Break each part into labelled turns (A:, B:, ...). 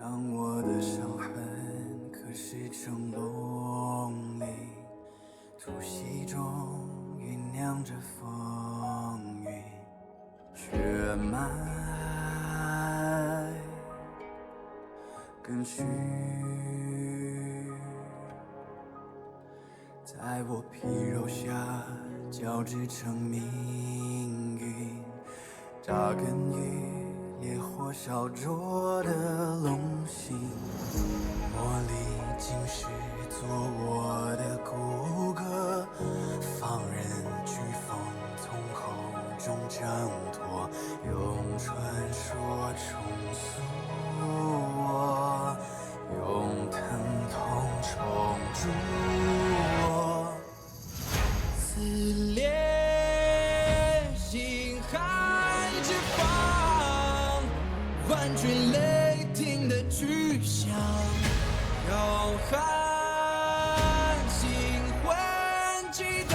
A: 将我的伤痕刻蚀成龙鳞，突袭中酝酿着风云，血脉更续，在我皮肉下交织成命运，扎根于烈火烧灼的龙心，磨砺今世做我的骨骼，放任飓风从口中挣脱，用传说重塑我，用疼痛重铸我，撕裂心海之方，万军雷霆的巨响，浩瀚星魂激荡，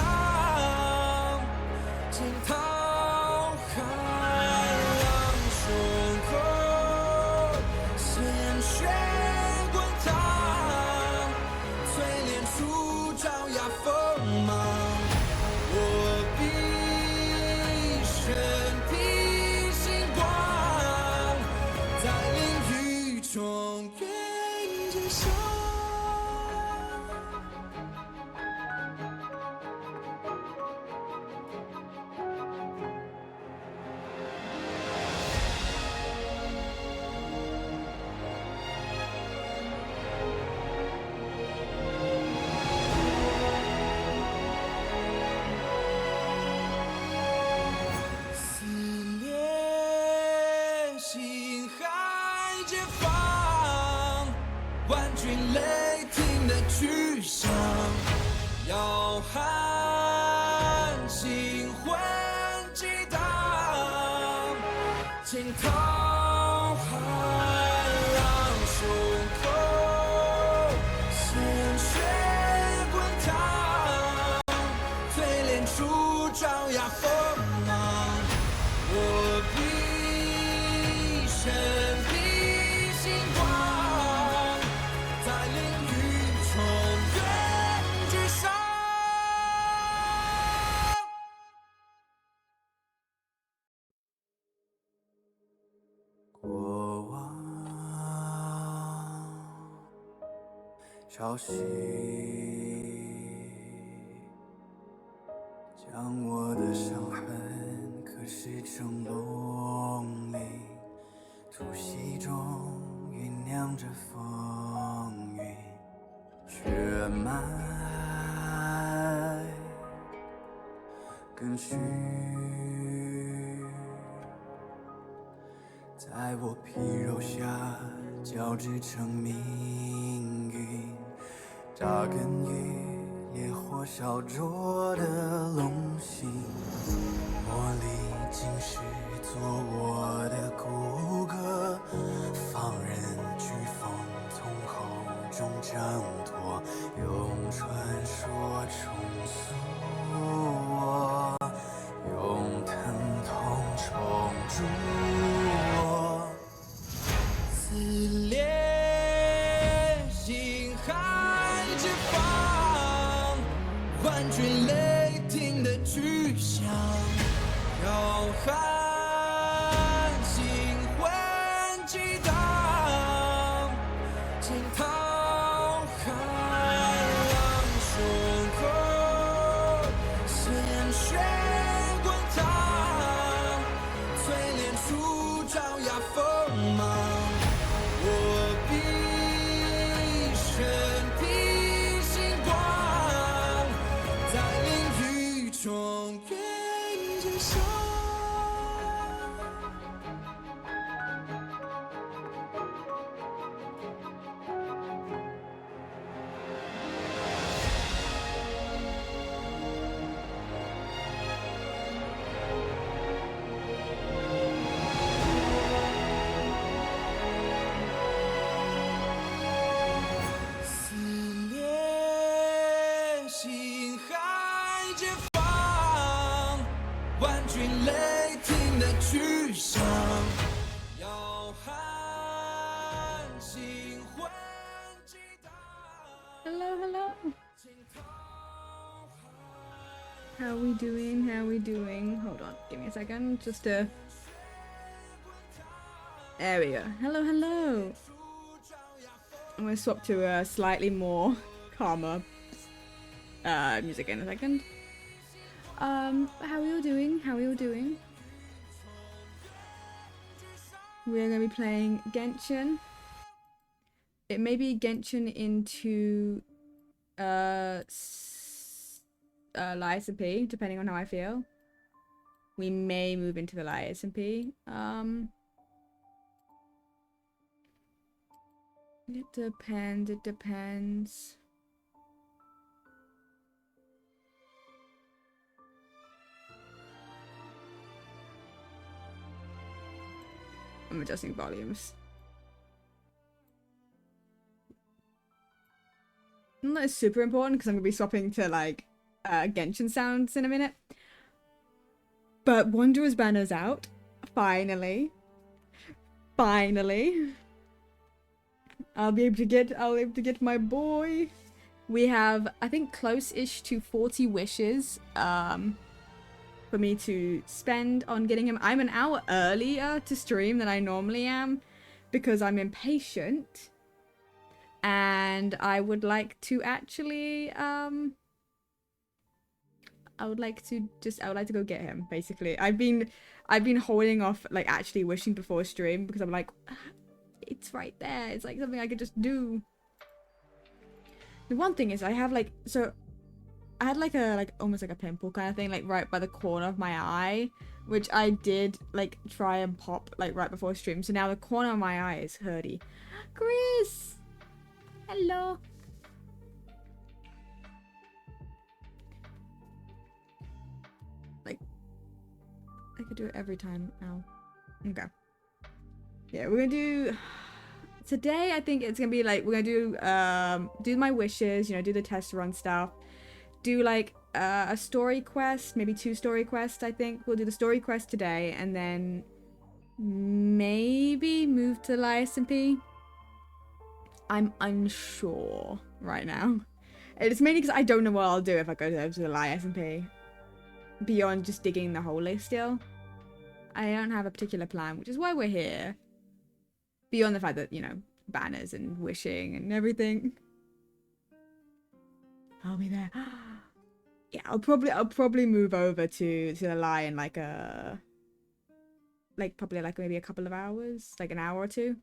A: 惊涛骇浪胸口，鲜血滚烫，淬炼出爪牙锋芒，我必身披星光，在囹圄中愿见伤。撕裂心海之方，万军雷霆的巨响，浩瀚星魂激荡，惊涛骇浪胸口，鲜血滚烫，淬炼出爪牙锋芒，我必身披星光，在囹圄中愿至上。过往潮汐将我的伤痕刻蚀成龙鳞，突袭中酝酿着风云，血脉更续，在我皮肉下交织成命运，扎根于烈火烧灼的龙心，磨砺今世做我的骨骼，放任飓风从口中挣脱，用传说重塑我，用疼痛重铸我，撕裂心海之方，万军雷霆的巨响，浩瀚星魂激荡，惊涛骇浪胸口，鲜血滚烫，淬炼出爪牙锋芒，我必身披星光，在囹圄中愿见伤。撕裂心海之方，万军雷霆的巨响，浩瀚
B: Hello, hello. How we doing? How we doing? Hold on, give me a second, just to... There we go. Hello, hello. I'm gonna swap to a slightly more calmer music in a second. How are you doing? How are you doing? We're gonna be playing Genshin. It may be Genshin into Lies and P, depending on how I feel. We may move into the Lies and P. It depends, it depends. I'm adjusting volumes. That is super important because I'm going to be swapping to like Genshin sounds in a minute. But Wanderer's banner's out. Finally. Finally. I'll be able to get my boy. We have, I think, close-ish to 40 wishes for me to spend on getting him. I'm an hour earlier to stream than I normally am because I'm impatient. And I would like to actually, I would like to go get him, basically. I've been holding off, like, actually wishing before stream because I'm like, it's right there. It's like something I could just do. The one thing is I have like, so I had like a, almost like a pimple kind of thing, like right by the corner of my eye, which I did like try and pop like right before stream. So now the corner of my eye is hurty. Chris! Hello. Like, I could do it every time now. Okay. Yeah, we're gonna do... Today, I think it's gonna be like, we're gonna do my wishes, you know, do the test run stuff. Do like a story quest, maybe 2 story quests, I think. We'll do the story quest today, and then maybe move to the SMP. I'm unsure right now. It's mainly because I don't know what I'll do if I go to the SMP. Beyond just digging the hole still. I don't have a particular plan, which is why we're here. Beyond the fact that, you know, banners and wishing and everything. I'll be there. Yeah, I'll probably move over to the lie in like probably like maybe a couple of hours, like an hour or 2.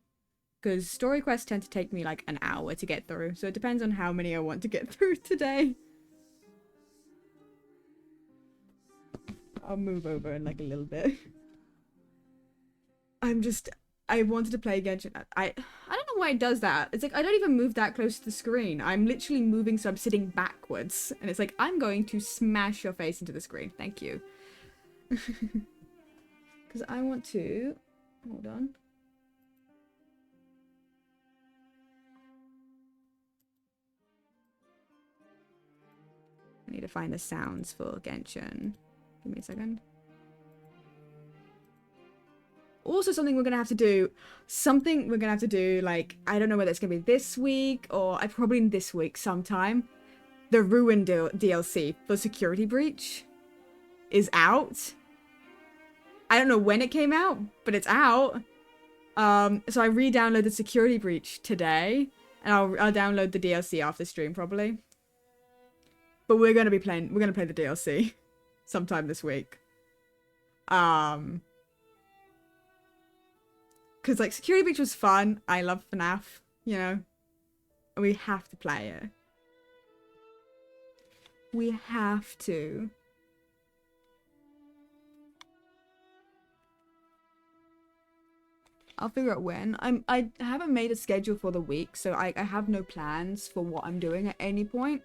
B: Because story quests tend to take me like an hour to get through, so it depends on how many I want to get through today. I'll move over in like a little bit. I wanted to play Genshin. I don't know why it does that. It's like, I don't even move that close to the screen. I'm literally moving, so I'm sitting backwards. And it's like, I'm going to smash your face into the screen. Thank you. Because I want to... Hold on. I need to find the sounds for Genshin. Give me a second. Also, something we're gonna have to do, like, I don't know whether it's gonna be this week or probably this week sometime. The Ruin DLC for Security Breach is out. I don't know when it came out, but it's out. So I re-downloaded Security Breach today, and I'll download the DLC after stream probably. But we're gonna play the DLC sometime this week. Because, like, Security Breach was fun. I love FNAF, you know. And we have to play it. We have to. I'll figure out when. I haven't made a schedule for the week, so I have no plans for what I'm doing at any point.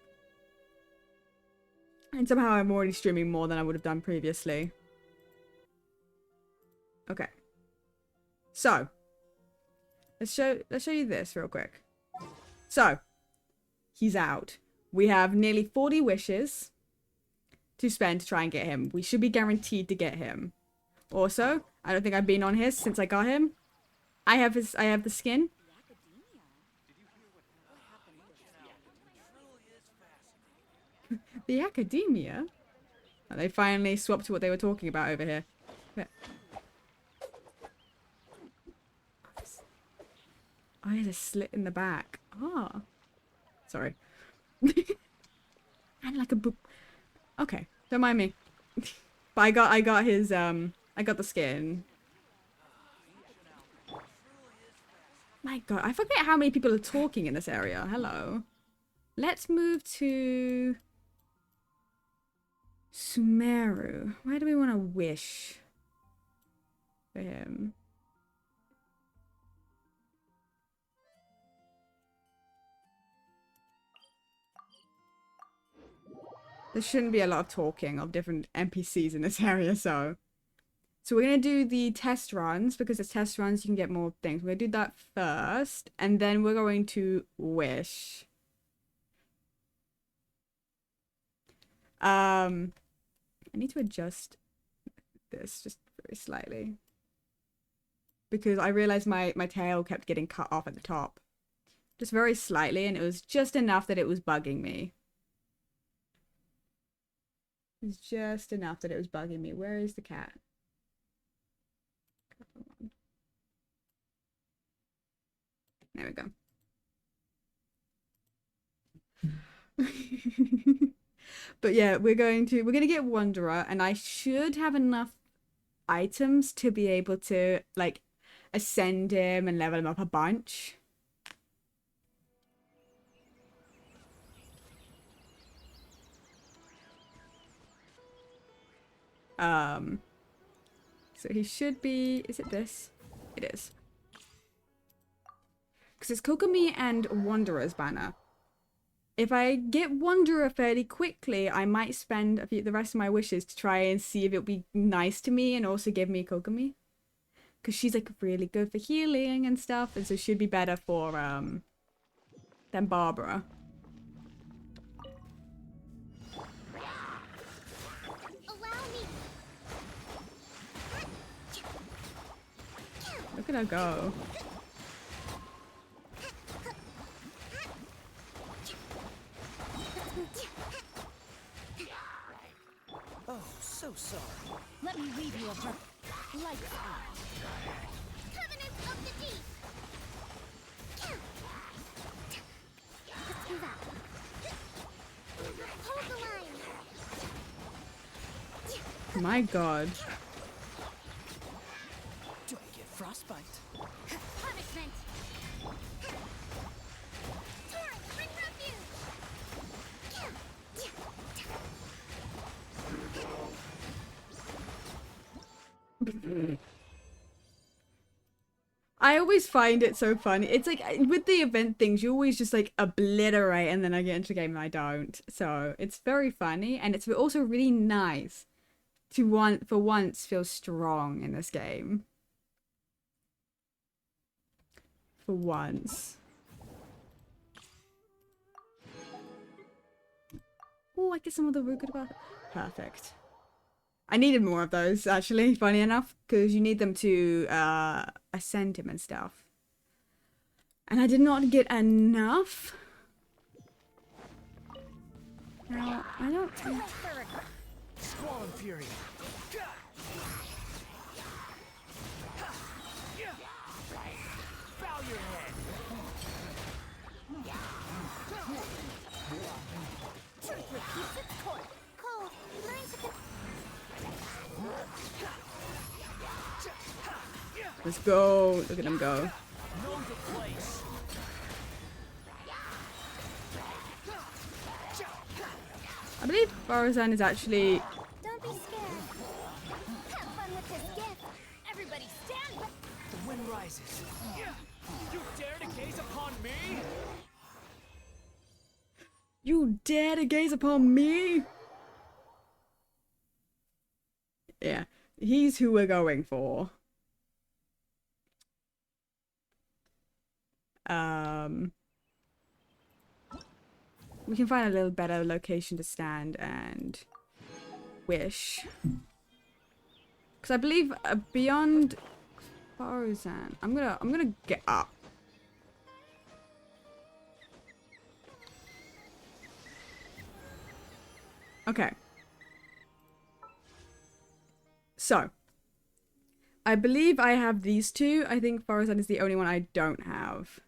B: And somehow I'm already streaming more than I would have done previously. Okay. So, let's show you this real quick. So, he's out. We have nearly 40 wishes to spend to try and get him. We should be guaranteed to get him. Also, I don't think I've been on his since I got him. I have the skin. The academia? Oh, they finally swapped to what they were talking about over here. But... oh, there's a slit in the back. Ah. Sorry. And like a boop. Okay, don't mind me. But I got his, I got the skin. My god, I forget how many people are talking in this area. Hello. Let's move to... Sumeru. Where do we want to wish for him? There shouldn't be a lot of talking of different NPCs in this area, so... So we're going to do the test runs, because it's test runs, you can get more things. We're going to do that first, and then we're going to wish. I need to adjust this just very slightly. Because I realized my tail kept getting cut off at the top. Just very slightly, and it was just enough that it was bugging me. It was just enough that it was bugging me. Where is the cat? There we go. But yeah, we're gonna get Wanderer, and I should have enough items to be able to like ascend him and level him up a bunch. So he should be, is it this? It is. Because it's Kokomi and Wanderer's banner. If I get Wanderer fairly quickly, I might spend the rest of my wishes to try and see if it would be nice to me and also give me Kokomi. Because she's like really good for healing and stuff, and so she'd be better for than Barbara. Look at her go.
C: Oh, so sorry. Let me read you a verse. Lights out. Covenant of the deep. Let's do that. Hold the line.
B: My god.
C: Do I get frostbite? Punishment. Torrent, bring refuge.
B: I always find it so funny. It's like with the event things, you always just like obliterate, and then I get into the game and I don't. So it's very funny, and it's also really nice to for once feel strong in this game. For once. Oh, I get some of the root good about it. Perfect. I needed more of those, actually, funny enough, because you need them to ascend him and stuff. And I did not get enough. Now, I don't...
C: Squall and fury. Bow your head. Truth repeats its course. Cold, learn to...
B: Let's go. Look at him go. I believe Barazan is actually...
C: Don't be scared. Have fun with this gift. Everybody stand back. The wind rises. You dare to gaze upon me?
B: You dare to gaze upon me? Yeah, he's who we're going for. We can find a little better location to stand and wish. Because I believe beyond Barazan, I'm gonna get up. Okay. So, I believe I have these two. I think Forest is the only one I don't have.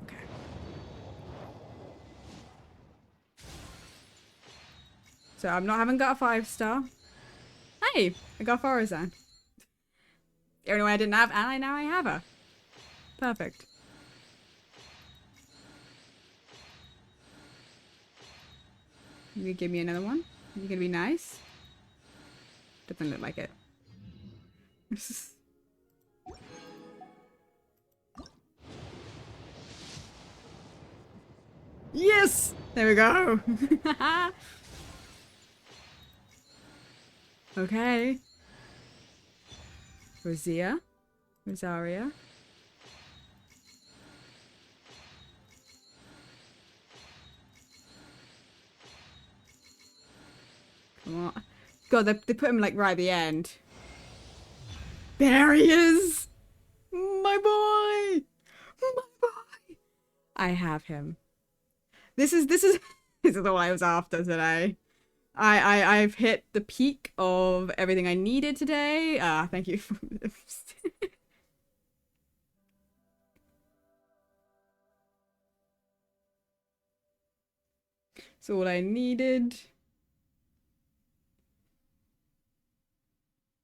B: Okay. So I haven't got a 5-star. Hey, I got Forest. The only one I didn't have, and now I have her. Perfect. You gonna give me another one? You gonna be nice? Doesn't look like it. Yes! There we go. Okay. Rosaria. Come on. God, they put him like right at the end. There he is! My boy! My boy! I have him. This is this is the one I was after today. I've hit the peak of everything I needed today. Thank you. So what I needed.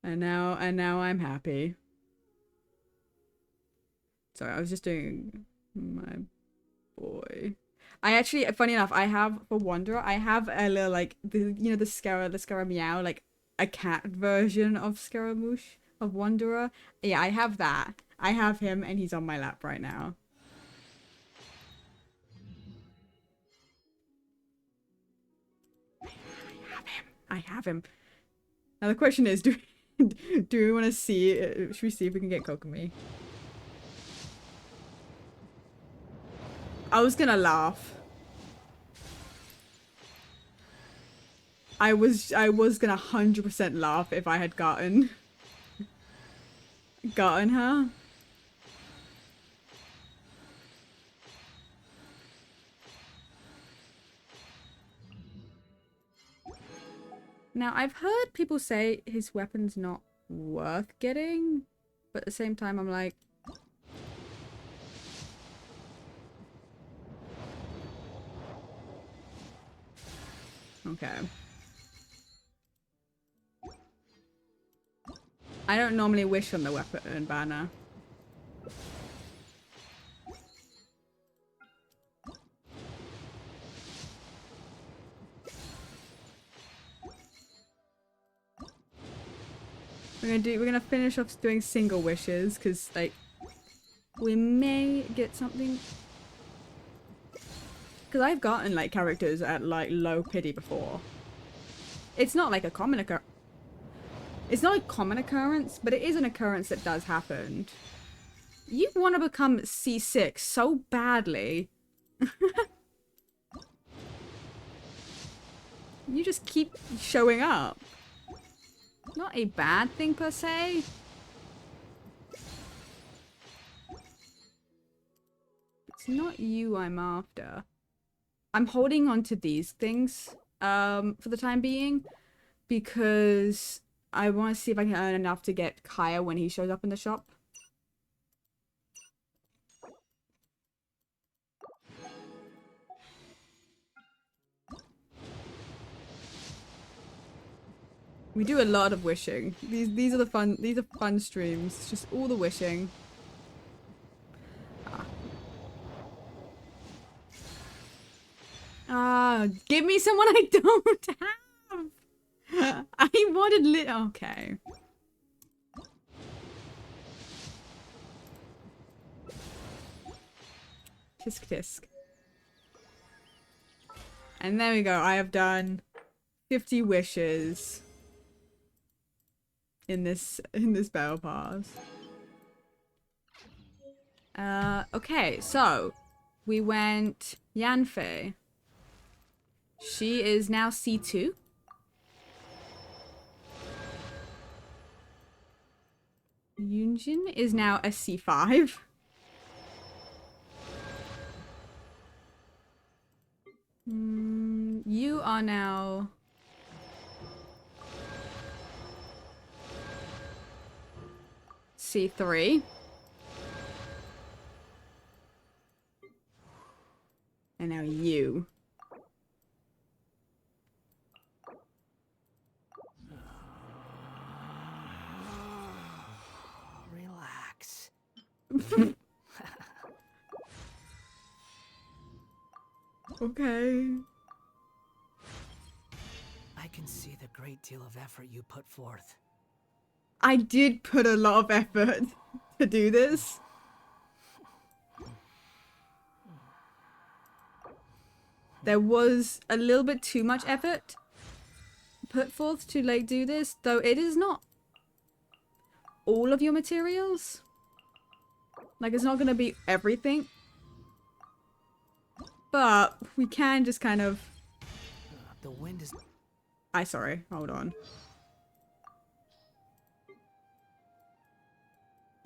B: And now I'm happy. Sorry, I was just doing my boy. I actually, funny enough, I have for Wanderer, I have a little like the Scaramouche, like a cat version of Scaramouche of Wanderer. Yeah, I have that. I have him, and he's on my lap right now. I have him. Now the question is, do we want to see? Should we see if we can get Kokomi? I was gonna laugh. I was gonna 100% laugh if I had gotten her. Now, I've heard people say his weapon's not worth getting, but at the same time, I'm like... Okay. I don't normally wish on the weapon banner. We're gonna finish off doing single wishes, because like we may get something. Because I've gotten like characters at like low pity before. It's not like a common occurrence. It's not a common occurrence, but it is an occurrence that does happen. You want to become C6 so badly. You just keep showing up. Not a bad thing per se. It's not you I'm after. I'm holding on to these things for the time being because I want to see if I can earn enough to get Kaya when he shows up in the shop. We do a lot of wishing. These are fun streams. Just all the wishing. Give me someone I don't have. I wanted okay. Tisk tisk. And there we go. I have done 50 wishes in this battle pass. Okay, so we went Yanfei. She is now C2. Yunjin is now a C5. are now... C3. And now you.
D: Relax.
B: Okay.
D: I can see the great deal of effort you put forth.
B: I did put a lot of effort to do this. There was a little bit too much effort put forth to like do this, though it is not all of your materials. Like, it's not gonna be everything. But we can just kind of...
D: The wind is...
B: sorry, hold on.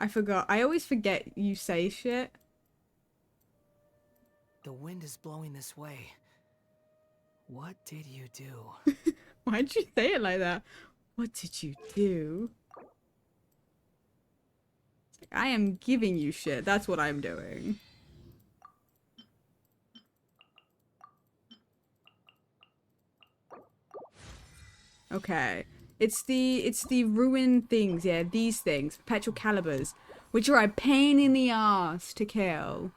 B: I forgot. I always forget you say shit.
D: The wind is blowing this way. What did you do?
B: Why'd you say it like that? What did you do? I am giving you shit. That's what I'm doing. Okay. It's the ruined things, yeah, these things, perpetual calibers, which are a pain in the ass to kill.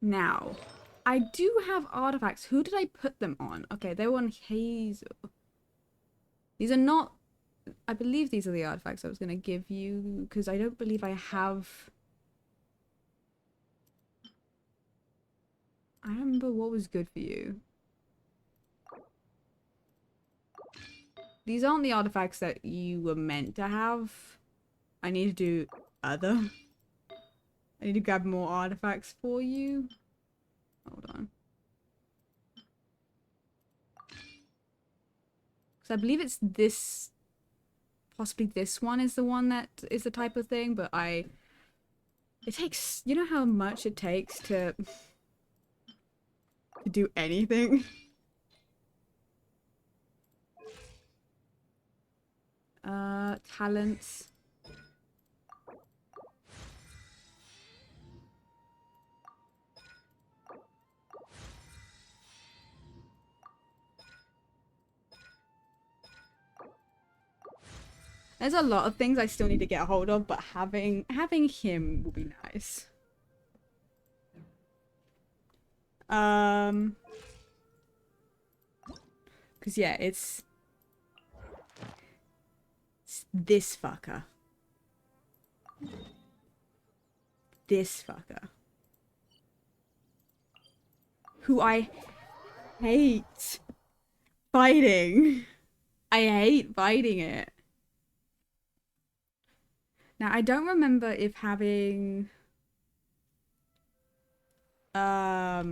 B: Now, I do have artifacts. Who did I put them on? Okay, they were on Hazel. These are not... I believe these are the artifacts I was going to give you, because I don't believe I have... I remember what was good for you. These aren't the artifacts that you were meant to have. I need to do other. I need to grab more artifacts for you. Hold on. Because I believe it's this... Possibly this one is the one that is the type of thing, but it takes... You know how much it takes to do anything? Talents. There's a lot of things I still need to get a hold of, but having him will be nice. Cause yeah, it's this fucker. This fucker. Who I hate fighting. I hate fighting it. Now, I don't remember if having... I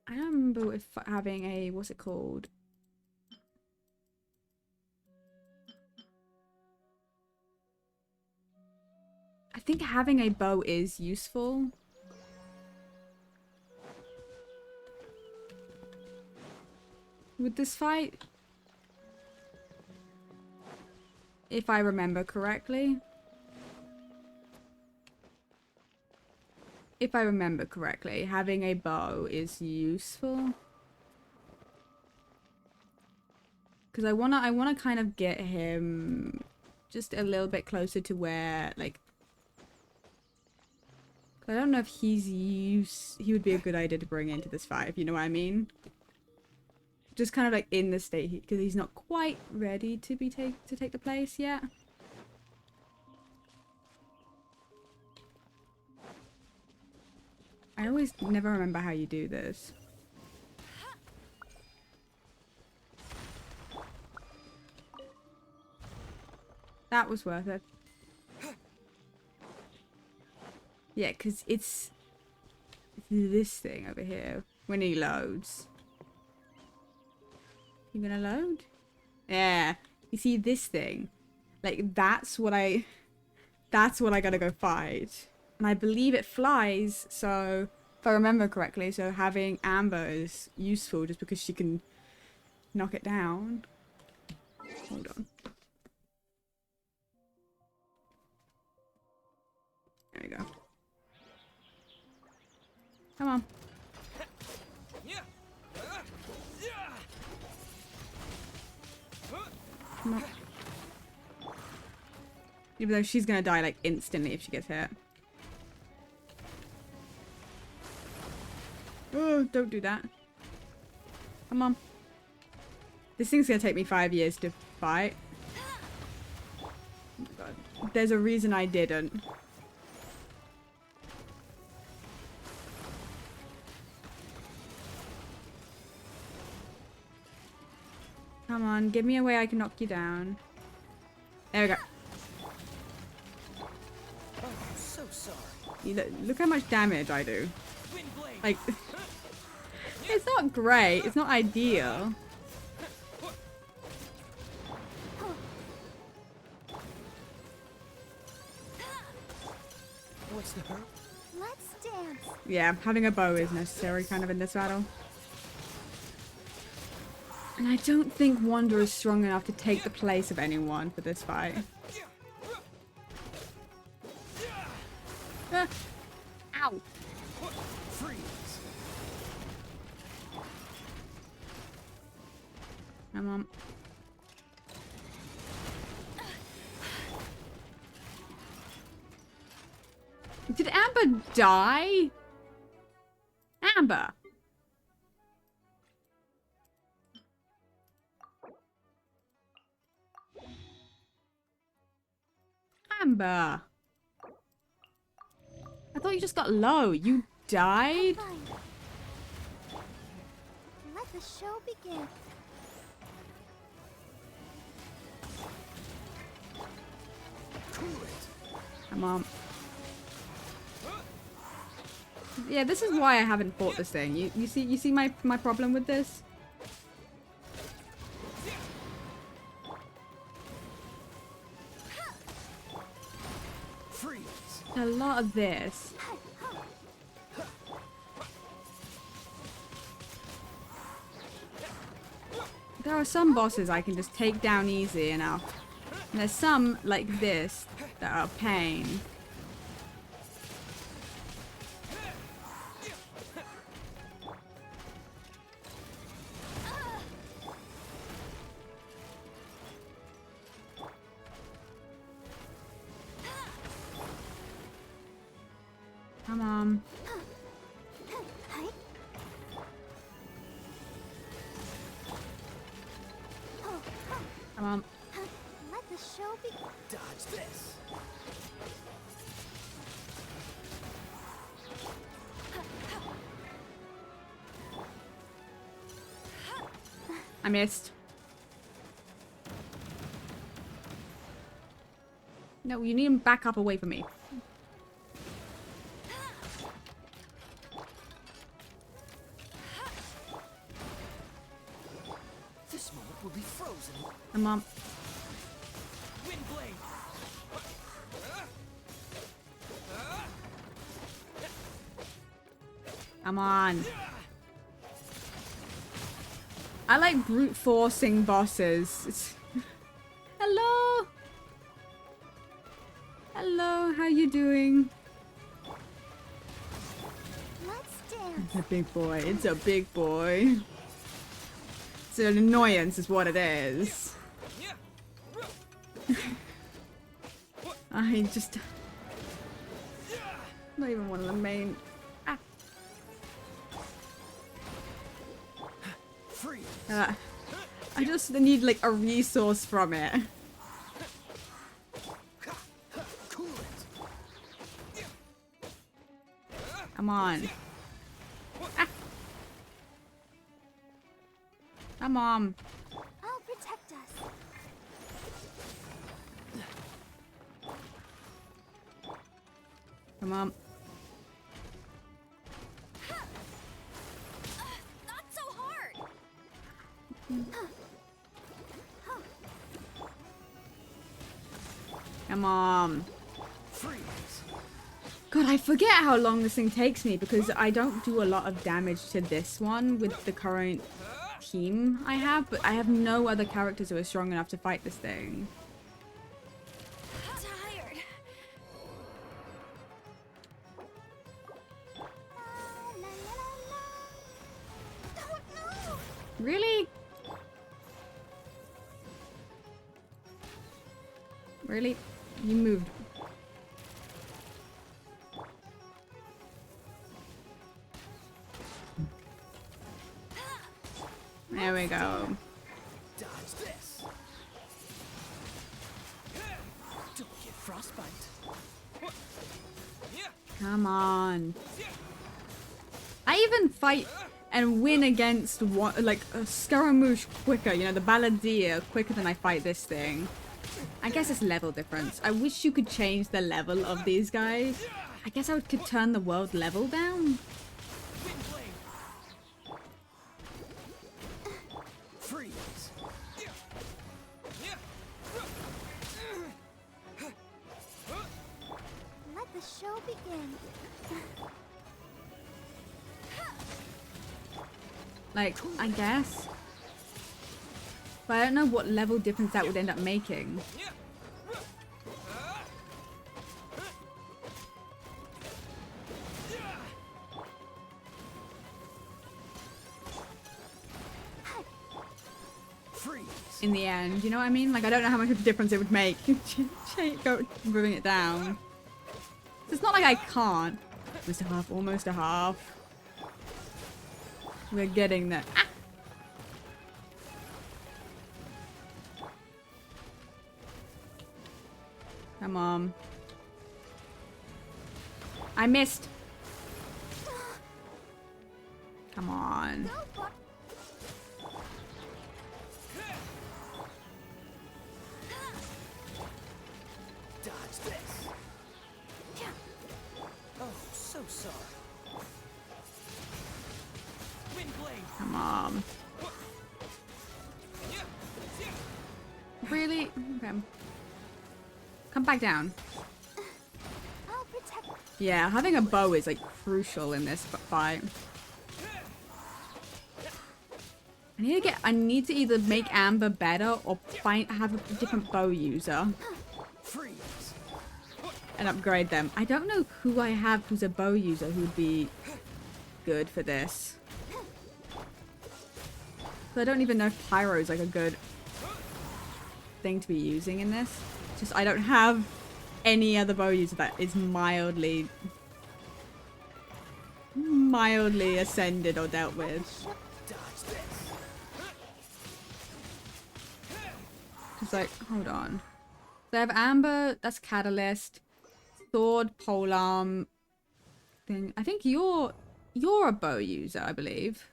B: don't remember if having a... What's it called? I think having a bow is useful. With this fight. If I remember correctly. If I remember correctly, having a bow is useful. Because I wanna kind of get him just a little bit closer to where, like... I don't know if he would be a good idea to bring into this fight, if you know what I mean. Just kind of like in the state, because he's not quite ready to take the place yet. I always never remember how you do this. That was worth it. Yeah, because it's this thing over here when he loads. You gonna load? Yeah. You see this thing? Like, that's what I gotta go fight. And I believe it flies, so if I remember correctly, so having Amber is useful just because she can knock it down. Hold on. There we go. Come on. Come on. Even though she's gonna die like instantly if she gets hit. Oh, don't do that. Come on. This thing's gonna take me 5 years to fight. Oh my god. There's a reason I didn't. Come on, give me a way I can knock you down. There we go.
D: Oh, I'm so sorry.
B: Look how much damage I do. Like, it's not great. It's not ideal.
D: What's the hurt?
C: Let's dance.
B: Yeah, having a bow is necessary kind of in this battle. And I don't think Wanderer is strong enough to take the place of anyone for this fight. Ah. Ow.
D: Freeze.
B: Come on. Did Amber die? Amber. Amber. I thought you just got low. You died?
C: Fine. Let the show begin.
D: Cool it.
B: Come on. Yeah, this is why I haven't fought this thing. You see my problem with this?
D: Freeze.
B: A lot of this. There are some bosses I can just take down easy enough. And there's some like this that are a pain. Come on. Come on.
C: Let the show begin.
D: Dodge this.
B: I missed. No, you need him back up away from me.
D: This moment will be frozen.
B: Come on.
D: Wind blade.
B: Come on. I like brute forcing bosses. Hello. Hello, how you doing?
C: Let's dance.
B: It's a big boy. It's a big boy. It's an annoyance is what it is. I just... Not even one of the main... Ah.
D: Freeze.
B: I just need like a resource from it.
D: Cool it.
B: Come on. Ah. Come on.
C: I'll protect us.
B: Come on.
C: Not so hard.
B: Come on.
D: Freeze.
B: God, I forget how long this thing takes me because I don't do a lot of damage to this one with the current team I have, but I have no other characters who are strong enough to fight this thing.
C: Tired. Oh no!
B: Really? Really? You moved. There we go.
D: Dodge this. Don't get frostbite.
B: Come on. I even fight and win against one, like a Scaramouche quicker, you know, the Balladeer quicker than I fight this thing. I guess it's level difference. I wish you could change the level of these guys. I guess I could turn the world level down.
D: Freeze.
C: Let the show begin.
B: Like, I guess. But I don't know what level difference that would end up making.
D: Freeze.
B: In the end, you know what I mean? Like, I don't know how much of a difference it would make. Go moving it down. It's not like I can't. Almost a half, almost a half. We're getting there. Ah! Come on. I missed. Come on.
C: Go, Buck.
D: Dodge this. Oh, so sorry. Wind blade.
B: Come on. Really? Okay. Come back down.
C: I'll protect.
B: Yeah, having a bow is like crucial in this fight. I need to either make Amber better or have a different bow user
D: Freeze.
B: and upgrade them. I don't know who I have who's a bow user who would be good for this. So I don't even know if Pyro is like a good thing to be using in this. Just I don't have any other bow user that is mildly ascended or dealt with.
D: Dodge this.
B: It's like, hold on. So I have Amber, that's Catalyst, Sword, Polearm thing. I think you're a bow user, I believe.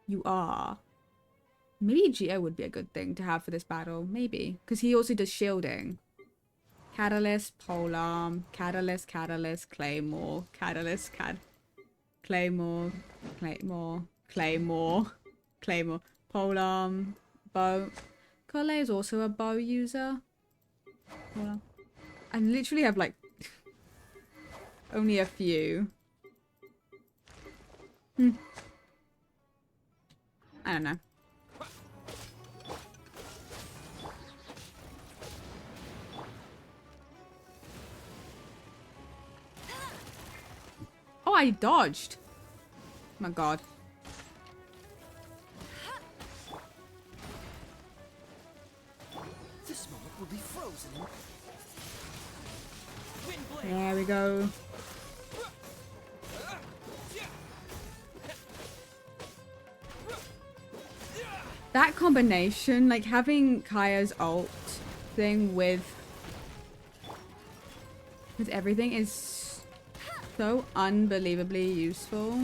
B: You are. Maybe Geo would be a good thing to have for this battle. Maybe. Because he also does shielding. Catalyst, Polearm, Catalyst, Catalyst, Claymore, Catalyst, Claymore, Claymore, Claymore, Claymore, Polearm, bow. Cole is also a bow user. Hold on. I literally have like only a few. I don't know. Oh, I dodged. Oh my god.
D: This moment will be frozen. Wind blade.
B: There we go. That combination, like having Kaya's ult thing with everything is so unbelievably useful.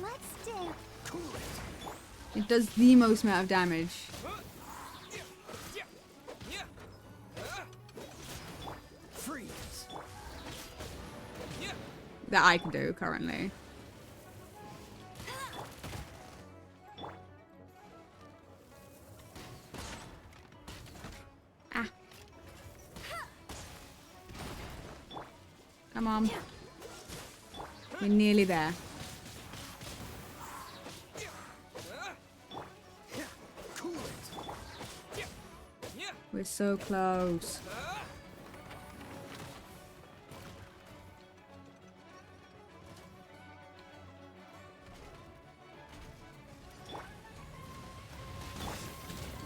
C: Let's dance.
D: Cool it.
B: It does the most amount of damage
D: Freeze.
B: that I can do currently. Come on. We're nearly there. We're so close.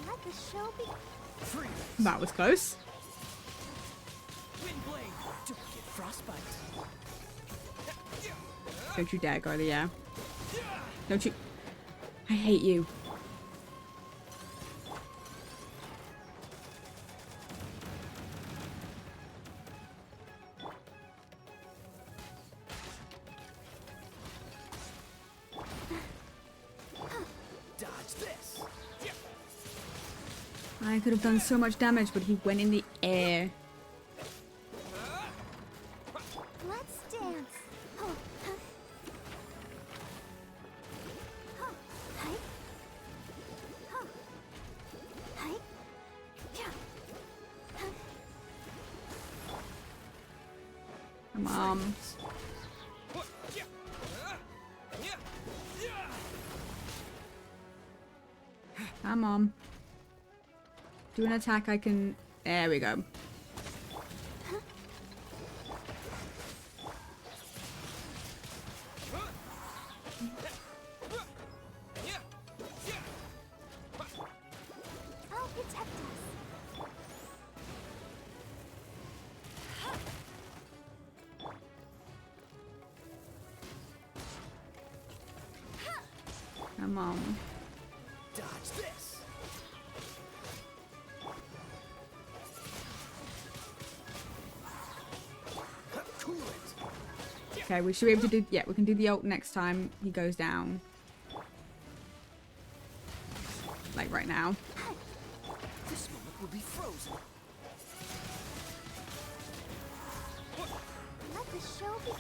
C: Let the show be.
B: That was close.
D: Wind blade. Duplicate frostbite.
B: Don't you dare go there, yeah. Don't you. I hate you.
D: Dodge this.
B: I could have done so much damage, but he went in the air.
C: Let's dance. Oh, huh. Oh, hi. Oh, hi. Yeah. Huh.
B: Come on. Come on. Do an attack I can... There we go.
C: I'll protect us.
B: Come on.
D: Dodge this. Cool it.
B: Okay, we should be able to do... Yeah, we can do the ult next time he goes down. Like right now.
D: This moment will be frozen.
C: Let the show be.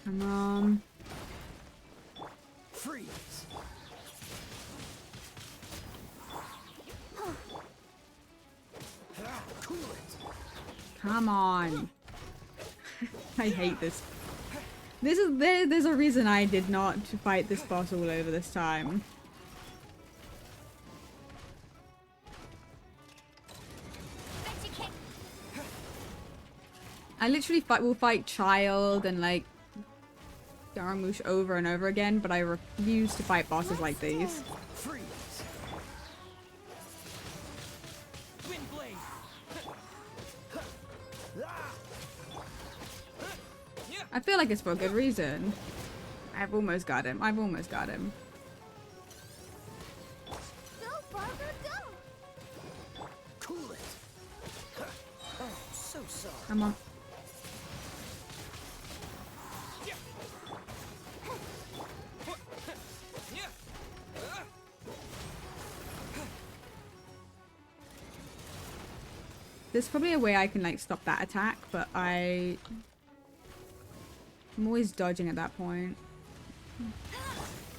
B: Come on.
D: Freeze. Cool it.
B: Come on. I hate this. There's a reason I did not fight this boss all over this time.
C: Bet you can't.
B: I literally will fight Child and like Yarmouche over and over again, but I refuse to fight bosses like these.
D: Freeze. Wind blade.
B: I feel like it's for a good reason. I've almost got him. I've almost got him.
C: Go, Barbara, go.
D: Cool it. Oh, so sorry.
B: Come on. There's probably a way I can like stop that attack, but I'm always dodging at that point.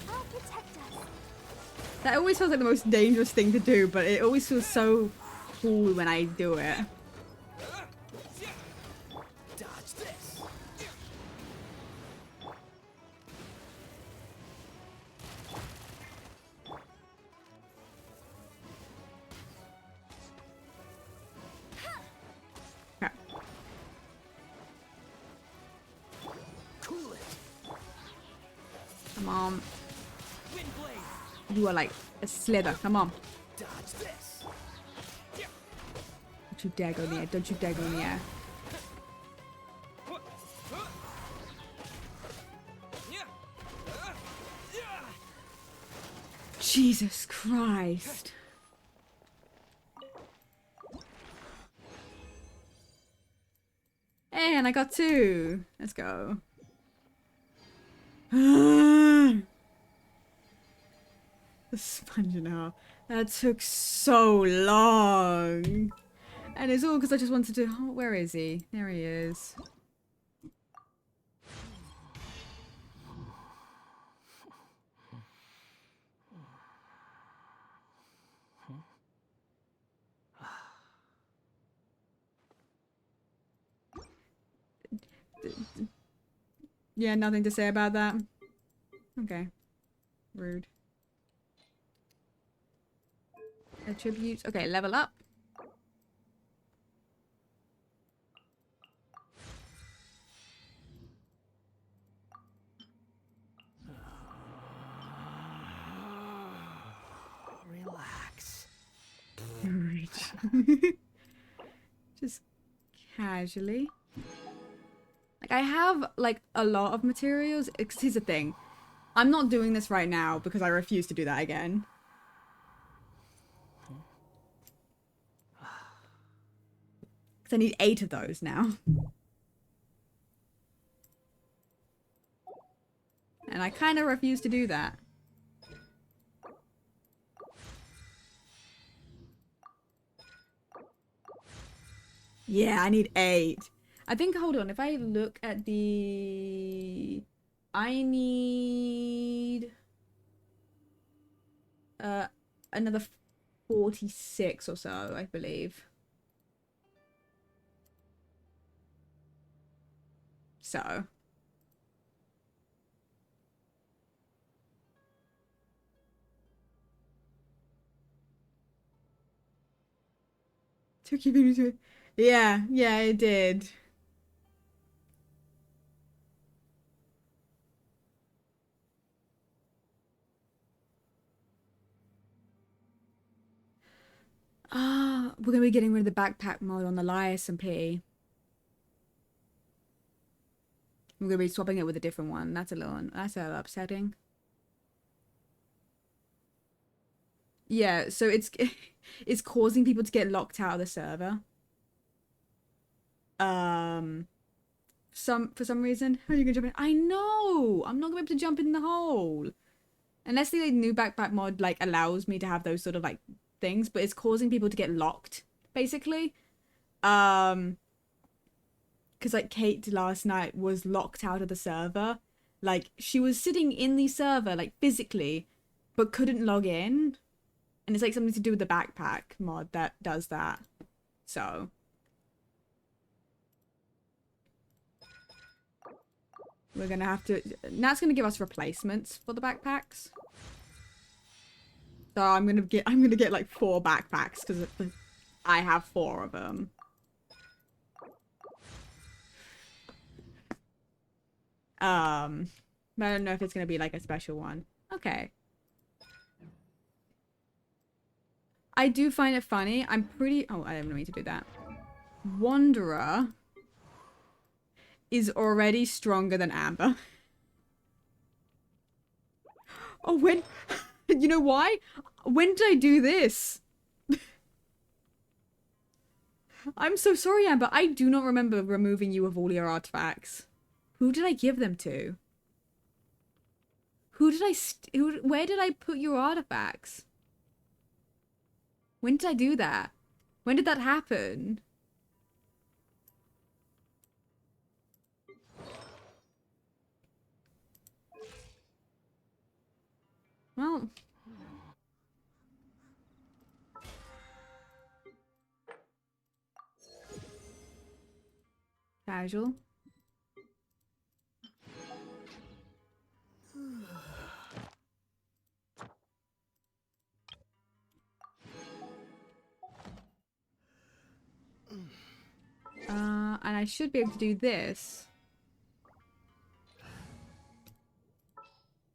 C: I'll protect us.
B: That always feels like the most dangerous thing to do, but it always feels so cool when I do it.
D: Dodge this.
B: Okay.
D: Cool it.
B: Come on.
D: Wind blade.
B: You are like a slither. Come on.
D: Dodge this.
B: Don't you dare go in the air. Don't you dare go in the air. Jesus Christ. Hey, and I got 2. Let's go. The sponge and a half. That took so long. And it's all because I just wanted to... Oh, where is he? There he is. Yeah, nothing to say about that. Okay. Rude. Attributes. Okay, level up.
D: Relax.
B: Just casually. Like, I have, like, a lot of materials. Here's the thing. I'm not doing this right now because I refuse to do that again. Because I need 8 of those now. And I kind of refuse to do that. Yeah, I need 8. I think, hold on, if I look at the... I need... another 46 or so, I believe. So... Took you to it. Yeah, it did. Ah, we're gonna be getting rid of the backpack mod on the SMP. We're gonna be swapping it with a different one. That's a little upsetting. Yeah, so it's it's causing people to get locked out of the server. For some reason. How are you gonna jump in? I know! I'm not gonna be able to jump in the hole. Unless the new backpack mod like allows me to have those sort of like things, but it's causing people to get locked, basically. Because like Kate last night was locked out of the server. Like she was sitting in the server, like physically, but couldn't log in. And it's like something to do with the backpack mod that does that. So. We're gonna have to... Nat's gonna give us replacements for the backpacks. So I'm gonna get like 4 backpacks because I have 4 of them. But I don't know if it's gonna be like a special one. Okay. I do find it funny. I'm pretty... Oh, I didn't mean to do that. Wanderer is already stronger than Amber. Oh, when... You know why? When did I do this? I'm so sorry, Amber. I do not remember removing you of all your artifacts. Who did I give them to? Where did I put your artifacts? When did I do that? When did that happen? Well... Casual. And I should be able to do this.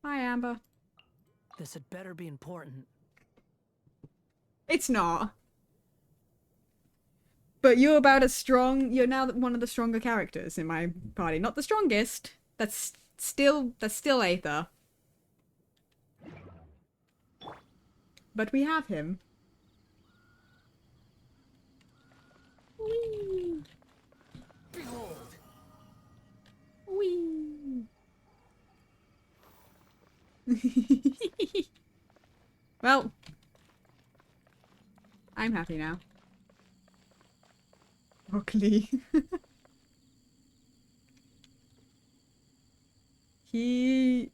B: Hi, Amber.
D: This had better be important.
B: It's not. But you're about as strong. You're now one of the stronger characters in my party. Not the strongest. That's still Aether. But we have him. Whee!
D: Behold.
B: Whee! Well, I'm happy now. Broccoli. he,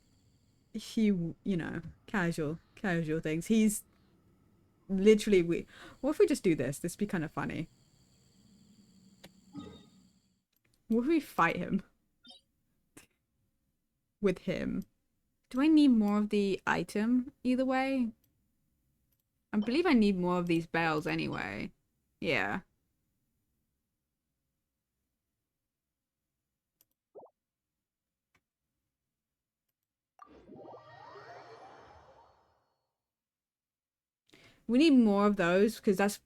B: you know, casual things. He's literally what if we just do this? This would be kind of funny. What if we fight him? with him. Do I need more of the item either way? I believe I need more of these bells anyway. Yeah. We need more of those because that's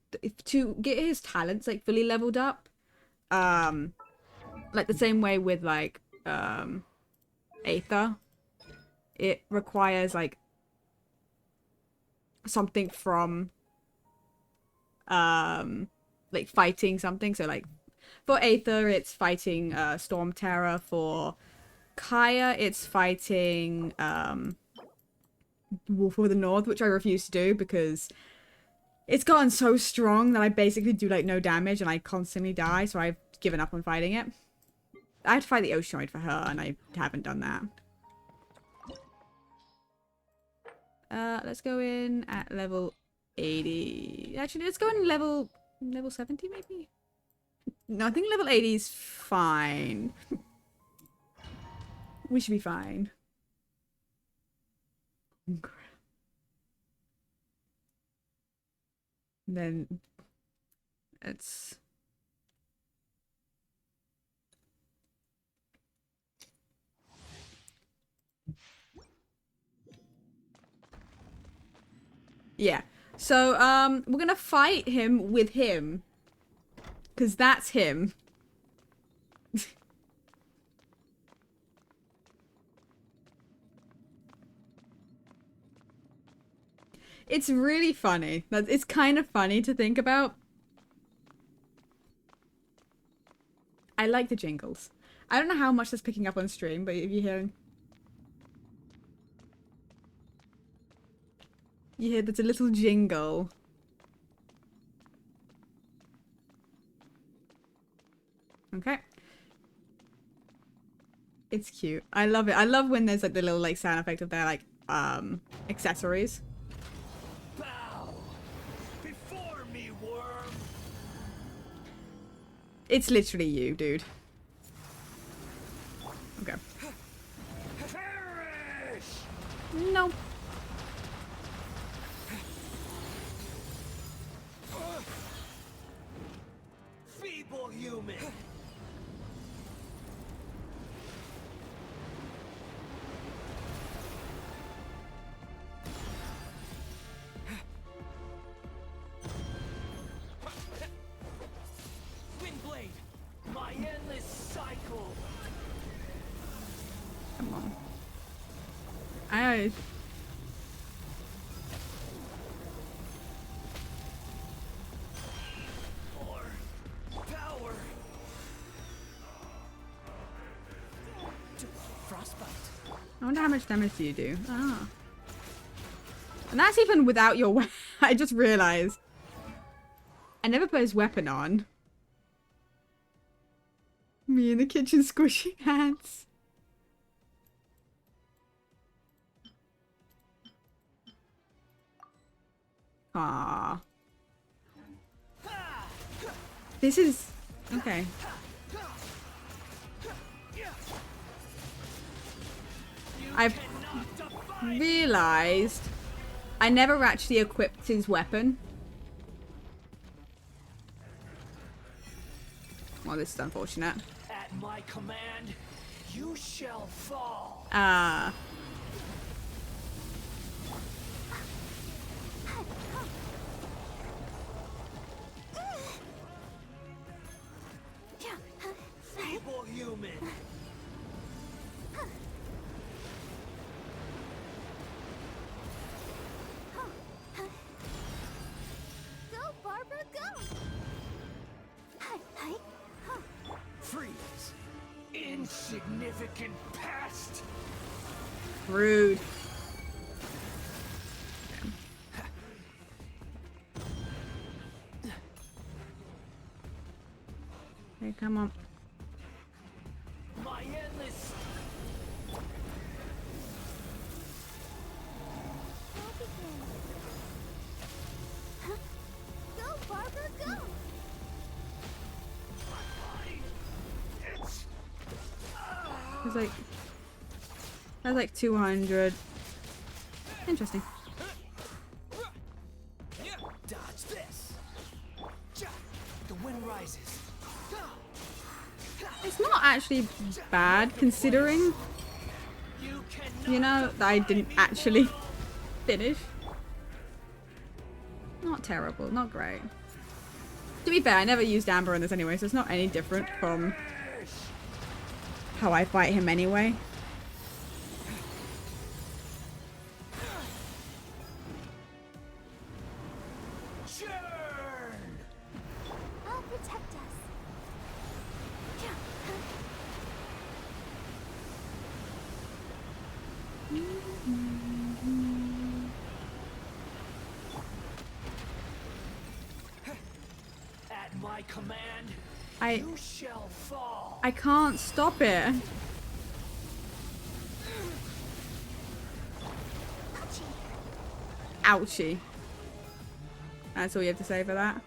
B: to get his talents like fully leveled up. Like the same way with like Aether. It requires like something from like fighting something. So like for Aether it's fighting Storm Terror. For Kaya it's fighting Wolf of the North, which I refuse to do because it's gotten so strong that I basically do like no damage and I constantly die, so I've given up on fighting it. I had to fight the Oceanoid for her and I haven't done that. Let's go in at level 80. Actually, let's go in level 70 maybe? No, I think level 80 is fine. We should be fine. And then it's yeah. So we're gonna fight him with him. 'Cause that's him. It's really funny. It's kind of funny to think about. I like the jingles. I don't know how much that's picking up on stream, but if you hear... You hear there's a little jingle. Okay. It's cute. I love it. I love when there's like the little like sound effect of their like accessories.
A: Bow before me, worm.
B: It's literally you, dude. Okay.
A: Perish!
B: Nope.
A: Feeble human. Windblade, my endless cycle.
B: Come on. I...
A: Or power. Frostbite.
B: I wonder how much damage do you do? Ah. And that's even without your weapon. I just realized. I never put his weapon on. Me in the kitchen squishing hands. Ah. This is... Okay. I've realized I never actually equipped his weapon. Well, this is unfortunate.
A: At my command, you shall fall.
B: Ah.
A: Feeble human.
C: Go, Barbara, go!
A: Freeze. Insignificant past.
B: Rude. Okay, come on.
A: My endless.
C: Go, Barbara, go!
A: It's.
B: It's like... That's like 200. Interesting.
D: Dodge this. The wind rises.
B: It's not actually bad considering, you know, that I didn't actually finish. Not terrible, not great. To be fair, I never used Amber on this anyway, so it's not any different from how I fight him anyway.
C: I'll protect us.
D: At my command, you shall fall.
B: I can't stop it. Ouchie. That's all you have to say for that.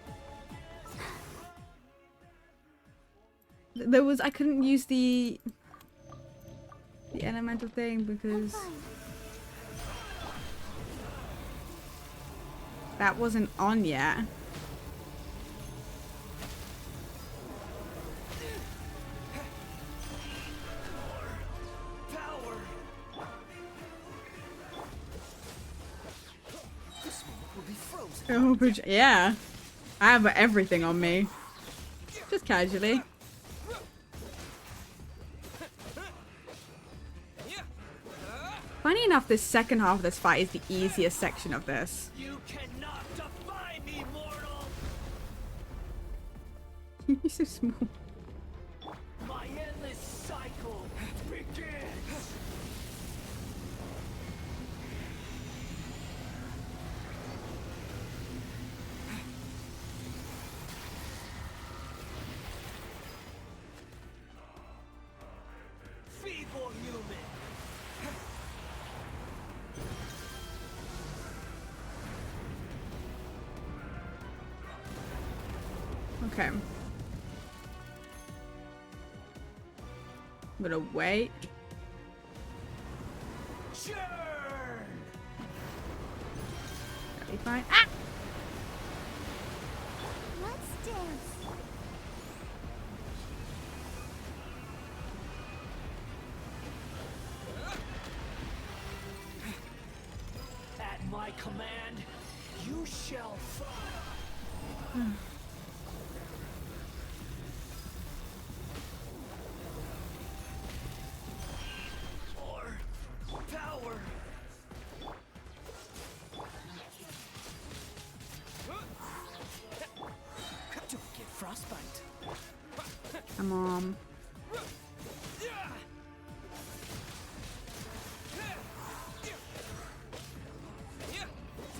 B: There was, I couldn't use the elemental thing because that wasn't on yet. Oh, yeah. I have everything on me. Just casually. Funny enough, this second half of this fight is the easiest section of this.
D: You cannot defy me, mortal.
B: You're so small.
D: My endless cycle begins. Feeble human.
B: Okay. I'm gonna wait.
D: Churn.
B: That'll be fine. Ah!
C: Let's dance.
D: At my command, you shall fall. Or power. Don't get frostbite.
B: Come on.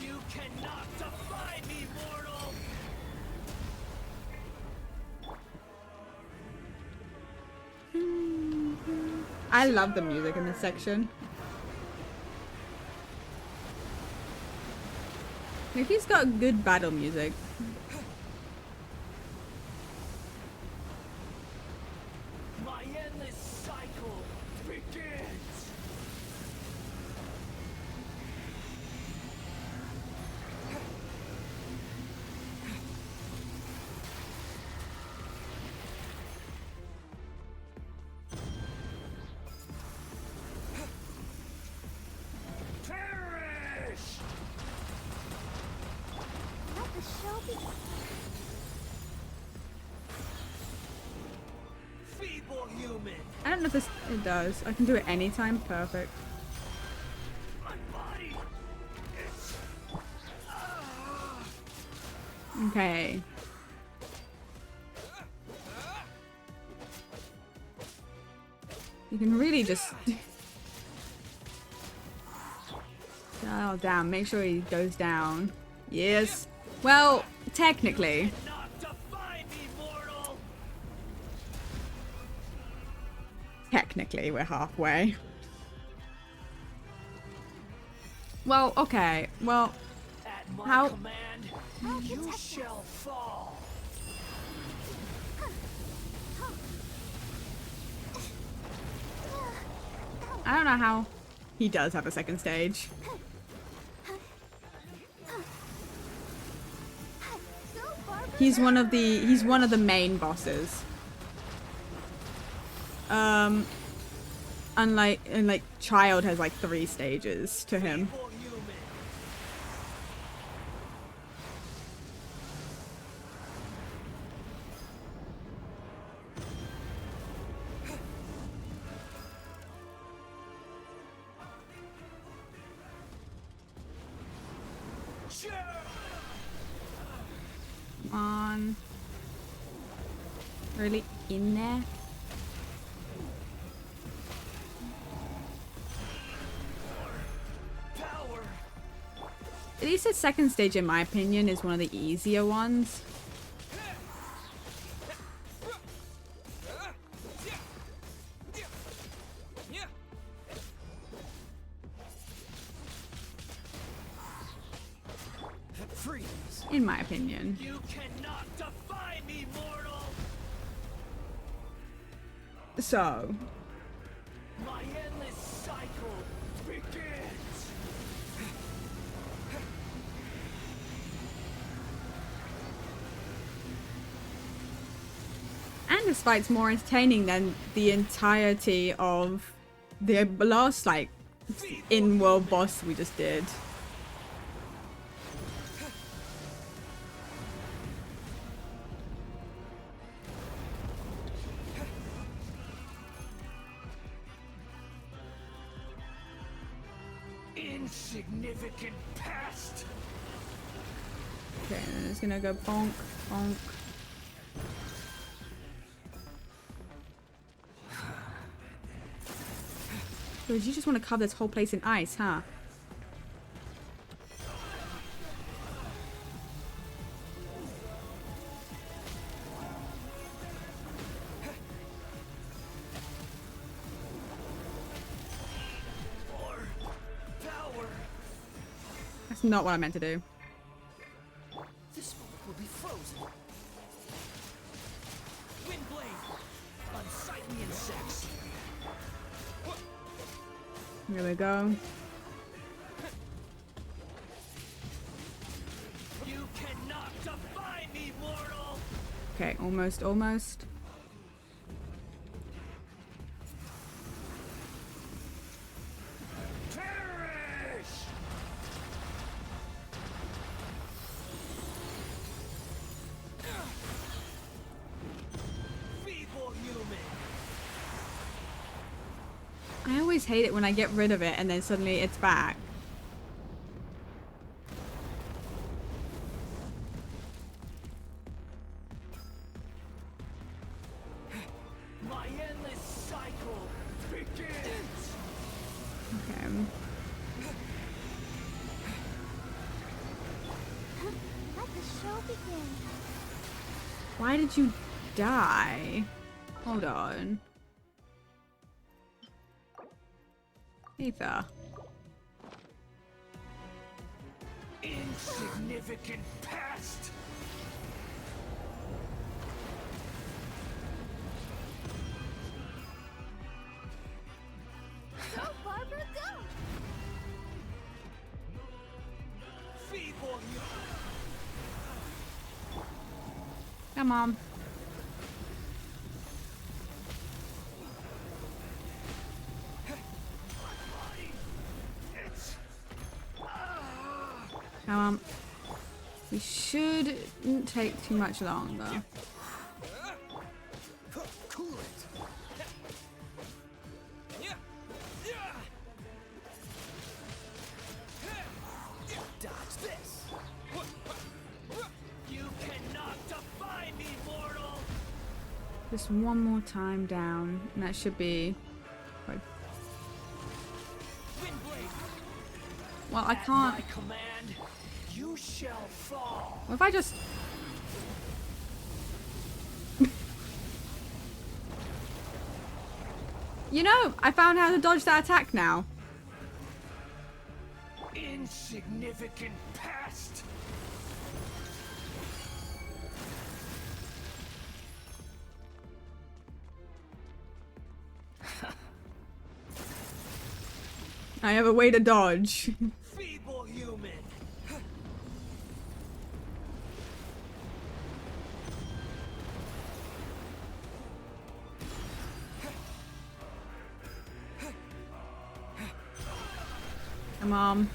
D: You cannot defy me, mortal.
B: I love the music in this section. Like, he's got good battle music.
D: My endless cycle begins. Perish!
C: Let the show begin.
D: Feeble human.
B: I don't know if this, it does. I can do it anytime. Perfect.
D: My body. It's
B: Okay. You can really just... Oh, damn. Make sure he goes down. Yes. Well, technically.
D: not defy me, mortal.
B: Technically, we're halfway. Well, okay. Well,
D: At my
B: How-
D: command,
C: I'll
D: you
C: protect
D: shall fall.
B: I don't know how He does have a second stage.
C: So far,
B: He's one of the main bosses. Unlike Child has like 3 stages to him. Come on. Really in there? At least the second stage, in my opinion, is one of the easier ones. In my opinion.
D: You cannot defy me, mortal.
B: So,
D: My endless cycle begins.
B: and this fight's more entertaining than the entirety of the last, like, in-world boss we just did.
D: Insignificant past.
B: Okay, and it's gonna go bonk, bonk. So you just want to cover this whole place in ice, huh? That's not what I meant to do.
D: This moment will be frozen. Windblade. Unsightly insects.
B: Here we go.
D: You cannot defy me, mortal.
B: Okay, almost, almost.
D: Perish. Feeble human.
B: I always hate it when I get rid of it and then suddenly it's back.
D: My endless cycle begins.
B: Okay.
C: let the show begin.
B: Why did you die? Hold on. Ether.
D: Insignificant past.
C: Go, Barbara, go!
D: Feeble human.
B: Come on. Come on. We shouldn't take too much longer.
D: Cool it. Dodge this. You cannot defy me, mortal.
B: Just one more time down, and that should be.
D: Windblade.
B: Well, I
D: At
B: can't.
D: my command, you shall fall.
B: What if I just. You know, I found how to dodge that attack now.
D: Insignificant past.
B: I have a way to dodge.
D: Feeble human.
B: Come on.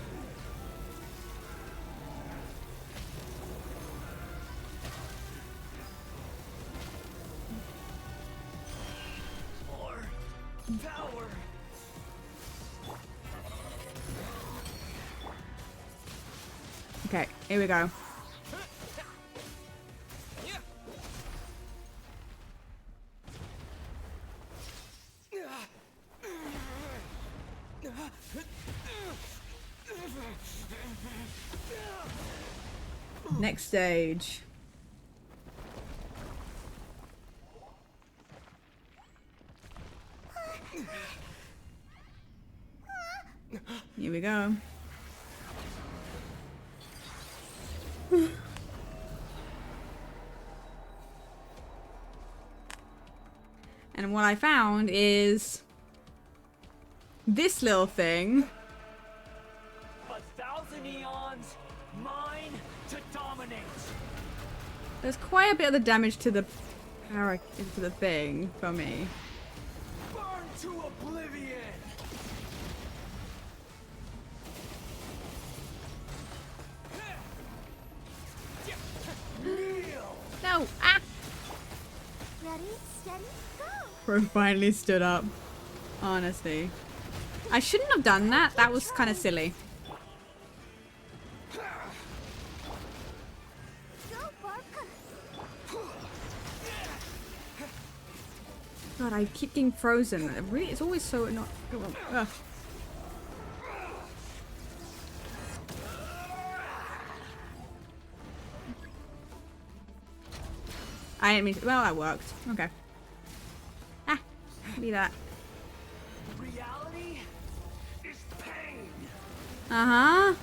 D: More power.
B: Okay, here we go. Next stage. Here we go. And what I found is this little thing.
D: 1,000 eons, mine to dominate.
B: There's quite a bit of the damage to the power into the thing for me.
D: Burn to oblivion.
B: No! Ah!
C: Ready, steady, go!
B: Bro finally stood up. Honestly. I shouldn't have done that. That was kind of silly.
C: Go, Barker!
B: God, I keep getting frozen. It really, it's always so annoying. Ugh. I didn't mean to. Well, that worked. Okay. Ah, be that.
D: Reality is pain.
B: Uh-huh.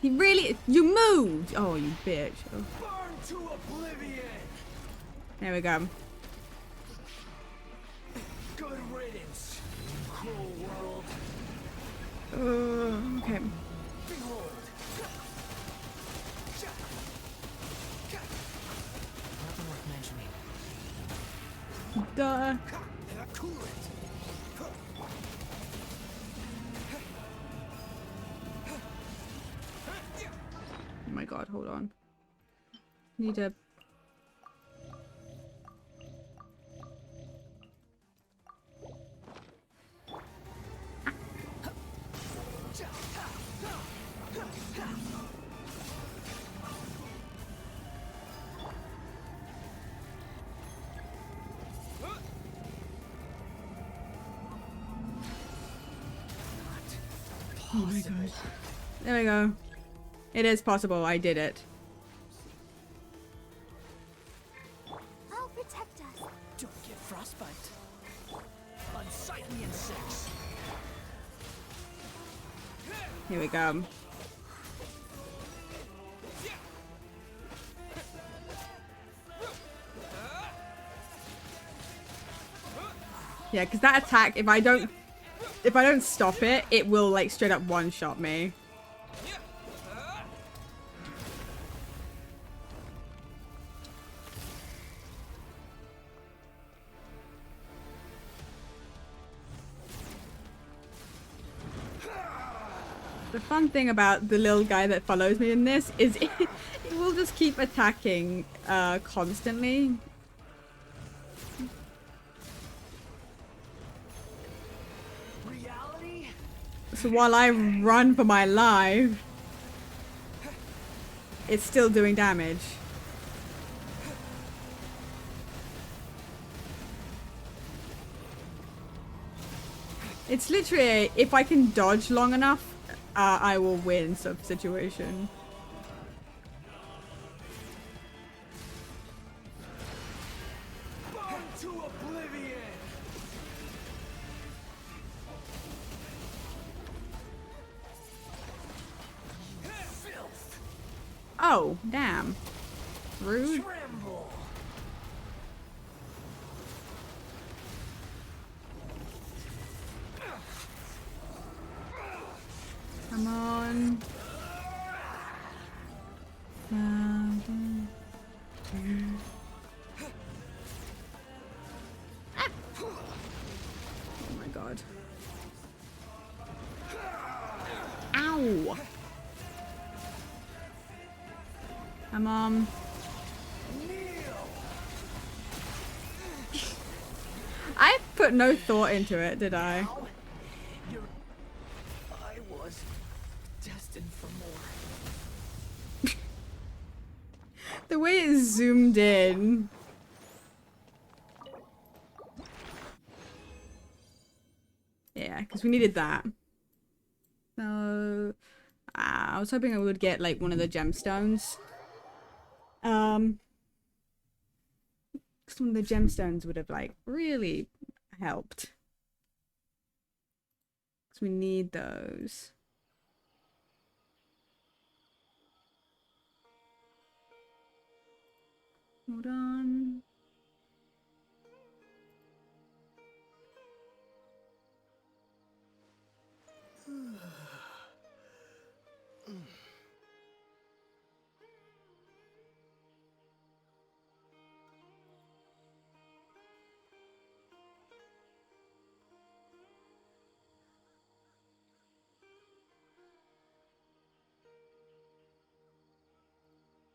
B: He really... You moved! Oh, you bitch. Oh.
D: Burn to oblivion.
B: There we go.
D: Good riddance, cruel world.
B: Okay.
D: Behold. Nothing worth mentioning.
B: Duh.
D: Cool it.
B: Oh my god, hold on. Need a... Oh my god. There we go. It is possible. I did it.
C: I'll protect us.
D: Don't get frostbite. Unsightly insects.
B: Here we go. Yeah, because that attack, if I don't stop it, it will like straight up one-shot me. The fun thing about the little guy that follows me in this is it will just keep attacking constantly.
D: Reality?
B: So while I run for my life, it's still doing damage. It's literally, if I can dodge long enough, I will win some situation.
D: Burn to oblivion.
B: Oh, damn. Rude.
D: Tremble.
B: Come on. Ah. Oh my god. Ow! Come on. I put no thought into it, did I?
D: I was destined for more.
B: The way it zoomed in. Yeah, because we needed that. So, I was hoping I would get like one of the gemstones. Some of the gemstones would have like really helped. Because we need those. Hold on.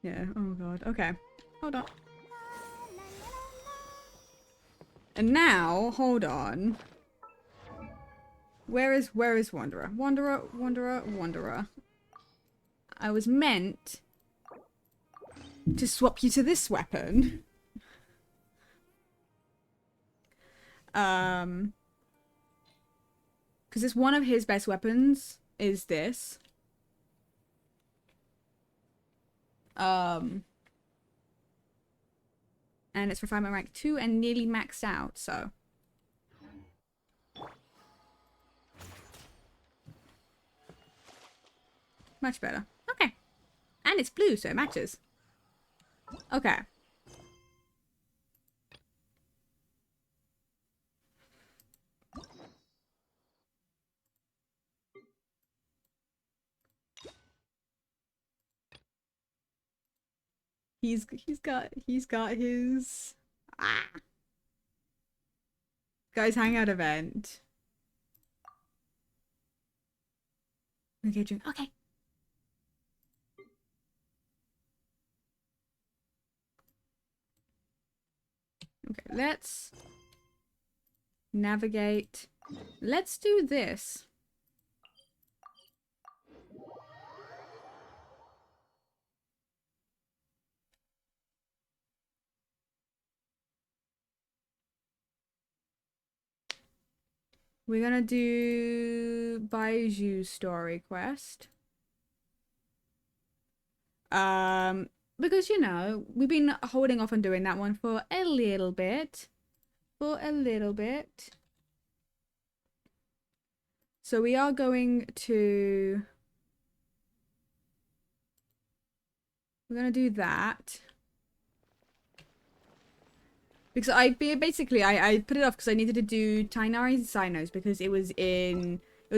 B: Yeah, oh god. Okay. Hold on. And now, hold on. Where is Wanderer? Wanderer. I was meant to swap you to this weapon. Because it's one of his best weapons is this. And it's refinement rank 2 and nearly maxed out, so. Much better. Okay. And it's blue, so it matches. Okay. He's got his guys hangout event. Okay, drink. Okay. Okay, let's navigate. Let's do this. We're gonna do Baiju story quest. Because you know, we've been holding off on doing that one for a little bit. So we are going to... We're gonna do that. Because I put it off because I needed to do Tainari Sinos because it was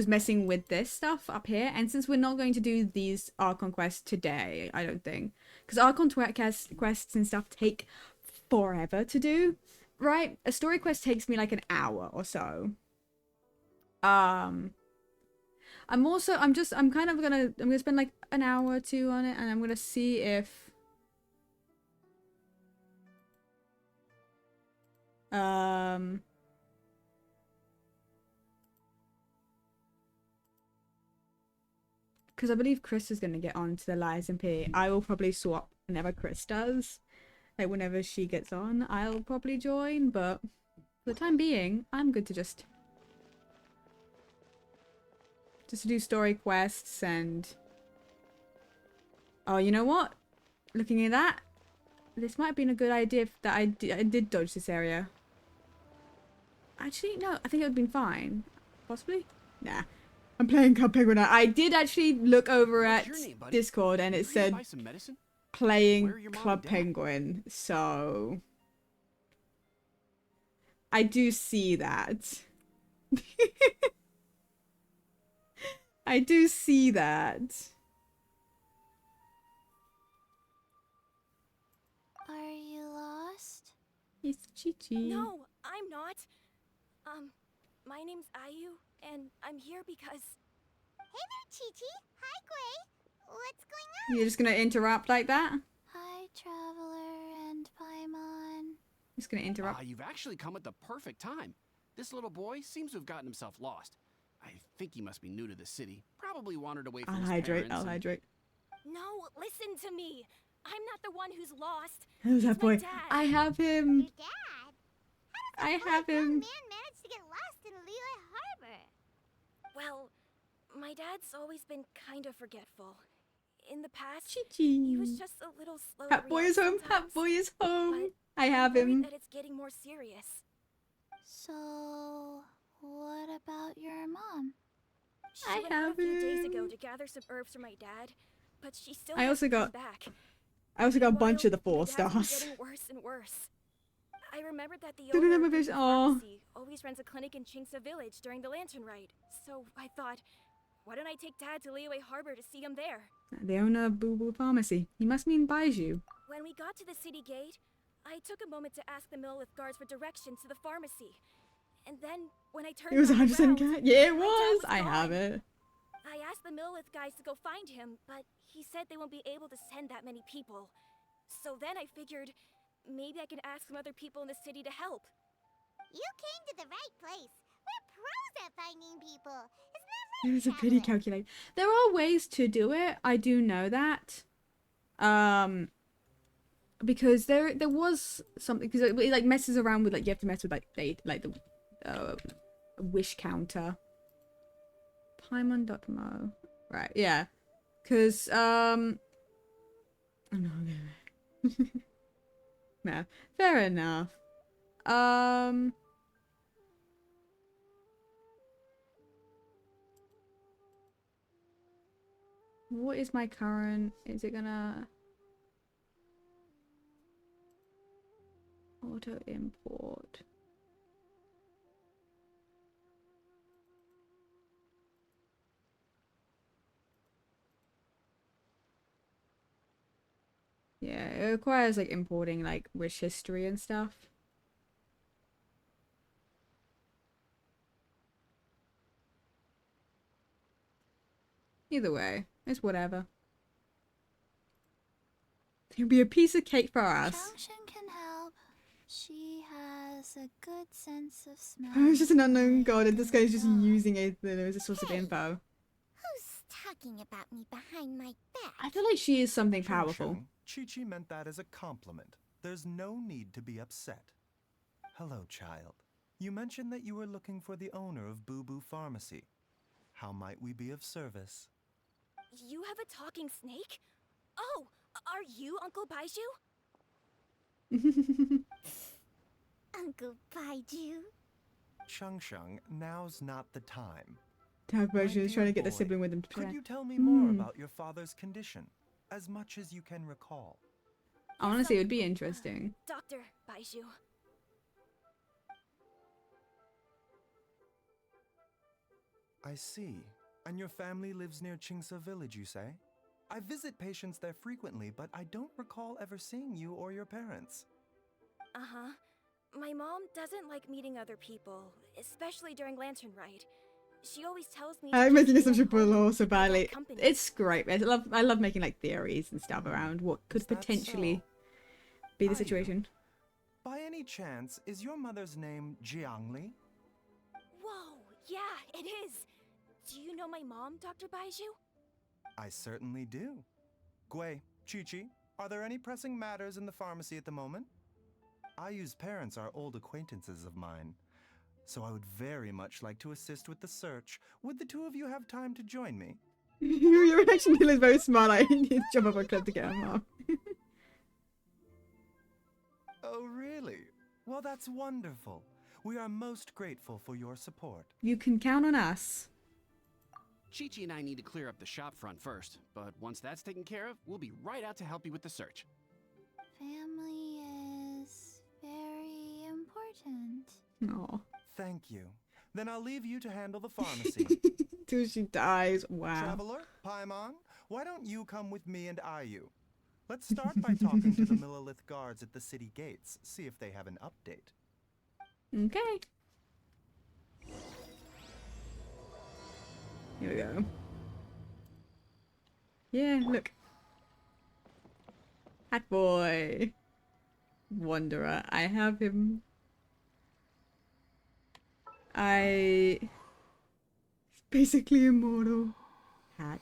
B: messing with this stuff up here. And since we're not going to do these Archon quests today, I don't think. Because Archon quests and stuff take forever to do. Right? A story quest takes me like an hour or so. I'm gonna spend like an hour or two on it and I'm gonna see if because I believe Chris is gonna get on to the Lies and P. I will probably swap whenever Chris does. Like whenever she gets on, I'll probably join, but for the time being, I'm good to just do story quests and... Oh, you know what? Looking at that, this might have been a good idea that I did dodge this area. Actually, no, I think it would have been fine. Possibly? Nah. I'm playing Club Penguin now. I did actually look over
E: What's
B: at
E: your name, buddy?
B: Discord and
E: You
B: it
E: here to
B: said
E: buy some medicine?
B: playing
E: Where are your mom
B: Club
E: and dad?
B: Penguin, so I do see that. I do see that.
C: Are you lost?
B: It's Chi-Chi.
F: No, I'm not. My name's Ayu, and I'm here because...
C: Hey there, Chi-Chi. Hi, Gray. What's going on?
B: You're just gonna interrupt like that?
C: Hi, Traveler and Paimon.
B: Just gonna interrupt.
E: You've actually come at the perfect time. This little boy seems to have gotten himself lost. I think he must be new to the city. Probably wandered away from
B: I'll
E: his
B: hydrate.
E: parents.
B: I'll
E: and-
B: hydrate.
F: No, listen to me. I'm not the one who's lost.
B: Who's that
F: It's my
B: boy?
F: dad.
B: I have him.
C: Your dad?
B: I
C: How
B: have
C: does a young
B: him.
C: man manage to get lost in Liyue Harbor?
F: Well, my dad's always been kind of forgetful. In the past,
B: Chi-Chi.
F: he was just a little slow to
B: Hat boy
F: react
B: is home.
F: sometimes,
B: Hat boy is home.
F: but
B: I have
F: I'm worried
B: him.
F: that it's getting more serious.
C: So, what about your mom?
F: She
B: I
F: went out a few days
B: have
F: ago
B: him.
F: to gather some herbs for my dad, but she still
B: I also
F: hasn't come
B: got-
F: back.
B: I also got a bunch of the
F: Meanwhile,
B: 4
F: my dad's been
B: stars.
F: getting worse and worse. I remembered that the
B: Don't
F: owner
B: have a
F: of the
B: vision-
F: new
B: Aw.
F: pharmacy always runs a clinic in Chingsa Village during the Lantern Rite. So I thought, why don't I take Dad to Liyue Harbor to see him there?
B: The owner of Boo Boo Pharmacy. He must mean Baiju.
F: When we got to the city gate, I took a moment to ask the Millith guards for directions to the pharmacy. And then, when I turned
B: It was
F: back
B: 100%
F: around,
B: cat. Yeah, it
F: my dad
B: was.
F: was
B: I have
F: gone.
B: it.
F: I asked the Millith guys to go find him, but he said they won't be able to send that many people. So then I figured, maybe I can ask some other people in the city to help.
C: You came to the right place. We're pros at finding people. Isn't that
B: It
C: right,
B: was a pretty
C: Traveler?
B: calculated. There are ways to do it. I do know that. Because there was something, because it like messes around with like, you have to mess with like the wish counter. Paimon.mo. Right, yeah. Because oh no, no, fair enough. What is my current? Is it gonna auto import? Yeah, it requires like importing like wish history and stuff. Either way, it's whatever. It'll be a piece of cake for us.
C: Changshan can help. She has a good sense of smell.
B: I was just an unknown god, and this guy's just
C: Oh.
B: using it as a source of
C: Hey.
B: info.
C: Who's talking about me behind my back?
B: I feel like she is something powerful.
G: Chi-Chi meant that as a compliment. There's no need to be upset. Hello, child. You mentioned that you were looking for the owner of Boo Boo Pharmacy. How might we be of service?
F: You have a talking snake? Oh, are you Uncle Baiju?
C: Uncle Baiju.
G: Shang, now's not the time.
B: Tag
G: My
B: version is trying to
G: dear
B: get the
G: boy,
B: sibling with him to
G: Could
B: play.
G: you tell me more
B: Hmm.
G: about your father's condition? As much as you can recall.
B: Honestly, it would be interesting.
F: Dr. Baiju.
G: I see. And your family lives near Chingsa Village, you say? I visit patients there frequently, but I don't recall ever seeing you or your parents.
F: Uh-huh. My mom doesn't like meeting other people, especially during Lantern Rite. She always tells me to
B: I'm
F: just
B: making
F: stay
B: assumption
F: at
B: for
F: home
B: law so
F: and keep my
B: badly.
F: company.
B: It's great. I love making like theories and stuff around what could
G: Is that
B: potentially
G: so?
B: be the
G: Ayu.
B: situation.
G: By any chance, is your mother's name Jiangli?
F: Whoa, yeah, it is. Do you know my mom, Dr. Baiju?
G: I certainly do. Gui, Chi-Chi, are there any pressing matters in the pharmacy at the moment? Ayu's parents are old acquaintances of mine, so I would very much like to assist with the search. Would the two of you have time to join me?
B: Your reaction to is very smart. I need to jump up a cliff to get him off.
G: Oh, really? Well, that's wonderful. We are most grateful for your support.
B: You can count on us.
E: Chi-Chi and I need to clear up the shop front first, but once that's taken care of, we'll be right out to help you with the search.
C: Family is very important.
B: Oh.
G: Thank you. Then I'll leave you to handle the pharmacy.
B: Till she dies. Wow.
G: Traveler, Paimon, why don't you come with me and Ayu? Let's start by talking to the Millilith guards at the city gates, see if they have an update.
B: Okay. Here we go. Yeah, look. Hat boy. Wanderer. I have him. He's basically immortal. Hat.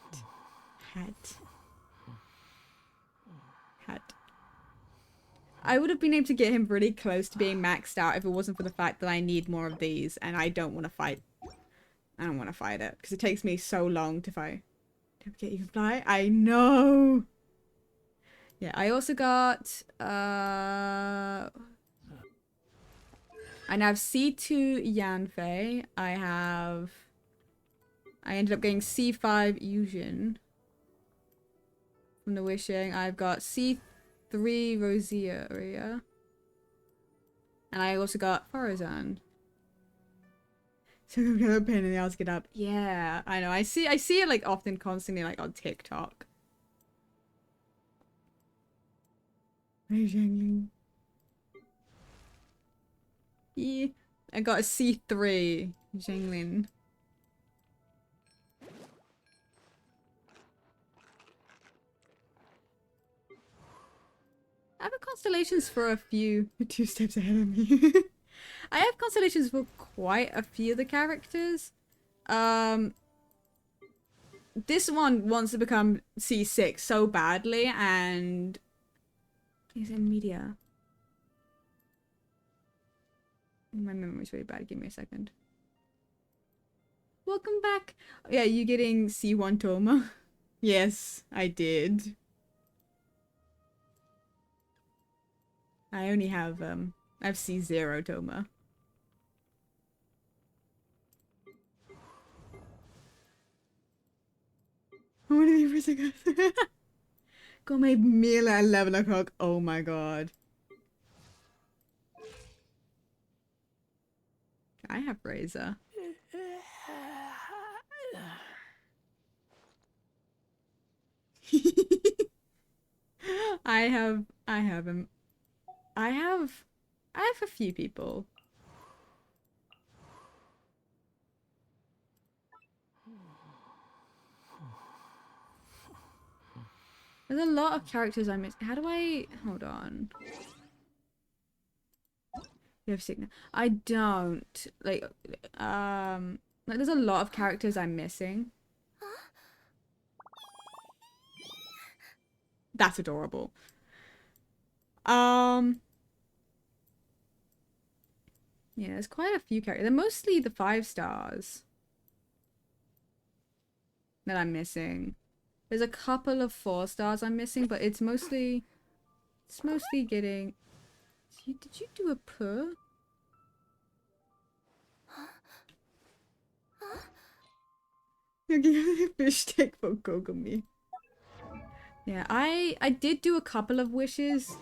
B: I would have been able to get him really close to being maxed out if it wasn't for the fact that I need more of these and I don't want to fight. I don't want to fight it because it takes me so long to fight. Don't forget you can fly. I know. Yeah, I also got I now have C2 Yanfei. I ended up getting C5 Yujin from the wishing. I've got C3 Rosaria. And I also got Farazan. So I'm gonna pain in the ass to get up. Yeah, I know. I see it like often constantly like on TikTok. Hey, Zhangling. Yeah. I got a C3 Zhanglin. I have a constellations for a few 2 steps ahead of me. I have constellations for quite a few of the characters. This one wants to become C6 so badly, and he's in media. My memory's really bad. Give me a second. Welcome back. Yeah, you getting C1 Toma? Yes, I did. I only have I have C0 Toma. I want to be for a second. Got my meal at 11 o'clock. Oh my god. I have Razor. I have him. I have a few people. There's a lot of characters I miss. How do I... Hold on. You have signal. I don't. Like, there's a lot of characters I'm missing. That's adorable. Yeah, there's quite a few characters. They're mostly the 5 stars that I'm missing. There's a couple of 4 stars I'm missing, but it's mostly getting... Did you do a purr? You're giving a fish stick for Kogami. Yeah, I did do a couple of wishes.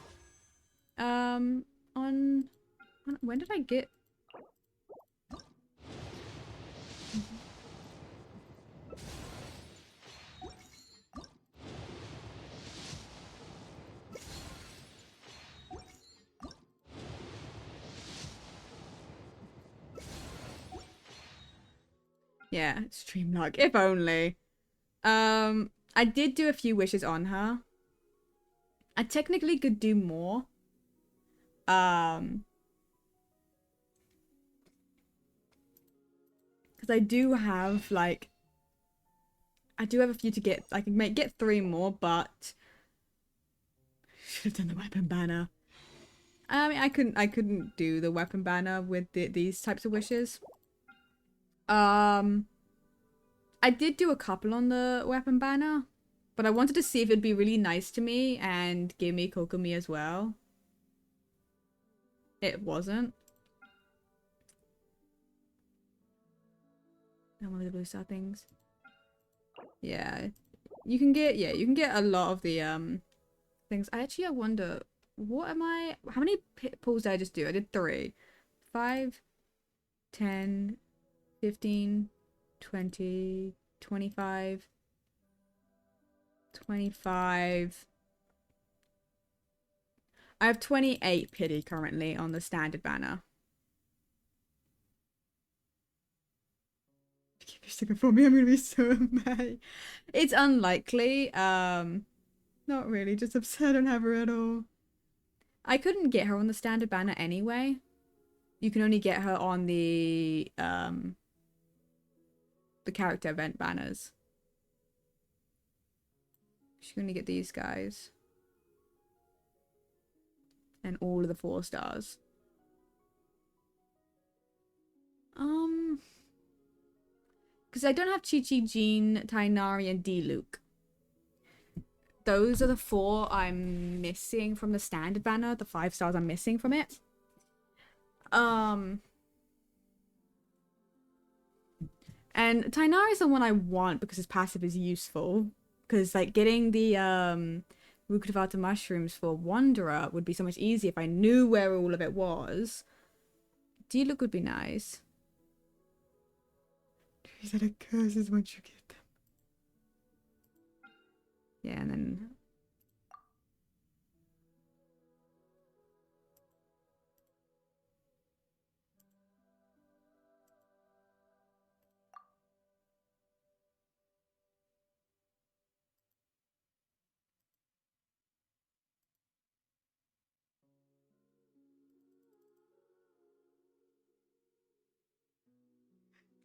B: On when did I get? Yeah, stream luck. If only. I did do a few wishes on her. I technically could do more. Because I do have like, I do have a few to get. I can get 3 more, but should have done the weapon banner. I mean, I couldn't do the weapon banner with these types of wishes. I did do a couple on the weapon banner, but I wanted to see if it'd be really nice to me and give me Kokomi as well. It wasn't. And one of the blue star things. Yeah. You can get a lot of the things. I wonder, how many pulls did I just do? I did 3. 5, 10, 15, 20, 25, 25. I have 28 pity currently on the standard banner. Keep your sticker for me, I'm gonna be so mad. It's unlikely. Not really, just upset I don't have her at all. I couldn't get her on the standard banner anyway. You can only get her on the character event banners. She's gonna get these guys. And all of the 4 stars. Because I don't have Chi-Chi, Jean, Tainari, and D-Luke. Those are the 4 I'm missing from the standard banner. The 5 stars I'm missing from it. And Tainari is the one I want because his passive is useful. Because, like, getting the Rukkhadevata mushrooms for Wanderer would be so much easier if I knew where all of it was. D-Luke would be nice. He said it curses once you get them. Yeah, and then...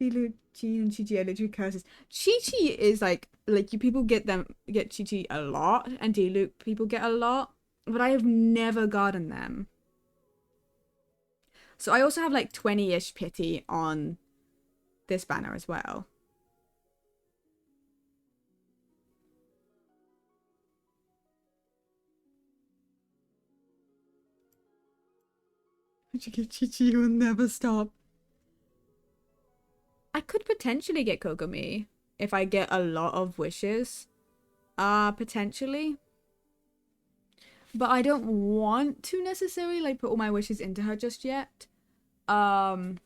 B: D-Luke, Jean, and Chi-Chi are literally curses. Chi-Chi is like you people get Chi-Chi a lot, and D-Luke people get a lot, but I have never gotten them. So I also have like 20-ish pity on this banner as well. Once you get Chi-Chi, you will never stop. I could potentially get Kokomi if I get a lot of wishes. Potentially. But I don't want to necessarily like put all my wishes into her just yet. Because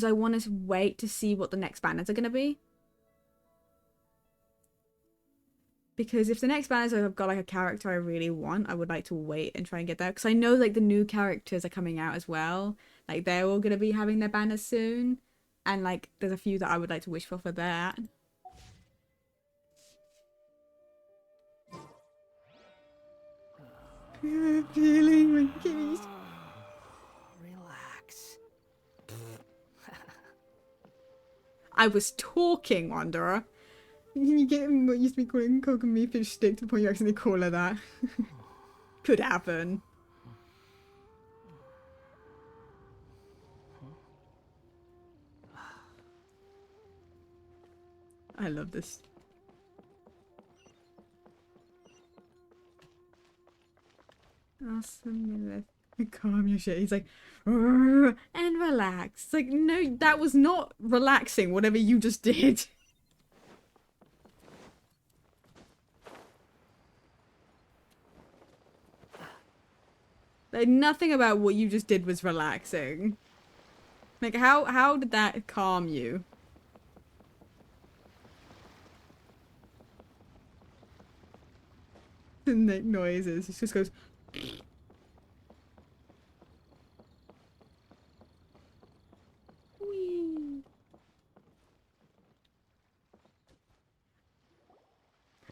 B: I want to wait to see what the next banners are going to be. Because if the next banners have got like a character I really want, I would like to wait and try and get that. Because I know like the new characters are coming out as well. Like they're all going to be having their banners soon. And like there's a few that I would like to wish for that. Feeling my case.
D: Relax.
B: I was talking, Wanderer. You get what used to be calling Kokomi fish stick to the point you accidentally call her that. Could happen. I love this. Awesome. Calm your shit. He's like, and relax. It's like, no, that was not relaxing, whatever you just did. Like, nothing about what you just did was relaxing. Like, how did that calm you? The neck noises. It just goes... Whee.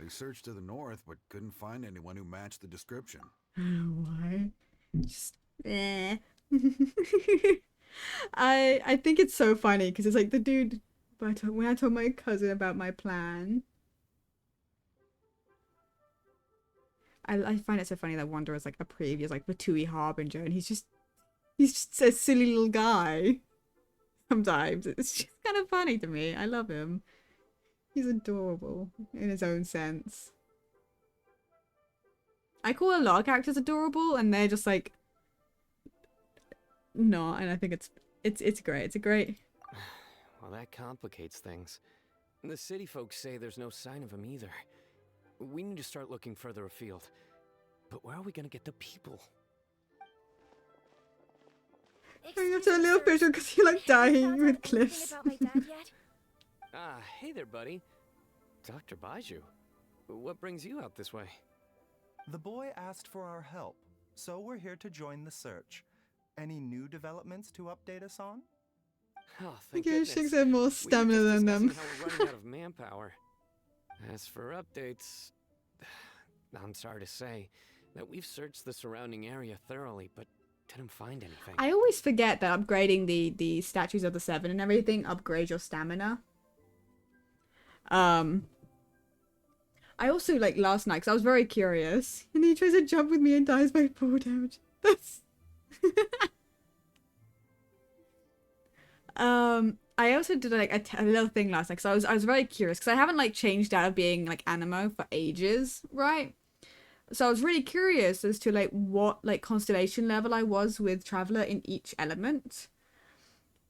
H: We searched to the north, but couldn't find anyone who matched the description.
B: Why? Just I think it's so funny because it's like the dude. But when I told my cousin about my plan, I find it so funny that Wanderer is like a previous like Batui Harbinger, and he's just a silly little guy. Sometimes it's just kind of funny to me. I love him. He's adorable in his own sense. I call a lot of characters adorable, and they're just like not. And I think it's great. It's a great.
D: Well, that complicates things. The city folks say there's no sign of him either. We need to start looking further afield. But where are we gonna get the people?
B: I have to a little visual because you're like dying with cliffs.
F: About my dad yet?
D: Ah, hey there, buddy. Dr. Baiju. What brings you out this way?
G: The boy asked for our help, so we're here to join the search. Any new developments to update us on?
D: Oh, thank
B: Genshin's
D: goodness.
B: have more
D: We were
B: stamina
D: just
B: than them.
D: discussing how we're running out of manpower. As for updates, I'm sorry to say that we've searched the surrounding area thoroughly, but didn't find anything.
B: I always forget that upgrading the statues of the seven and everything upgrades your stamina. I also, like, last night, because I was very curious, and he tries to jump with me and dies by fall damage. That's... I also did, like, a little thing last night, because I was very curious, because I haven't, like, changed out of being, like, Animo for ages, right? So I was really curious as to, like, what, like, constellation level I was with Traveler in each element.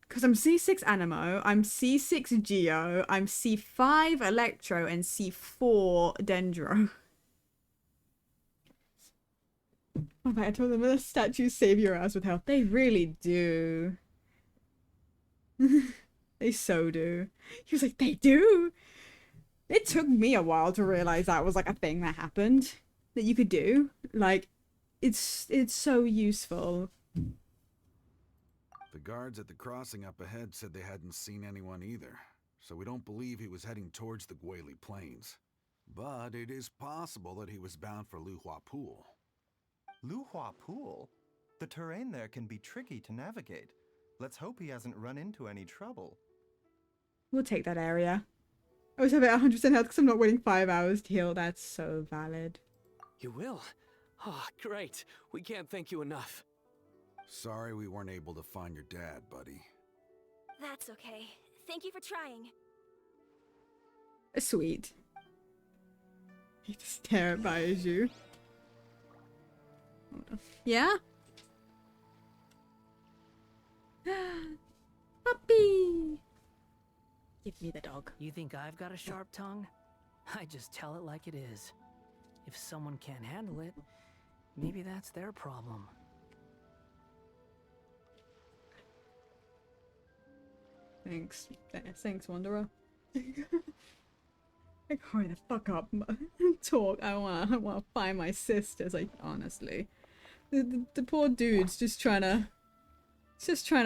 B: Because I'm C6 Animo, I'm C6 Geo, I'm C5 Electro, and C4 Dendro. Oh, I told them the statues save your ass with health. They really do. They so do. He was like, they do? It took me a while to realize that was like a thing that happened. That you could do. Like, it's so useful.
H: The guards at the crossing up ahead said they hadn't seen anyone either, so we don't believe he was heading towards the Guili Plains. But it is possible that he was bound for Luhua Pool.
G: Luhua Pool? The terrain there can be tricky to navigate. Let's hope he hasn't run into any trouble.
B: We'll take that area. I was having 100% health because I'm not waiting 5 hours to heal. That's so valid.
D: You will? Oh, great. We can't thank you enough.
H: Sorry we weren't able to find your dad, buddy.
F: That's okay. Thank you for trying.
B: Sweet. I hate to stare at Baiju. Yeah? Puppy! Give me the dog.
I: You think I've got a sharp tongue? I just tell it like it is. If someone can't handle it, maybe that's their problem.
B: Thanks. Thanks, Wanderer. Like, hurry the fuck up. Talk. I wanna find my sisters, like, honestly. The poor dude's just trying to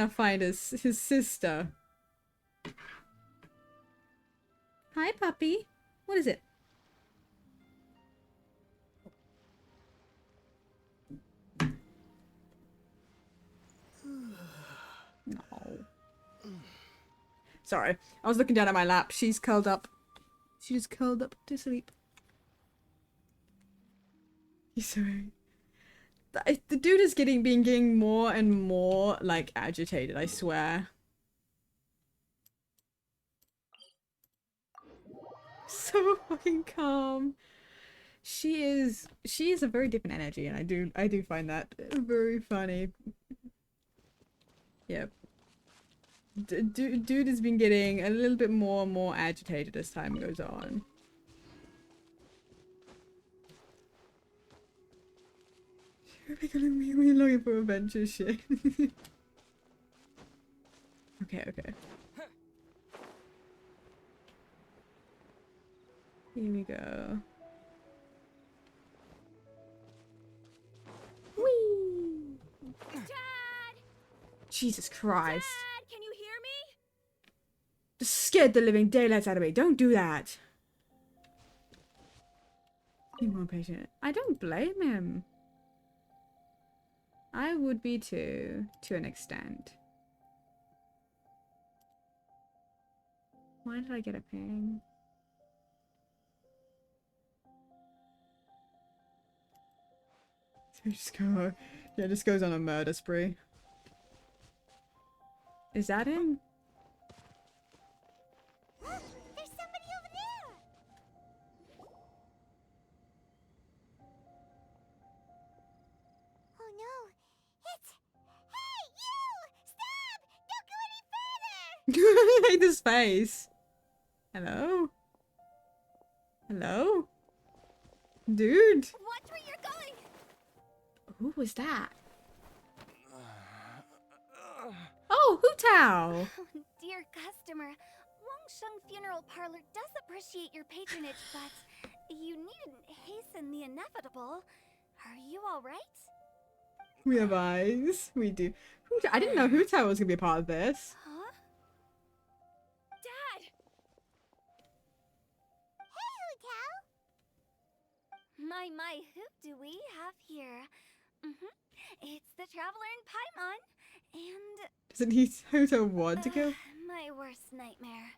B: find his sister. Hi, puppy. What is it? No. Sorry. I was looking down at my lap. She's curled up. She just curled up to sleep. He's sorry. The dude is getting more and more, like, agitated, I swear. So fucking calm. She is a very different energy, and I do find that very funny. Yep. Dude has been getting a little bit more and more agitated as time goes on. We're looking for adventure shit. Okay. Here we go. Whee!
F: Dad!
B: Jesus Christ.
F: Dad, can you hear me?
B: Just scared the living daylights out of me. Don't do that. Be more patient. I don't blame him. I would be too, to an extent. Why did I get a ping? So just goes on a murder spree. Is that him?
C: There's somebody over there! Oh no, it's... Hey, you! Stop! Don't go any further!
B: I hate this face. Hello? Hello? Dude!
F: Watch where you're going!
B: Who was that? Oh, Hu Tao!
F: Dear customer, Wangsheng Funeral Parlor does appreciate your patronage, but you needn't hasten the inevitable. Are you alright?
B: We have eyes. We do. I didn't know Hu Tao was gonna be a part of this.
F: Huh? Dad!
C: Hey, Hu Tao!
F: My, who do we have here? It's the Traveler in Paimon, and
B: Doesn't he Hu Tao want to go?
F: my worst nightmare.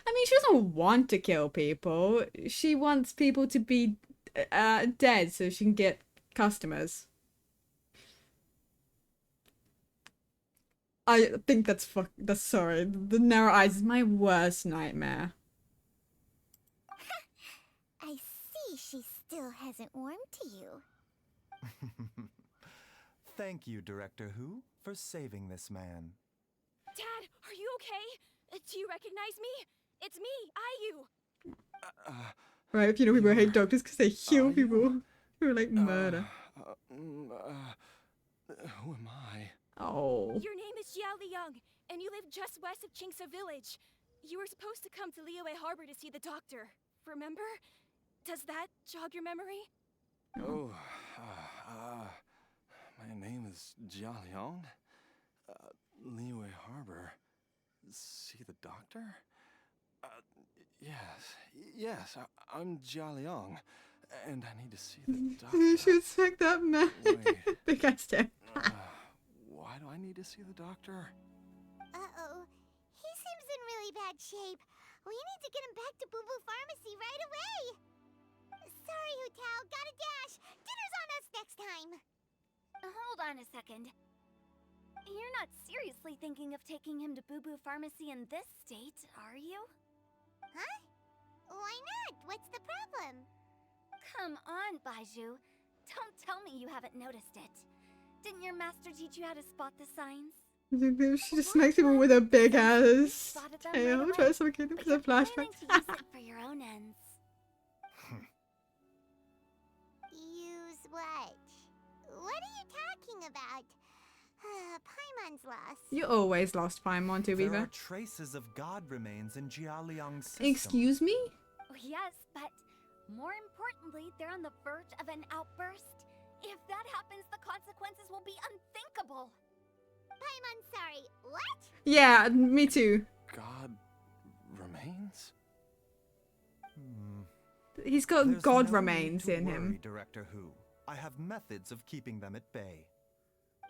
B: I mean, she doesn't want to kill people. She wants people to be dead so she can get customers. I think that's sorry. The narrow eyes is my worst nightmare.
C: I see she still hasn't warmed to you.
G: Thank you, Director Who, for saving this man.
F: Dad, are you okay? Do you recognize me? It's me, Ayu.
B: Right, if you know people hate doctors because they heal
A: you?
B: people who are like murder.
A: Who am I?
B: Oh.
F: Your name is Jia Liang, and you live just west of Qingse Village. You were supposed to come to Liyue Harbor to see the doctor. Remember? Does that jog your memory?
A: Oh, my name is Jia Liang. Liyue Harbor. See the doctor? Yes, I'm Jia Liang, and I need to see the doctor.
B: You should expect that man.
A: Wait.
B: Big ass step.
A: Why do I need to see the doctor?
C: Uh-oh. He seems in really bad shape. We need to get him back to Boo Boo Pharmacy right away. Sorry, Hu Tao. Gotta dash. Dinner's on us next time.
F: Hold on a second. You're not seriously thinking of taking him to Boo Boo Pharmacy in this state, are you?
C: Huh? Why not? What's the problem?
F: Come on, Baizhu. Don't tell me you haven't noticed it. Didn't your master teach you how to spot the signs?
B: She just smacks people with a big ass
F: Spotted them
B: tail.
F: right away,
B: Tries to kill him
F: but
B: because
F: you're
B: of
F: planning
B: flashbacks.
F: to use it for your own ends.
C: Use what? What are you talking about? Paimon's lost.
B: You always lost Paimon, to be
G: There are
B: fair.
G: traces of god remains in Jia Liang's system.
B: Excuse me?
F: Oh, yes, but more importantly, they're on the verge of an outburst. If that happens, the consequences will be unthinkable.
C: Paimon, sorry. What?
B: Yeah, me too.
A: God remains?
B: He's got
G: There's
B: god
G: no
B: remains
G: need to
B: in
G: worry,
B: him.
G: Director Who. I have methods of keeping them at bay.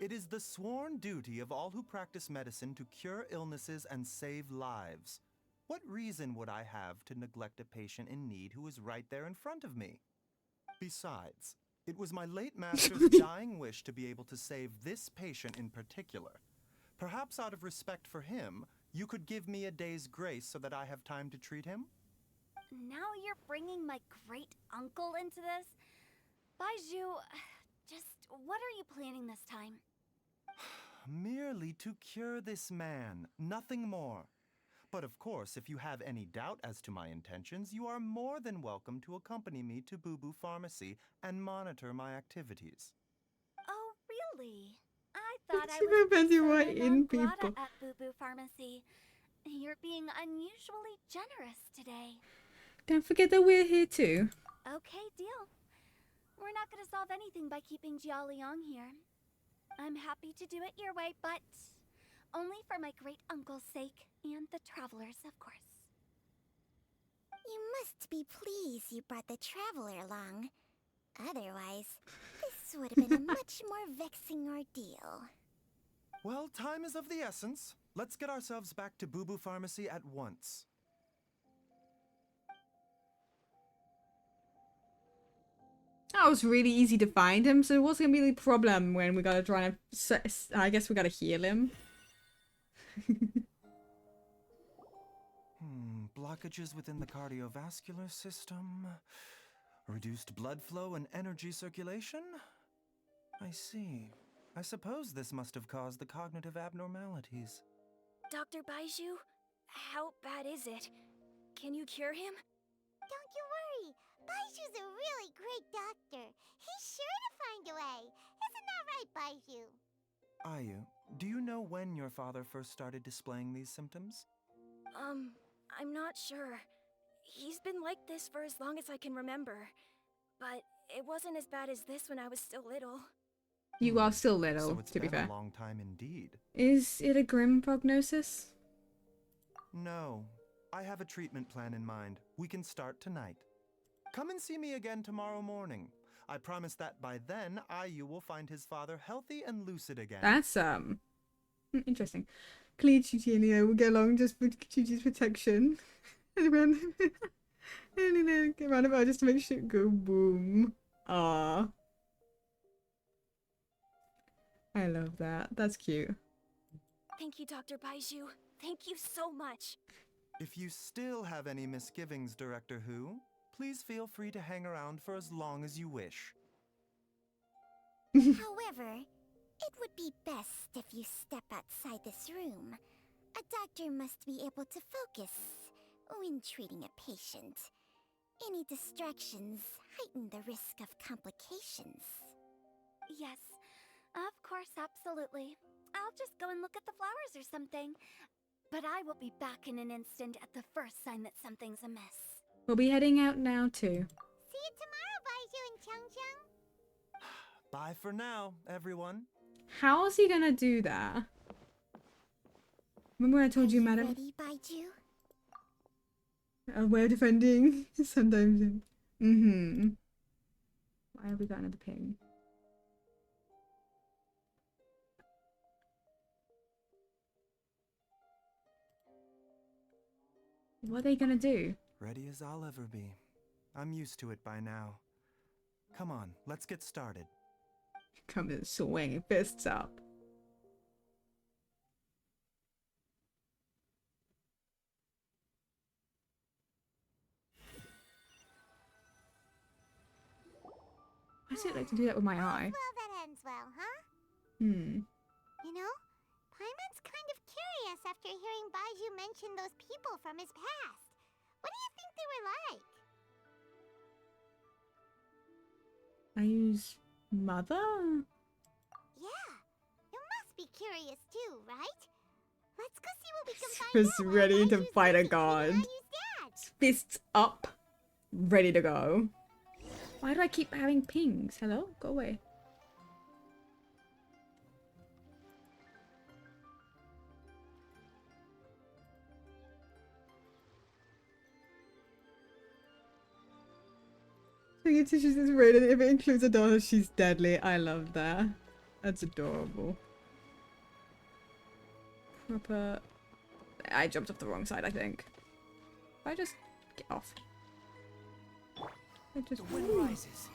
G: It is the sworn duty of all who practice medicine to cure illnesses and save lives. What reason would I have to neglect a patient in need who is right there in front of me? Besides, it was my late master's dying wish to be able to save this patient in particular. Perhaps out of respect for him, you could give me a day's grace so that I have time to treat him?
F: Now you're bringing my great uncle into this? Baizhu, just what are you planning this time?
G: Merely to cure this man, nothing more. But of course, if you have any doubt as to my intentions, you are more than welcome to accompany me to Boo Boo Pharmacy and monitor my activities.
F: Oh, really? I thought I
B: She
F: was
B: fancy
F: persona
B: white in
F: non grata
B: people.
F: at Boo Boo Pharmacy. You're being unusually generous today.
B: Don't forget that we're here too.
F: Okay, deal. We're not gonna solve anything by keeping Jia Liang here. I'm happy to do it your way, but only for my great uncle's sake and the travelers, of course.
C: You must be pleased you brought the traveler along. Otherwise, this would have been a much more vexing ordeal.
G: Well, time is of the essence. Let's get ourselves back to Boo Boo Pharmacy at once.
B: That was really easy to find him, so it wasn't gonna be the problem when we gotta try to. I guess we gotta heal him.
G: Blockages within the cardiovascular system, reduced blood flow and energy circulation? I see. I suppose this must have caused the cognitive abnormalities.
J: Dr. Baiju, how bad is it? Can you cure him?
C: Don't you worry. Baiju's a really great doctor. He's sure to find a way. Isn't that right, Baiju?
G: Ayu, do you know when your father first started displaying these symptoms?
J: I'm not sure. He's been like this for as long as I can remember. But it wasn't as bad as this when I was still little.
B: You are still little,
G: So it's
B: to be
G: been
B: fair.
G: a long time indeed.
B: Is it a grim prognosis?
G: No, I have a treatment plan in mind. We can start tonight. Come and see me again tomorrow morning. I promise that by then, Ayu will find his father healthy and lucid again.
B: That's, interesting. Clearly, Chi-Chi and Leo will get along just for Chi-Chi's protection. And around, and then get around about just to make shit go boom. Ah, I love that. That's cute.
J: Thank you, Dr. Baiju. Thank you so much.
G: If you still have any misgivings, Director Who, please feel free to hang around for as long as you wish.
C: However, it would be best if you step outside this room. A doctor must be able to focus when treating a patient. Any distractions heighten the risk of complications.
F: Yes, of course, absolutely. I'll just go and look at the flowers or something. But I will be back in an instant at the first sign that something's amiss.
B: We'll be heading out now too.
C: See you tomorrow, Baiju and Chung-Chung.
G: Bye for now, everyone.
B: How is he gonna do that? Remember when I told you, madam?
C: Ready, Baiju?
B: A way of defending. Sometimes. Why have we got another ping? What are they gonna do?
G: Ready as I'll ever be. I'm used to it by now. Come on, let's get started.
B: Come in swinging fists up. Why does it like to do that with my eye?
C: Well, that ends well, huh?
B: Hmm.
C: You know, Paimon's kind of curious after hearing Baiju mention those people from his past. What do you think they were like?
B: I use mother?
C: Yeah, you must be curious too, right? Let's go see what we can find
B: Was
C: out.
B: ready to
C: Baiju's
B: fight a
C: busy treating
B: god.
C: Ayu's dad.
B: Fists up. Ready to go. Why do I keep having pings? Hello? Go away. She's just rated. If it includes a daughter, she's deadly. I love that. That's adorable. Proper. I jumped off the wrong side, I think. I just get off. I just.
I: The wind rises.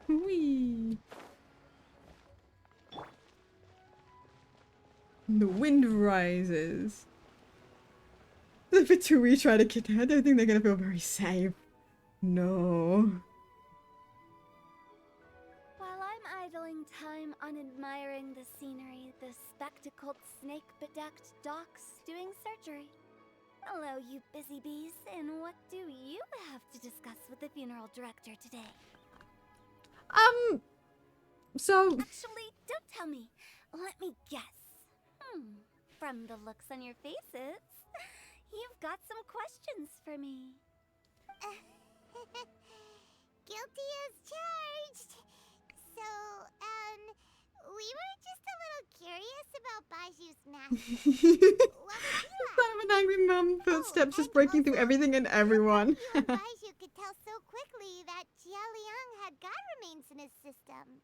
B: Whee! The wind rises. The Fatui try to kick her. I don't think they're gonna feel very safe. No.
F: While I'm idling time on admiring the scenery, the spectacled snake-bedecked docs doing surgery. Hello, you busy bees, and what do you have to discuss with the funeral director today?
B: So...
F: Actually, don't tell me. Let me guess. From the looks on your faces, you've got some questions for me.
C: Guilty as charged. So, we were just a little curious about Baiju's math. What would you like?
B: Son of an angry mum, footsteps just
C: and
B: breaking through
C: also,
B: everything and everyone.
C: You and Baiju could tell so quickly that Jia Liang had god remains in his system.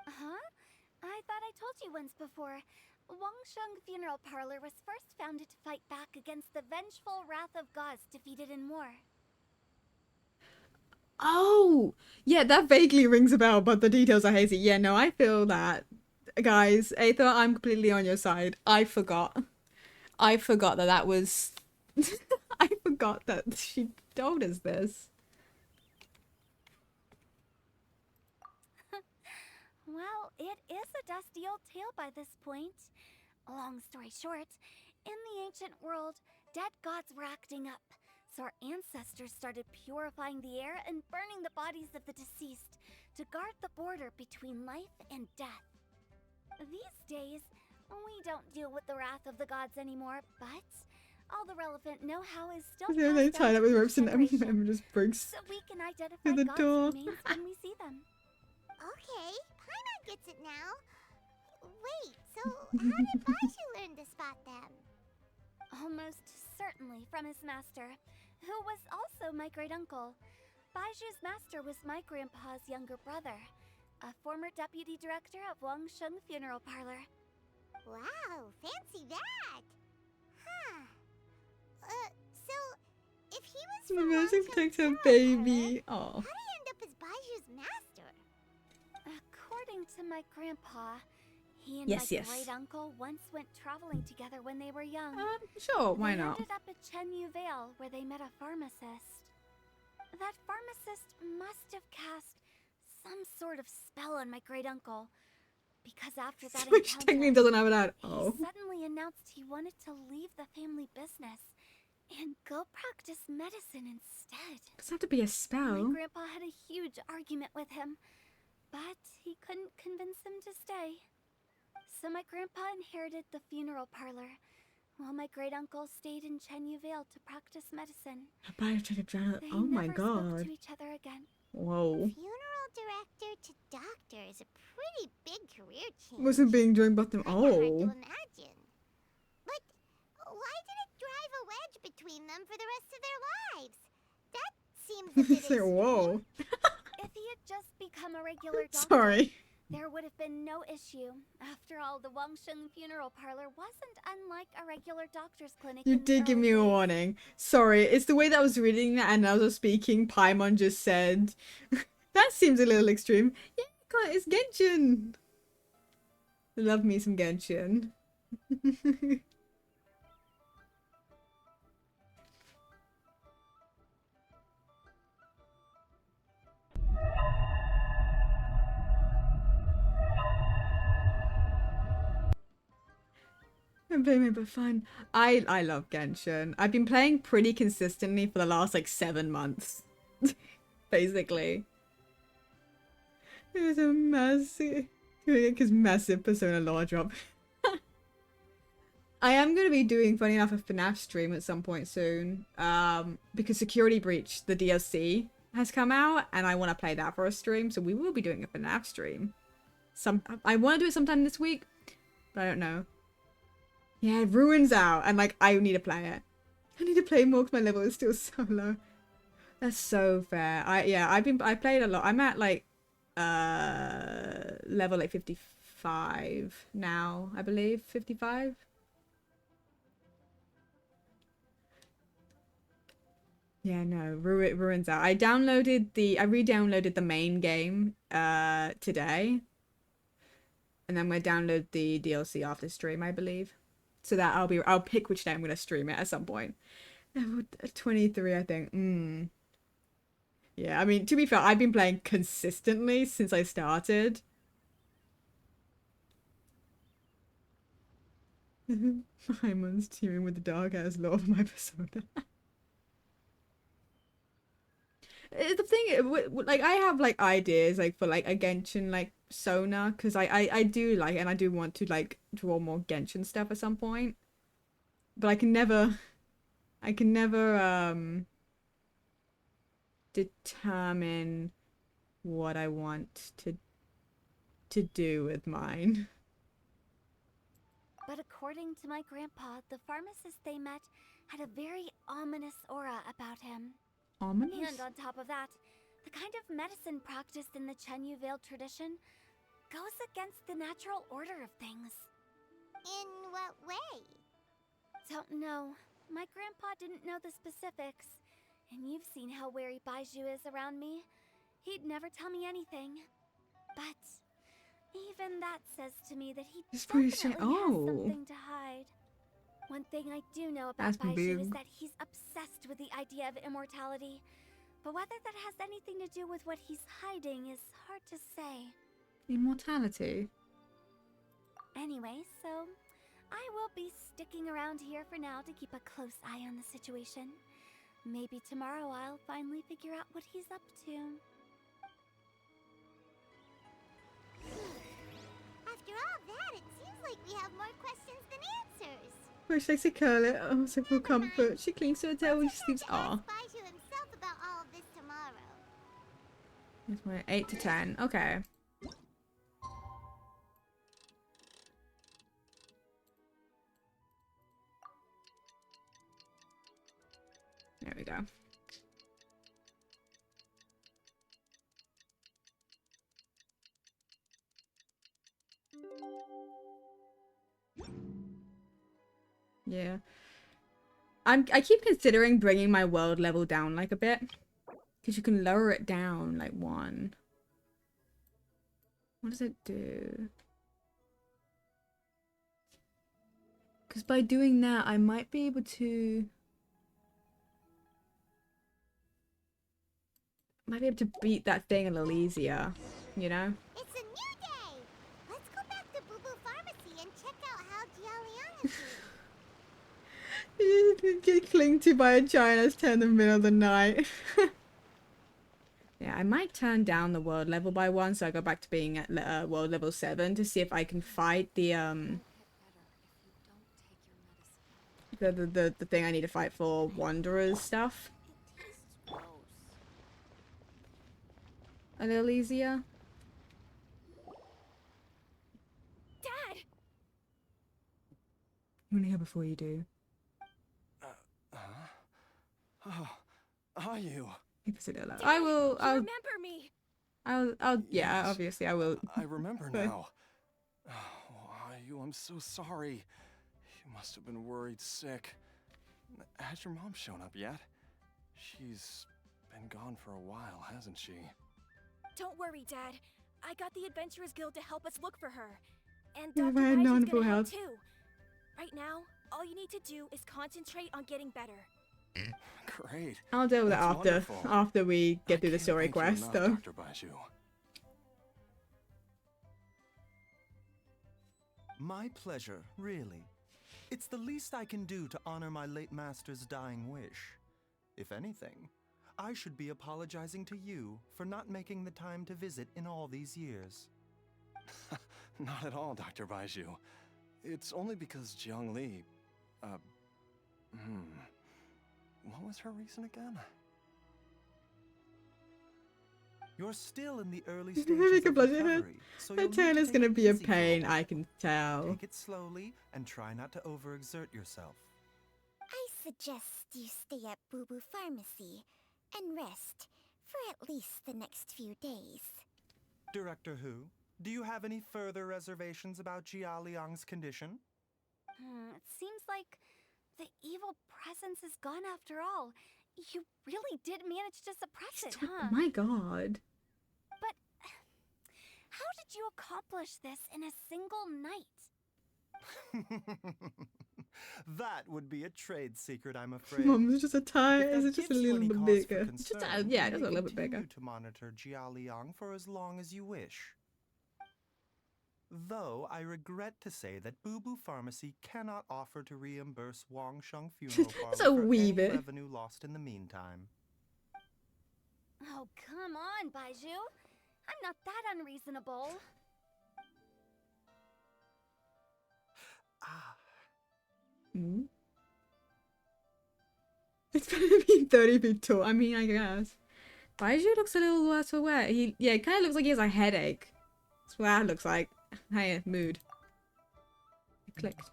F: Huh? I thought I told you once before. Wangsheng Funeral Parlor was first founded to fight back against the vengeful wrath of gods defeated in war.
B: Oh! Yeah, that vaguely rings a bell, but the details are hazy. Yeah, no, I feel that. Guys, Aether, I'm completely on your side. I forgot. I forgot that that was... I forgot that she told us this.
F: Well, it is a dusty old tale by this point. Long story short, in the ancient world, dead gods were acting up, so our ancestors started purifying the air and burning the bodies of the deceased to guard the border between life and death. These days, we don't deal with the wrath of the gods anymore, but all the relevant know-how is still
B: Yeah, they
F: passed
B: tie
F: down
B: up with
F: to each
B: ropes and
F: generation,
B: everyone just breaks
F: so we can identify
B: through the
F: gods'
B: door.
F: remains when we see them.
C: Okay, Paimon gets it now. Wait, so how did Baishu learn to spot them?
F: Almost certainly from his master, who was also my great-uncle. Baiju's master was my grandpa's younger brother, a former deputy director of Wangsheng Funeral Parlor.
C: Wow, fancy that! Huh. So, if he was from
B: Imagine
C: Wangsheng
B: protect her
C: Funeral
B: baby.
C: Parlor,
B: Oh.
C: how did he end up as Baiju's master?
F: According to my grandpa, he and
B: Yes,
F: my
B: yes.
F: great-uncle once went traveling together when they were young.
B: Sure, why
F: They
B: not?
F: ended up at Chenyu Vale, where they met a pharmacist. That pharmacist must have cast some sort of spell on my great-uncle, because after that
B: Which technically
F: encounter,
B: doesn't have that. Oh.
F: he suddenly announced he wanted to leave the family business and go practice medicine instead.
B: Does have to be a
F: My
B: spell.
F: grandpa had a huge argument with him, but he couldn't convince him to stay. So my grandpa inherited the funeral parlor, while my great-uncle stayed in Chenyu Vale to practice medicine. They
B: Oh my
F: never spoke
B: god.
F: to each other again.
B: Whoa.
C: Funeral director to doctor is a pretty big career change.
B: Wasn't being joined by them.
C: Kinda hard to
B: Oh.
C: imagine. But why did it drive a wedge between them for the rest of their lives? That seems a bit
B: Say,
C: extreme.
B: whoa.
F: If he had just become a regular doctor,
B: Sorry.
F: there would have been no issue. After all, the Wangsheng Funeral Parlor wasn't unlike a regular doctor's clinic.
B: You
F: in the
B: did give
F: early
B: me a
F: days.
B: warning. Sorry, it's the way that I was reading that and as I was speaking, Paimon just said, that seems a little extreme. Yeah, it's Genshin. Love me some Genshin. I'm playing it but fun. I love Genshin. I've been playing pretty consistently for the last like 7 months. Basically. It was a massive Persona lore drop. I am gonna be doing, funny enough, a FNAF stream at some point soon. Because Security Breach, the DLC, has come out and I want to play that for a stream, so we will be doing a FNAF stream. I want to do it sometime this week, but I don't know. Yeah, Ruin's out, and like I need to play it. I need to play more because my level is still so low. That's so fair. I played a lot. I'm at like level like 55 now, I believe. 55. Yeah, no, Ruin's out. I re-downloaded the main game today. And then we'll download the DLC after stream, I believe. So that I'll pick which day I'm gonna stream it at some point. Level 23, I think. Yeah, I mean, to be fair, I've been playing consistently since I started. Paimon's teaming with the Dark House lore of my persona. The thing, like, I have like ideas like for like a Genshin like Sona, because I do like, and I do want to like draw more Genshin stuff at some point, but I can never determine what I want to do with mine.
F: But according to my grandpa, the pharmacist they met had a very ominous aura about him.
B: Ominous?
F: And on top of that, the kind of medicine practiced in the Chenyu Vale tradition goes against the natural order of things.
C: In what way?
F: Don't know. My grandpa didn't know the specifics. And you've seen how wary Baizhu is around me. He'd never tell me anything. But even that says to me that he definitely has something to hide. One thing I do know about Baizhu is that he's obsessed with the idea of immortality. But whether that has anything to do with what he's hiding is hard to say.
B: Immortality.
F: Anyway, so I will be sticking around here for now to keep a close eye on the situation. Maybe tomorrow I'll finally figure out what he's up to.
C: After all that, it seems like we have more questions than answers.
B: Wish I could curl it. Oh, so for comfort. She clings to her tail when she sleeps. Aw.
C: Baiju himself about all of this tomorrow.
B: That's my 8 to 10. Okay. There we go. Yeah. I keep considering bringing my world level down like a bit. Because you can lower it down like 1. What does it do? Because by doing that, I might be able to... Might be able to beat that thing a little easier, you know?
C: It's a new day! Let's go back to Boo Boo Pharmacy and check out how Jialiang is doing.
B: Get clinged to by a giant as in the middle of the night. Yeah, I might turn down the world level by 1, so I go back to being at world level 7 to see if I can fight the thing I need to fight for Wanderer's stuff. A little easier.
J: Dad!
B: You wanna hear before you do?
A: Oh, are you?
J: Dad,
B: I will.
J: you remember me?
B: I'll. Yeah,
A: Yes,
B: obviously I will.
A: I remember
B: But-
A: now. Oh, Ayu, I'm so sorry. You must have been worried sick. Has your mom shown up yet? She's been gone for a while, hasn't she?
J: Don't worry, Dad. I got the Adventurers Guild to help us look for her. And
B: Oh,
J: Dr.
B: I had
J: Baiju's
B: none
J: gonna
B: for
J: help
B: health.
J: too. Right now, all you need to do is concentrate on getting better.
A: Great.
B: I'll deal with it
A: That's
B: after
A: wonderful.
B: after we get through the
A: Can't
B: story
A: thank you
B: quest,
A: enough,
B: though.
A: Dr. Baiju.
G: My pleasure, really. It's the least I can do to honor my late master's dying wish. If anything, I should be apologizing to you for not making the time to visit in all these years.
A: Not at all, Dr. Baiju. It's only because Jiang Li, what was her reason again?
G: You're still in the early
B: Make
G: stages
B: a
G: of
B: bloody head.
G: recovery, so
B: Her
G: you'll need
B: turn
G: to
B: is
G: take
B: gonna
G: it
B: be a
G: easy for
B: pain,
G: while.
B: I can tell.
G: Take it slowly and try not to overexert yourself.
C: I suggest you stay at Boo Boo Pharmacy and rest for at least the next few days.
G: Director Hu, do you have any further reservations about Jia Liang's condition?
F: It seems like the evil presence is gone after all. You really did manage to suppress it, huh?
B: My god.
F: But how did you accomplish this in a single night?
G: That would be a trade secret, I'm afraid.
B: Mum's just a tiny,
G: If that
B: it's just a
G: gives you
B: little
G: any
B: bit
G: cause for
B: bigger.
G: concern,
B: Yeah,
G: you
B: just
G: may
B: a little bit bigger.
G: continue to monitor Jia Liang for as long as you wish. Though I regret to say that Boo Boo Pharmacy cannot offer to reimburse Wang Sheng Funeral Parlor
B: Just a
G: for
B: wee
G: any
B: bit.
G: revenue lost in the meantime.
F: Oh, come on, Baiju. I'm not that unreasonable.
B: Hmm? It's better being 30 feet tall. I mean, I guess. Baiju looks a little worse for wear. Yeah, it kind of looks like he has a headache. That's what that looks like. Hey, mood. It clicked.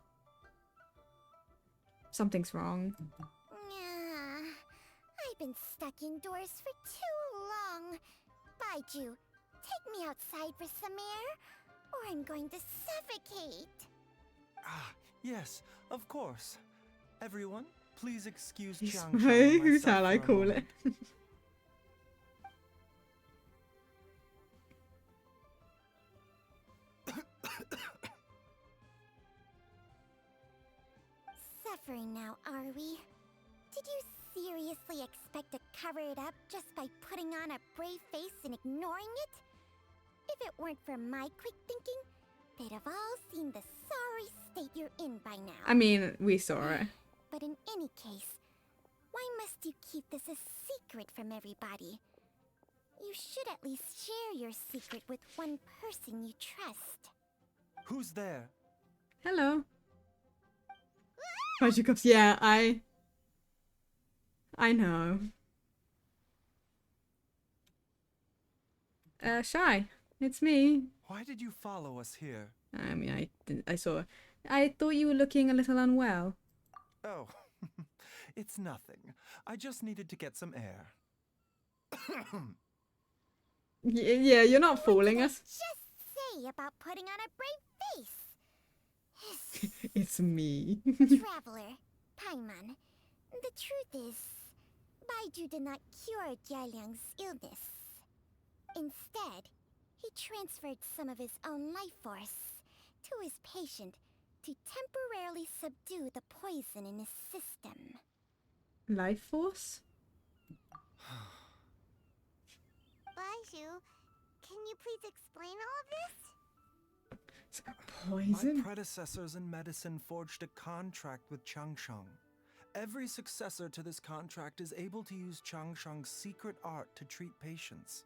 B: Something's wrong.
C: I've been stuck indoors for too long. Baiju, take me outside for some air, or I'm going to suffocate.
G: Yes, of course. Everyone, please excuse
B: He's
G: Jiang
B: right.
G: and
B: Who's
G: myself
B: how I
G: for a
B: call it.
G: moment.
C: Suffering now, are we? Did you seriously expect to cover it up just by putting on a brave face and ignoring it? If it weren't for my quick thinking, they'd have all seen the sorry state you're in by now.
B: I mean, we saw it.
C: But in any case, why must you keep this a secret from everybody? You should at least share your secret with one person you trust.
G: Who's there?
B: Hello. Magicups, yeah, I know. Shy, it's me.
G: Why did you follow us here?
B: I mean, I thought you were looking a little unwell.
G: Oh, it's nothing. I just needed to get some air.
B: Yeah, you're not fooling us.
C: Just say about putting on a brave face.
B: It's me.
C: Traveler, Paimon, the truth is, Baiju did not cure Jialiang's illness. Instead, he transferred some of his own life force to his patient to temporarily subdue the poison in his system.
B: Life force?
C: Baiju, can you please explain all of this?
B: Poison?
G: My predecessors in medicine forged a contract with Changsheng. Every successor to this contract is able to use Changsheng's secret art to treat patients.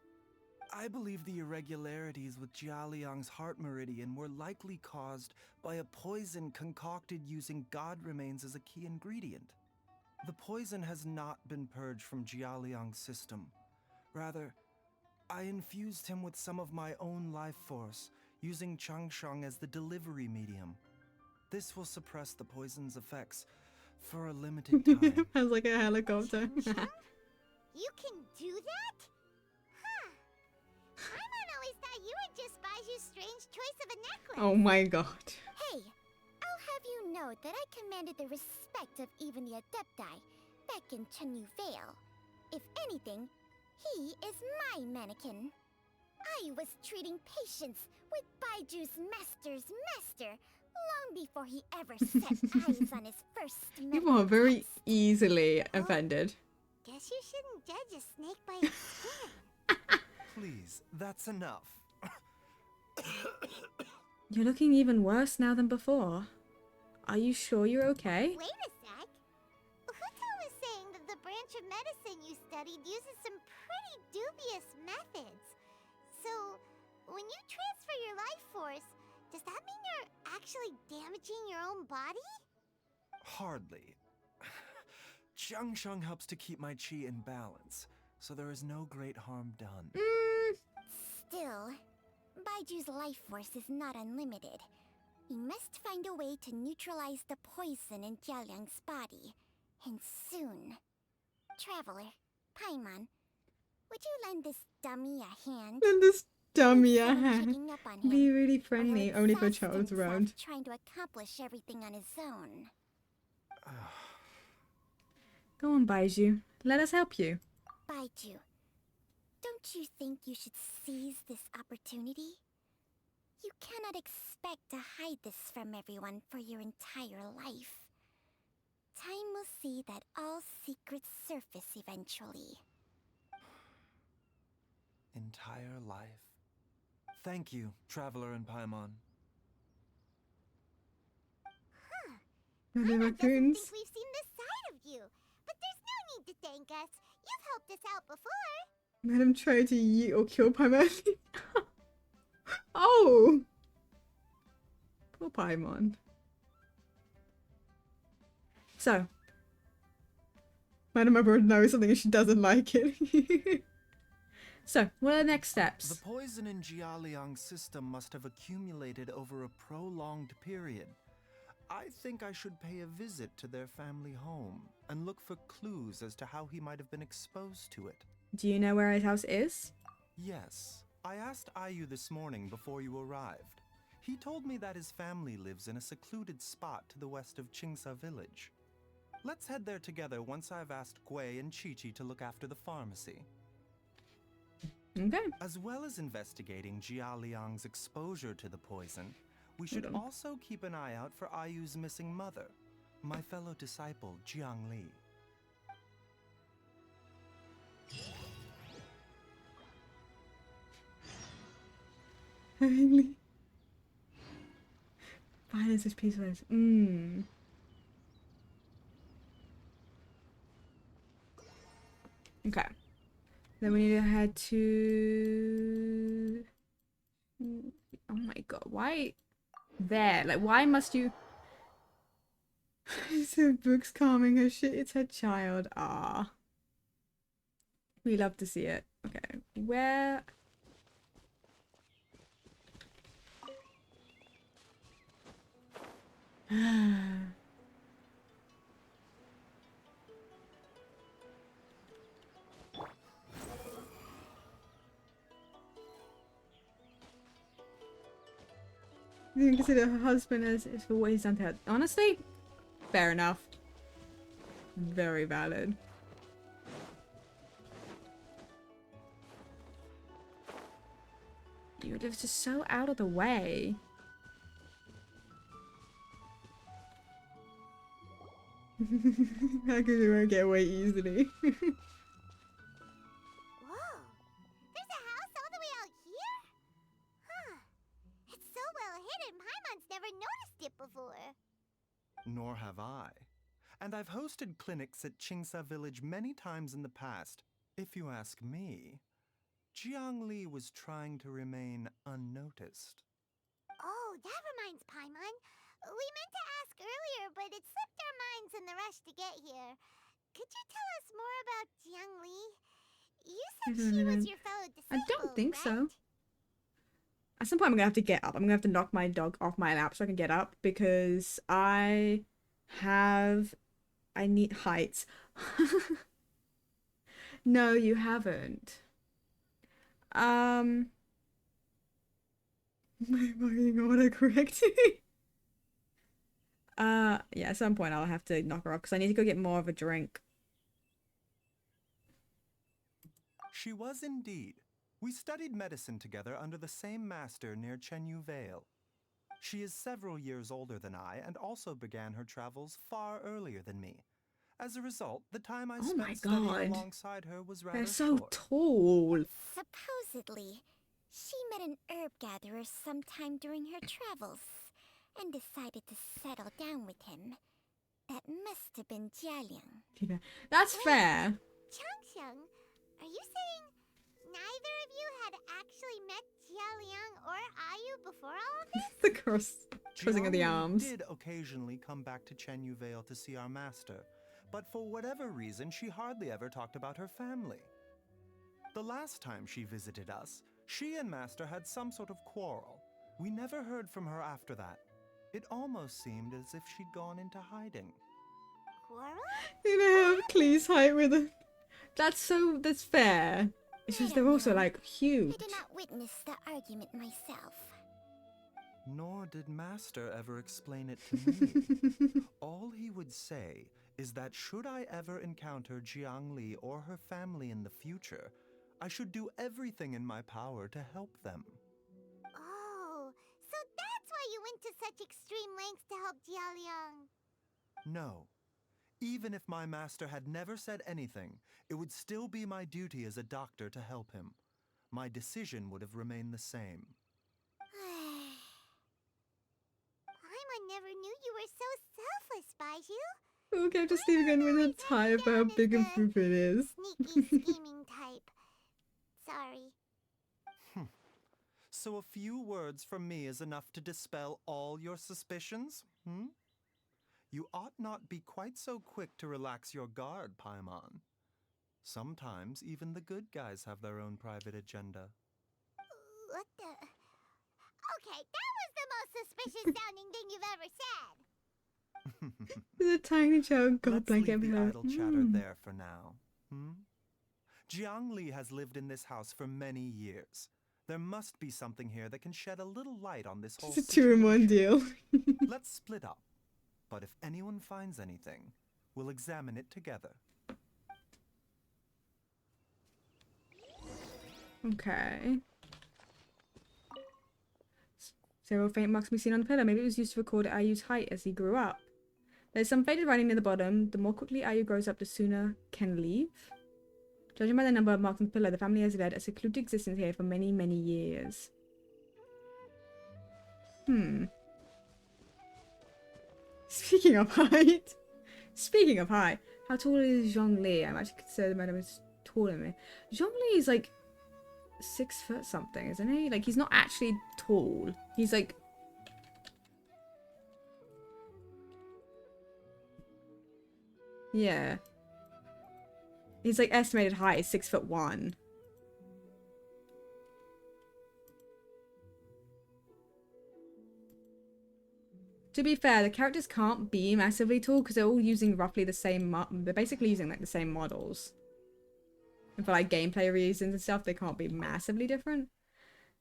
G: I believe the irregularities with Jialiang's heart meridian were likely caused by a poison concocted using god remains as a key ingredient. The poison has not been purged from Jialiang's system. Rather, I infused him with some of my own life force, using Changsheng as the delivery medium. This will suppress the poison's effects for a limited time.
B: Sounds like a helicopter.
C: You can do that? Huh. Paimon always thought you were just Baiju's strange choice of a necklace.
B: Oh my god.
C: Hey, I'll have you know that I commanded the respect of even the Adepti back in Chenyu Vale. If anything, he is my mannequin. I was treating patients with Baiju's master's master long before he ever set eyes on his first
B: People are very
C: test.
B: easily offended.
C: Guess you shouldn't judge a snake by its skin.
G: Please, that's enough.
B: You're looking even worse now than before. Are you sure you're okay?
C: Wait a sec. Huto was saying that the branch of medicine you studied uses some pretty dubious methods. So, when you transfer your life force, does that mean you're actually damaging your own body?
G: Hardly. Changsheng helps to keep my chi in balance, so there is no great harm done.
C: Still, Baiju's life force is not unlimited. We must find a way to neutralize the poison in Jialiang's body, and soon. Traveler, Paimon, would you lend this dummy a hand?
B: And this dummy
C: Instead of
B: hand.
C: checking up on him,
B: Be really
C: or he'll
B: friendly, only if a
C: exhaust
B: child's
C: himself
B: around.
C: trying to accomplish everything on his own.
B: Go on, Baiju. Let us help you.
C: Baiju, don't you think you should seize this opportunity? You cannot expect to hide this from everyone for your entire life. Time will see that all secrets surface eventually.
G: Entire life. Thank you, Traveler and Paimon.
B: Are they
C: Paimon doesn't
B: raccoons?
C: think we've seen this side of you, but there's no need to thank us. You've helped us out before.
B: Let him try to yeet or kill Paimon. Oh! Poor Paimon. So, Madam Emperor knows something and she doesn't like it. So, what are the next steps?
G: The poison in Jialiang's system must have accumulated over a prolonged period. I think I should pay a visit to their family home and look for clues as to how he might have been exposed to it.
B: Do you know where his house is?
G: Yes, I asked Ayu this morning before you arrived. He told me that his family lives in a secluded spot to the west of Qingsa village. Let's head there together once I've asked Gui and Chi-Chi to look after the pharmacy.
B: Okay.
G: As well as investigating Jialiang's exposure to the poison, we should
B: Hold on.
G: also keep an eye out for Ayu's missing mother, my fellow disciple Jiang Li.
B: Finally. Finally, such peaceful lives. Okay. Then we need to head to... Oh my god, why there? Like, why must you... So Brooke's calming her shit, it's her child. Ah. We love to see it. Okay, where... You can consider her husband as for what he's done to her. Honestly, fair enough. Very valid. Dude, it was just so out of the way. How come you won't get away easily?
C: Whoa! There's a house all the way out here? Huh. It's so well hidden, Paimon's never noticed it before.
G: Nor have I. And I've hosted clinics at Qingsa Village many times in the past. If you ask me, Jiangli was trying to remain unnoticed.
C: Oh, that reminds Paimon. We meant to ask earlier, but it slipped our minds in the rush to get here. Could you tell us more about Jiangli? You said she was your fellow disciple,
B: I don't think
C: right?
B: so. At some point I'm gonna have to get up. I'm gonna have to knock my dog off my lap so I can get up because I need heights. No, you haven't. My fucking autocorrect. Yeah, at some point I'll have to knock her off because I need to go get more of a drink.
G: She was indeed. We studied medicine together under the same master near Chenyu Vale. She is several years older than I and also began her travels far earlier than me. As a result, the time I spent studying alongside her was rather
B: They're so
G: short.
B: tall.
C: Supposedly, she met an herb gatherer sometime during her travels and decided to settle down with him. That must have been Jialiang.
B: That's fair.
C: Changxiang, are you saying neither of you had actually met Jialiang or Ayu before all of this?
B: The crossing of the
G: Jiangli
B: arms.
G: did occasionally come back to Chenyu Vale to see our master, but for whatever reason, she hardly ever talked about her family. The last time she visited us, she and Master had some sort of quarrel. We never heard from her after that. It almost seemed as if she'd gone into hiding.
C: Quarrel?
B: You know, Clee's height with her. That's fair. It's just they're also like huge.
C: I did not witness the argument myself.
G: Nor did Master ever explain it to me. All he would say is that should I ever encounter Jiangli or her family in the future, I should do everything in my power to help them.
C: Oh, so that's why you went to such extreme lengths to help Jialiang.
G: No. Even if my master had never said anything, it would still be my duty as a doctor to help him. My decision would have remained the same.
C: Paimon never knew you were so selfless, Baiju.
B: Okay, just leaving in with a tie for how big and proof it is.
C: Sneaky, scheming type. Sorry.
G: So a few words from me is enough to dispel all your suspicions? You ought not be quite so quick to relax your guard, Paimon. Sometimes even the good guys have their own private agenda.
C: What the? Okay, that was the most suspicious sounding thing you've ever said.
B: The tiny child got
G: Let's
B: blanket
G: leave
B: with
G: the
B: her.
G: idle chatter there for now. Jiangli has lived in this house for many years. There must be something here that can shed a little light on this whole
B: It's a 2-in-1 deal.
G: Let's split up. But if anyone finds anything, we'll examine it together.
B: Okay. Several faint marks can be seen on the pillar. Maybe it was used to record Ayu's height as he grew up. There's some faded writing near the bottom. The more quickly Ayu grows up, the sooner can leave. Judging by the number of marks on the pillar, the family has led a secluded existence here for many, many years. Speaking of height. Speaking of height. How tall is Zhongli? I'm actually considered madam is taller than me. Zhongli is like 6 foot something, isn't he? Like, he's not actually tall. He's like... Yeah. He's like estimated height is 6'1". To be fair, the characters can't be massively tall because they're all using roughly the same they're basically using like the same models. And for like gameplay reasons and stuff, they can't be massively different.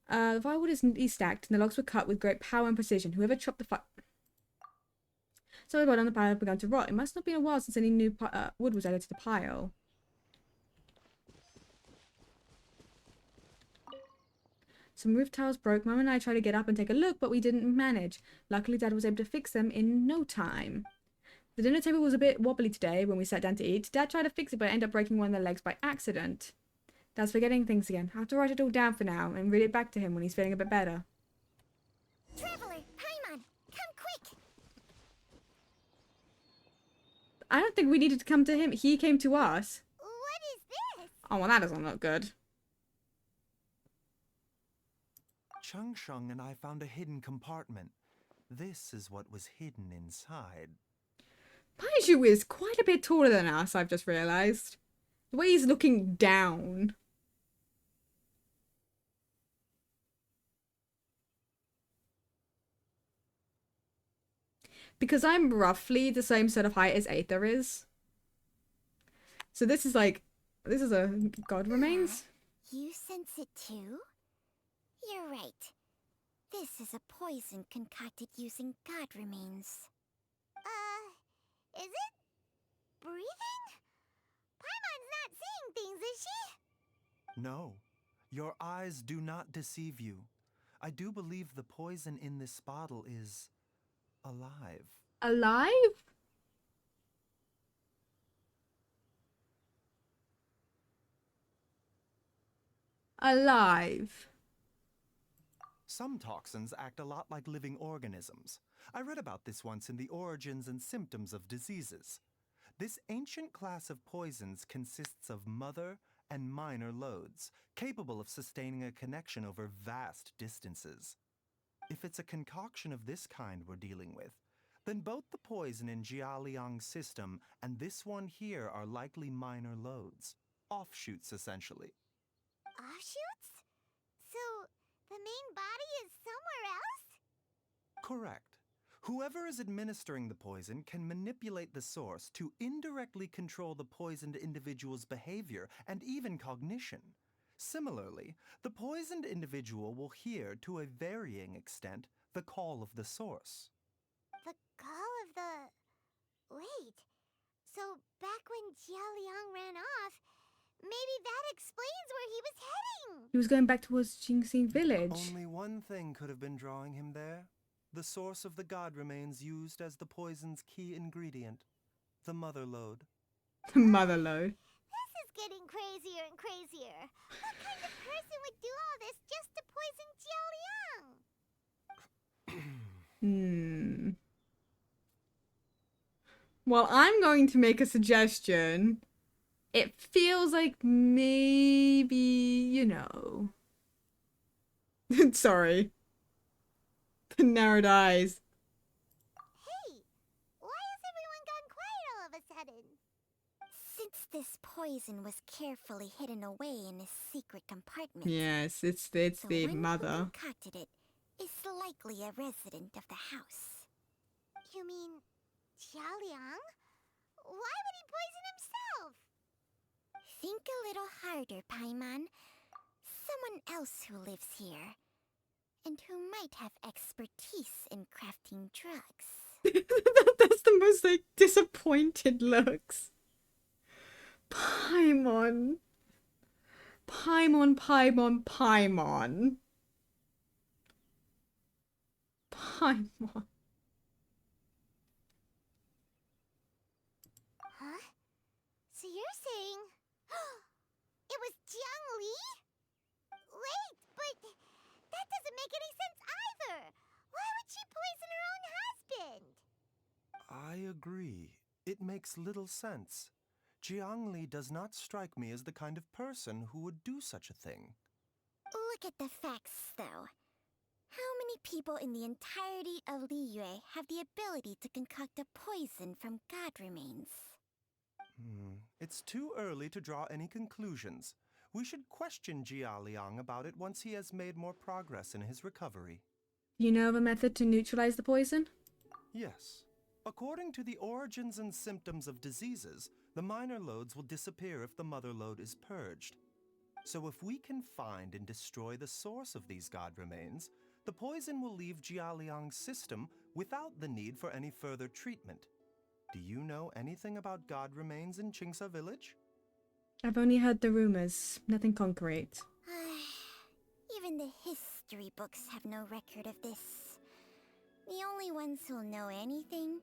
B: The firewood is neatly stacked and the logs were cut with great power and precision. Whoever chopped the fire... So the wood on the pile had begun to rot. It must not have been a while since any new wood was added to the pile. Some roof tiles broke. Mum and I tried to get up and take a look, but we didn't manage. Luckily, Dad was able to fix them in no time. The dinner table was a bit wobbly today when we sat down to eat. Dad tried to fix it, but ended up breaking one of the legs by accident. Dad's forgetting things again. I have to write it all down for now and read it back to him when he's feeling a bit better.
C: Traveler, Paimon, come quick!
B: I don't think we needed to come to him. He came to us.
C: What is this?
B: Oh, well, that doesn't look good.
G: Chung Shung and I found a hidden compartment. This is what was hidden inside.
B: Baiju is quite a bit taller than us, I've just realised. The way he's looking down. Because I'm roughly the same sort of height as Aether is. So this is like... This is a God Remains.
C: You sense it too? You're right. This is a poison concocted using God Remains. Is it? Breathing? Paimon's not seeing things, is she?
G: No, your eyes do not deceive you. I do believe the poison in this bottle is... alive.
B: Alive? Alive.
G: Some toxins act a lot like living organisms. I read about this once in the Origins and Symptoms of Diseases. This ancient class of poisons consists of mother and minor loads, capable of sustaining a connection over vast distances. If it's a concoction of this kind we're dealing with, then both the poison in Jialiang's system and this one here are likely minor loads. Offshoots, essentially.
C: Offshoots? So, the main body is somewhere else?
G: Correct. Whoever is administering the poison can manipulate the source to indirectly control the poisoned individual's behavior and even cognition. Similarly, the poisoned individual will hear, to a varying extent, the call of the source.
C: The call of the... Wait. So, back when Jialiang ran off, maybe that explains where he was heading!
B: He was going back towards Jingxing village.
G: Only one thing could have been drawing him there. The source of the God Remains used as the poison's key ingredient. The mother lode.
B: Mother load.
C: This is getting crazier and crazier. What kind of person would do all this just to poison Jialiang?
B: Well, I'm going to make a suggestion. It feels like maybe, you know... Sorry. The narrowed eyes.
C: Hey, why has everyone gone quiet all of a sudden? Since this poison was carefully hidden away in a secret compartment.
B: Yes, it's
C: the
B: the
C: one
B: mother.
C: who concocted it is likely a resident of the house. You mean Jialiang? Why would he poison himself? Think a little harder, Paimon. Someone else who lives here. And who might have expertise in crafting drugs.
B: That's the most, like, disappointed looks. Paimon. Paimon, Paimon, Paimon. Paimon.
C: Huh? So you're saying... it was Jiang Li? Wait, but... that doesn't make any sense either! Why would
G: I agree. It makes little sense. Jiangli does not strike me as the kind of person who would do such a thing.
C: Look at the facts, though. How many people in the entirety of Liyue have the ability to concoct a poison from god remains?
G: It's too early to draw any conclusions. We should question Jia Liang about it once he has made more progress in his recovery.
B: You know of a method to neutralize the poison?
G: Yes. According to the origins and symptoms of diseases, the minor loads will disappear if the mother load is purged. So if we can find and destroy the source of these god remains, the poison will leave Jia Liang's system without the need for any further treatment. Do you know anything about god remains in Qingsa village?
B: I've only heard the rumors, nothing concrete.
C: Even the history books have no record of this. The only ones who'll know anything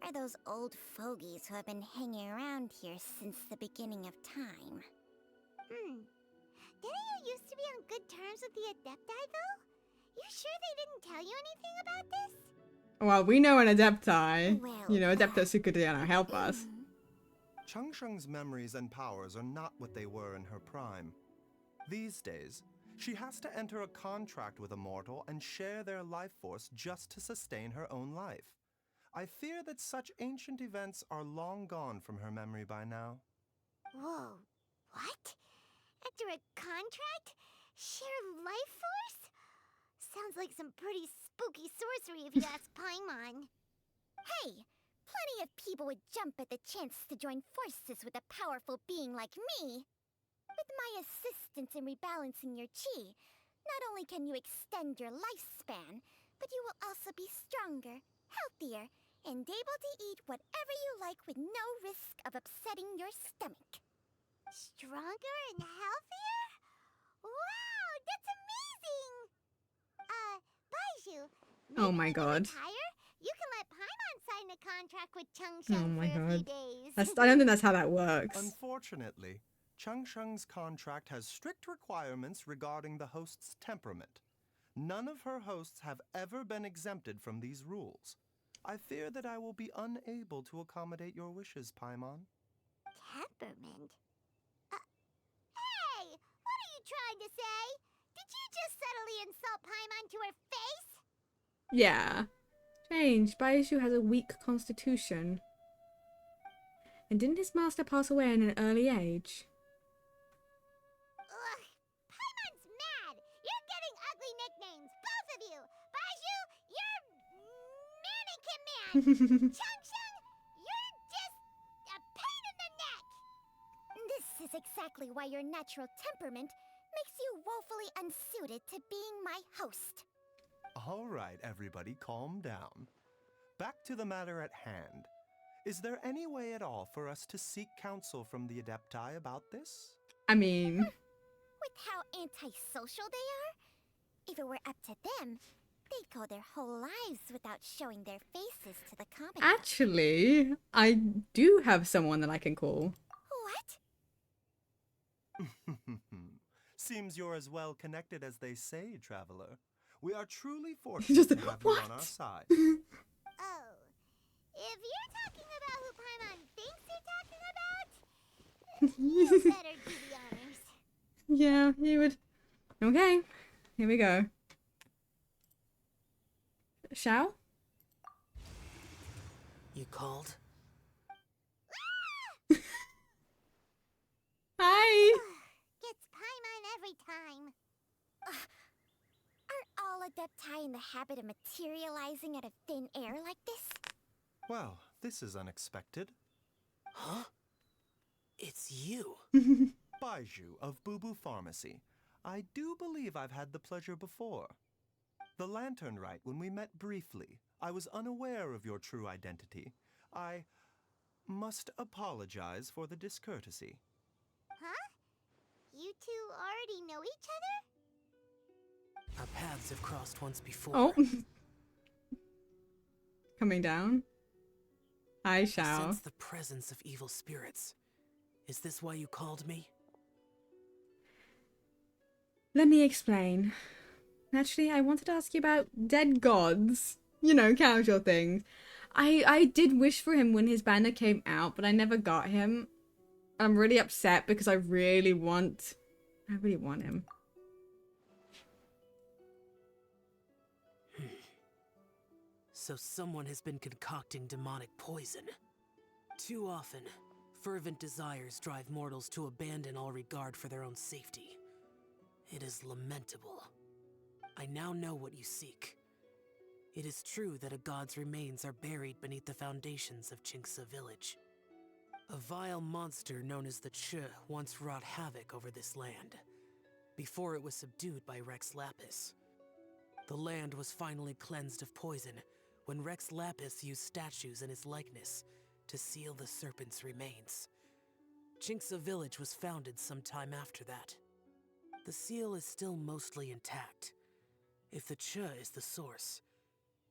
C: are those old fogies who have been hanging around here since the beginning of time.
F: Didn't you used to be on good terms with the Adepti, though? You sure they didn't tell you anything about this?
B: Well, we know an Adepti.
C: Well,
B: You know, Adeptus who could help us.
G: Changsheng's memories and powers are not what they were in her prime. These days, she has to enter a contract with a mortal and share their life force just to sustain her own life. I fear that such ancient events are long gone from her memory by now.
F: Whoa, what? After a contract? Share life force? Sounds like some pretty spooky sorcery if you ask Paimon.
C: Hey! Plenty of people would jump at the chance to join forces with a powerful being like me. With my assistance in rebalancing your chi, not only can you extend your lifespan, but you will also be stronger, healthier, and able to eat whatever you like with no risk of upsetting your stomach.
F: Stronger and healthier? Wow, that's amazing! Baiju,
B: Oh my
F: maybe when you
B: god.
F: retire, you can let Paimon sign a contract with Changsheng
B: Oh my
F: for a few
B: god.
F: days.
B: I don't think that's how that works.
G: Unfortunately, Changsheng's contract has strict requirements regarding the host's temperament. None of her hosts have ever been exempted from these rules. I fear that I will be unable to accommodate your wishes, Paimon.
F: Temperament? Hey! What are you trying to say? Did you just subtly insult Paimon to her face?
B: Yeah. Strange. Baishu has a weak constitution. And didn't his master pass away in an early age?
F: Ugh! Paimon's mad! You're getting ugly nicknames, both of you! Baiju, you're... Mannequin Man! Changsheng, you're just... a pain in the neck!
C: This is exactly why your natural temperament makes you woefully unsuited to being my host.
G: All right, everybody, calm down. Back to the matter at hand. Is there any way at all for us to seek counsel from the Adepti about this?
B: I mean...
C: With how antisocial they are? If it were up to them, they'd go their whole lives without showing their faces to the common.
B: Actually, I do have someone that I can call.
C: What?
G: Seems you're as well connected as they say, traveler. We are truly fortunate
B: Just-
G: to have you on our
B: what?
G: side.
F: Oh. If you're talking about who Paimon thinks you're talking about, you better do the honors.
B: Yeah, he would. Okay, here we go. Shao?
I: You called?
B: Hi!
F: Gets Paimon every time.
C: Are all Adepti in the habit of materializing out of thin air like this?
G: Well, this is unexpected.
I: Huh? It's you.
G: Baiju of Boo Boo Pharmacy. I do believe I've had the pleasure before. The Lantern Rite, when we met briefly, I was unaware of your true identity. I must apologize for the discourtesy.
F: Huh? You two already know each other?
I: Our paths have crossed once before.
B: Oh. Coming down. Hi,
I: I
B: Shao.
I: sense the presence of evil spirits. Is this why you called me?
B: Let me explain. Actually, I wanted to ask you about dead gods. You know, casual things. I did wish for him when his banner came out, but I never got him. I'm really upset because I really want him.
K: So someone has been concocting demonic poison. Too often, fervent desires drive mortals to abandon all regard for their own safety. It is lamentable. I now know what you seek. It is true that a god's remains are buried beneath the foundations of Chinxa village. A vile monster known as the Ch once wrought havoc over this land, before it was subdued by Rex Lapis. The land was finally cleansed of poison when Rex Lapis used statues in his likeness to seal the serpent's remains. Chinxa village was founded some time after that. The seal is still mostly intact. If the Ch is the source,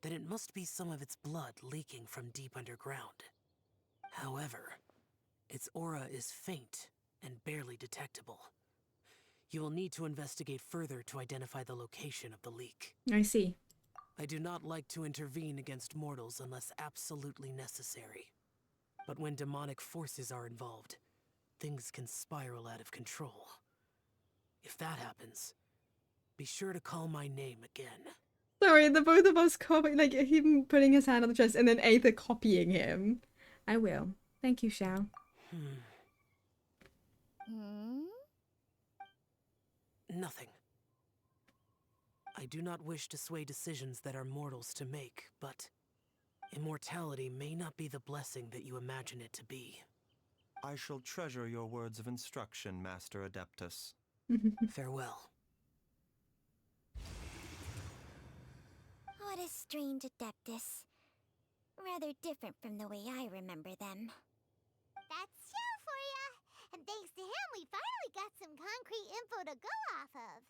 K: then it must be some of its blood leaking from deep underground. However, its aura is faint and barely detectable. You will need to investigate further to identify the location of the leak.
B: I see.
K: I do not like to intervene against mortals unless absolutely necessary. But when demonic forces are involved, things can spiral out of control. If that happens, be sure to call my name again.
B: Sorry, the both of us copy, like him putting his hand on the chest and then Aether copying him. I will. Thank you, Xiao.
K: Nothing. I do not wish to sway decisions that are mortals to make, but immortality may not be the blessing that you imagine it to be.
G: I shall treasure your words of instruction, Master Adeptus.
K: Farewell.
C: What a strange Adeptus. Rather different from the way I remember them.
L: That's Xiao for ya! And thanks to him, we finally got some concrete info to go off of.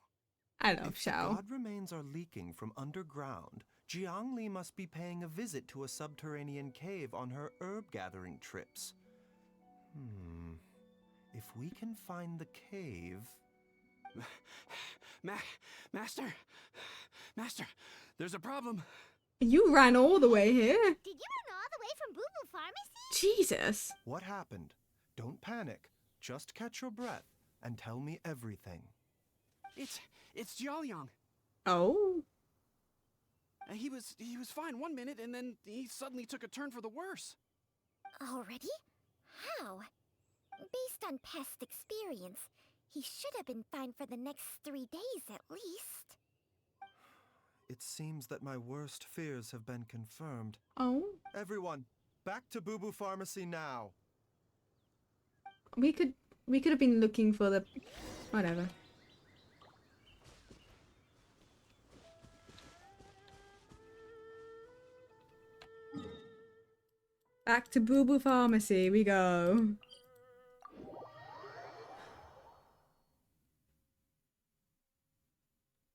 B: I love
G: If the
B: Xiao.
G: god remains are leaking from underground, Jiangli must be paying a visit to a subterranean cave on her herb-gathering trips. If we can find the cave...
E: Master, there's a problem.
B: You ran all the way here.
L: Did you run all the way from Boo Boo Pharmacy?
B: Jesus.
G: What happened? Don't panic. Just catch your breath and tell me everything.
E: It's Jialiang.
B: Oh.
E: He was fine one minute, and then he suddenly took a turn for the worse.
C: Already? How? Based on past experience, he should have been fine for the next 3 days at least.
G: It seems that my worst fears have been confirmed.
B: Oh.
G: Everyone, back to Boo Boo Pharmacy now.
B: We could have been looking for the... whatever. Back to Boo Boo Pharmacy we go.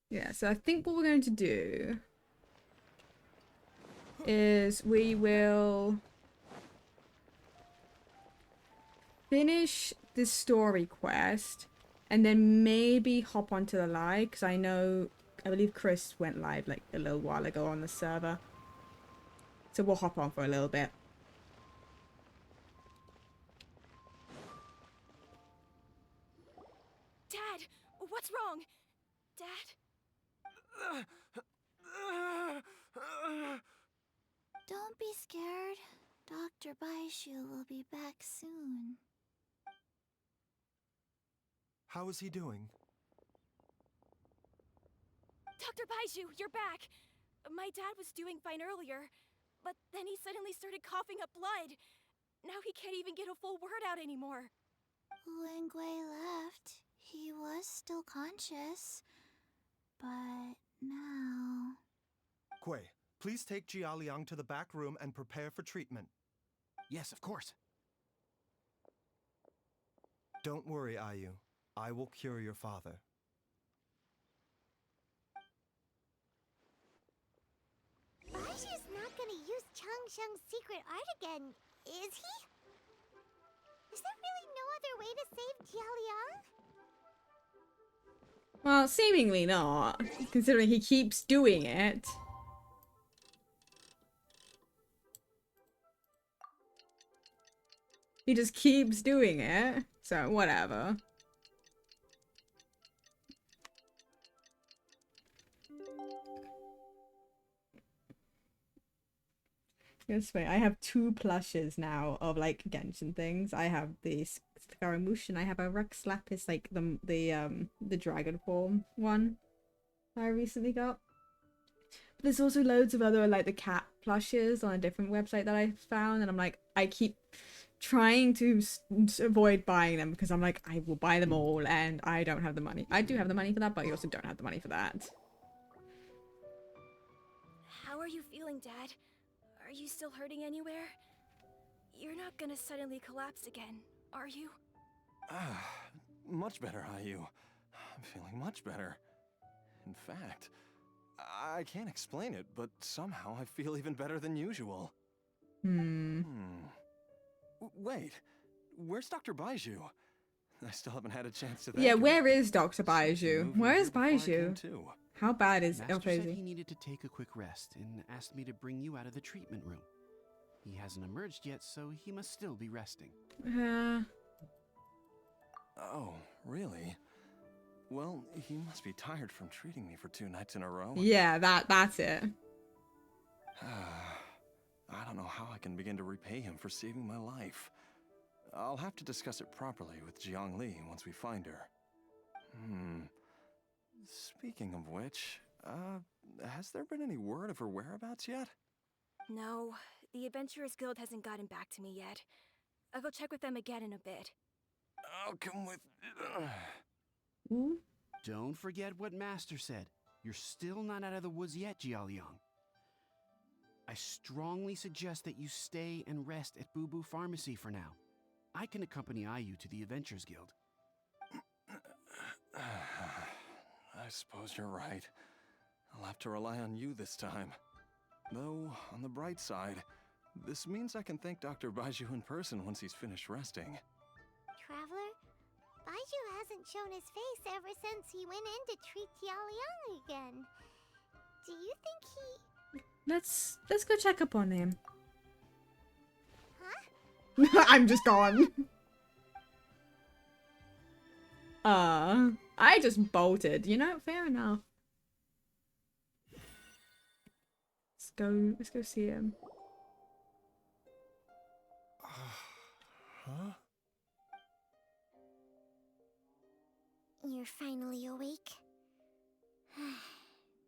B: Yeah, so I think what we're going to do is we will finish this story quest and then maybe hop onto the live, because I believe Chris went live like a little while ago on the server. So we'll hop on for a little bit.
J: Dad, what's wrong? Dad?
L: Don't be scared. Dr. Baishu will be back soon.
G: How is he doing?
J: Dr. Baishu, you're back! My dad was doing fine earlier, but then he suddenly started coughing up blood. Now he can't even get a full word out anymore.
L: When Gui left, he was still conscious. But now...
G: Gui, please take Jialiang to the back room and prepare for treatment.
E: Yes, of course.
G: Don't worry, Ayu. I will cure your father.
L: Baishu's not gonna use Changsheng's secret art again, is he? Is there really no other way to save Jialiang?
B: Well, seemingly not, considering he keeps doing it. He just keeps doing it. So, whatever. This way, I have 2 plushes now of like Genshin things. I have the Scaramouche and I have a Rex Lapis, like the dragon form one I recently got. But there's also loads of other like the cat plushes on a different website that I found, and I'm like, I keep trying to avoid buying them because I'm like, I will buy them all and I don't have the money. I do have the money for that, but I also don't have the money for that.
J: How are you feeling, Dad? Are you still hurting anywhere? You're not gonna suddenly collapse again, are you?
M: Much better, Ayu. I'm feeling much better. In fact, I can't explain it, but somehow I feel even better than usual. Wait, where's Dr. Baiju? I still haven't had a chance to thank him.
B: Where is Dr. Baiju? Where is Baiju? How bad is
E: Master
B: Elphasi?
E: said he needed to take a quick rest and asked me to bring you out of the treatment room. He hasn't emerged yet, so he must still be resting.
M: Oh, really? Well, he must be tired from treating me for 2 nights in a row.
B: Yeah, that's it.
M: I don't know how I can begin to repay him for saving my life. I'll have to discuss it properly with Jiangli once we find her. Speaking of which, has there been any word of her whereabouts yet?
J: No, the Adventurers Guild hasn't gotten back to me yet. I'll go check with them again in a bit.
M: I'll come with...
E: Don't forget what Master said. You're still not out of the woods yet, Jialiang. I strongly suggest that you stay and rest at Boo Boo Pharmacy for now. I can accompany Ayu to the Adventurers Guild.
M: I suppose you're right. I'll have to rely on you this time. Though, on the bright side, this means I can thank Dr. Baiju in person once he's finished resting.
L: Traveler, Baiju hasn't shown his face ever since he went in to treat Jialiang again. Do you think he...
B: Let's go check up on him.
L: Huh?
B: I'm just gone. I just bolted, you know? Fair enough. Let's go see him.
M: Huh?
C: You're finally awake?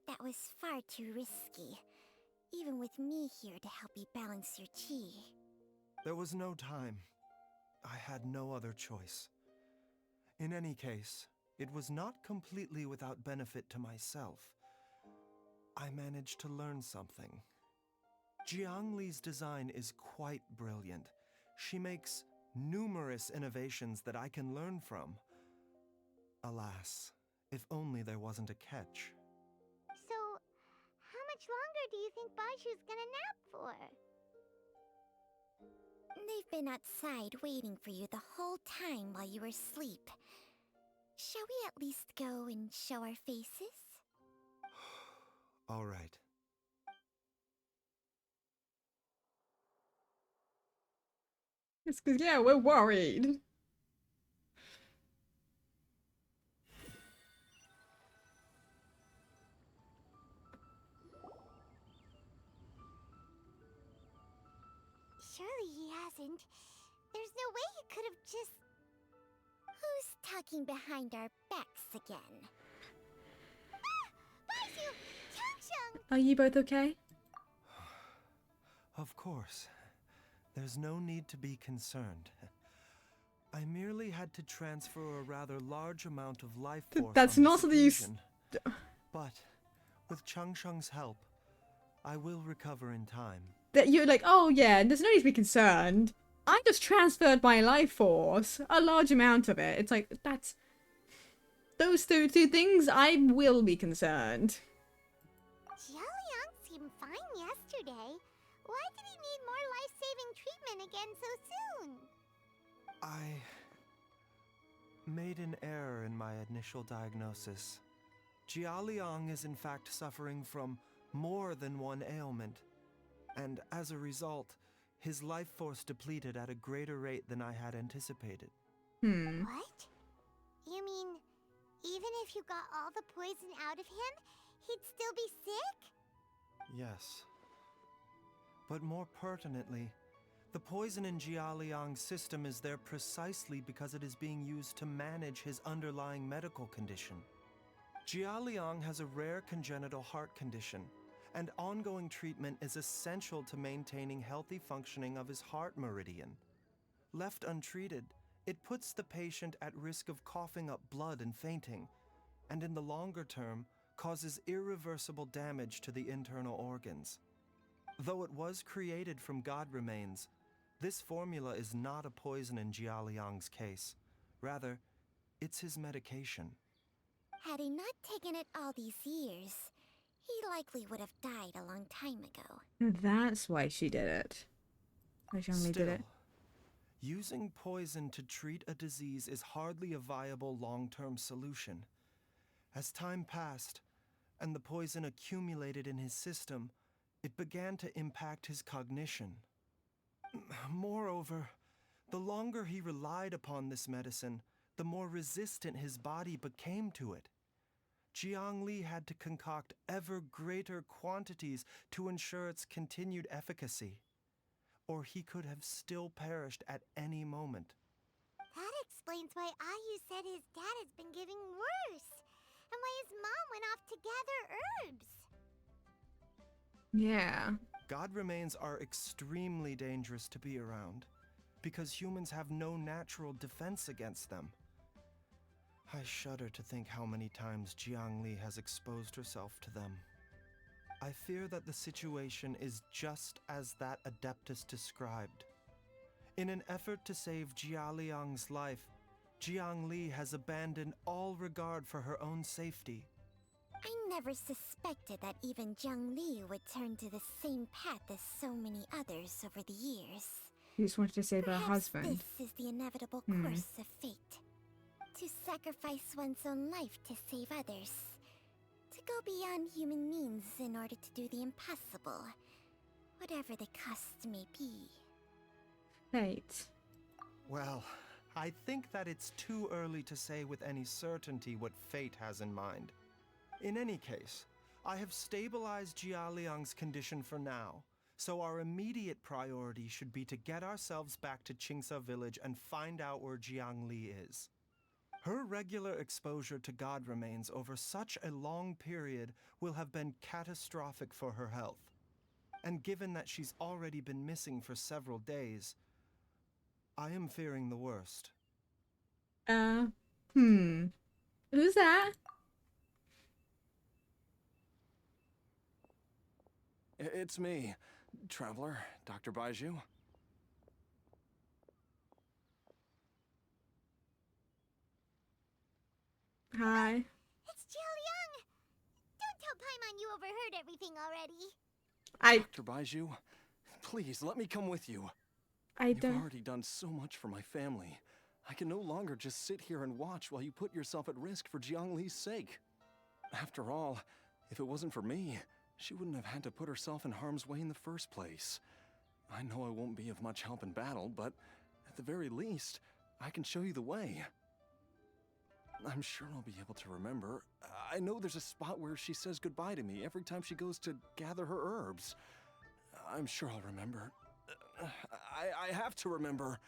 C: That was far too risky. Even with me here to help you balance your chi.
G: There was no time. I had no other choice. In any case, it was not completely without benefit to myself. I managed to learn something. Jiangli's design is quite brilliant. She makes numerous innovations that I can learn from. Alas, if only there wasn't a catch.
L: So, how much longer do you think Baiju's gonna nap for?
C: They've been outside waiting for you the whole time while you were asleep. Shall we at least go and show our faces?
G: All right.
B: It's because, yeah, we're worried.
L: Surely he hasn't. There's no way he could have just...
C: Who's talking behind our backs again?
L: Ah! Baiju! Changsheng!
B: Are you both okay?
G: Of course. There's no need to be concerned. I merely had to transfer a rather large amount of life force.
B: That's not something you...
G: But with Changsheng's help, I will recover in time.
B: That you're like, oh yeah, there's no need to be concerned. I just transferred my life force, a large amount of it. It's like, that's... Those two things, I will be concerned.
L: Jialiang seemed fine yesterday. Why did he need more life-saving treatment again so soon?
G: I made an error in my initial diagnosis. Jialiang is in fact suffering from more than one ailment. And as a result, his life force depleted at a greater rate than I had anticipated.
L: What? You mean, even if you got all the poison out of him, he'd still be sick?
G: Yes. But more pertinently, the poison in Jialiang's system is there precisely because it is being used to manage his underlying medical condition. Jialiang has a rare congenital heart condition, and ongoing treatment is essential to maintaining healthy functioning of his heart meridian. Left untreated, it puts the patient at risk of coughing up blood and fainting, and in the longer term, causes irreversible damage to the internal organs. Though it was created from god remains, this formula is not a poison in Jialiang's case. Rather, it's his medication.
C: Had he not taken it all these years, he likely would have died a long time ago.
B: That's why she did it. Why Zhongli did it.
G: Using poison to treat a disease is hardly a viable long-term solution. As time passed, and the poison accumulated in his system, it began to impact his cognition. Moreover, the longer he relied upon this medicine, the more resistant his body became to it. Jiangli had to concoct ever greater quantities to ensure its continued efficacy, or he could have still perished at any moment.
L: That explains why Ayu said his dad has been getting worse, and why his mom went off to gather herbs.
B: Yeah.
G: God remains are extremely dangerous to be around, because humans have no natural defense against them. I shudder to think how many times Jiangli has exposed herself to them. I fear that the situation is just as that Adeptus described. In an effort to save Jialiang's life, Jiangli has abandoned all regard for her own safety.
C: I never suspected that even Zhongli would turn to the same path as so many others over the years.
B: She just wanted to save her
C: Perhaps
B: husband.
C: this is the inevitable course of fate. To sacrifice one's own life to save others. To go beyond human means in order to do the impossible. Whatever the cost may be.
B: Fate.
G: Well, I think that it's too early to say with any certainty what fate has in mind. In any case, I have stabilized Jialiang's condition for now, so our immediate priority should be to get ourselves back to Qingsa village and find out where Jiangli is. Her regular exposure to god remains over such a long period will have been catastrophic for her health. And given that she's already been missing for several days, I am fearing the worst.
B: Who's that?
M: It's me, Traveler, Dr. Baiju.
B: Hi.
L: It's Jialiang! Don't tell Paimon you overheard everything already.
M: Dr. Baiju, please let me come with you.
B: You've
M: already done so much for my family. I can no longer just sit here and watch while you put yourself at risk for Jiangli's sake. After all, if it wasn't for me, she wouldn't have had to put herself in harm's way in the first place. I know I won't be of much help in battle, but at the very least, I can show you the way. I'm sure I'll be able to remember. I know there's a spot where she says goodbye to me every time she goes to gather her herbs. I'm sure I'll remember. I have to remember.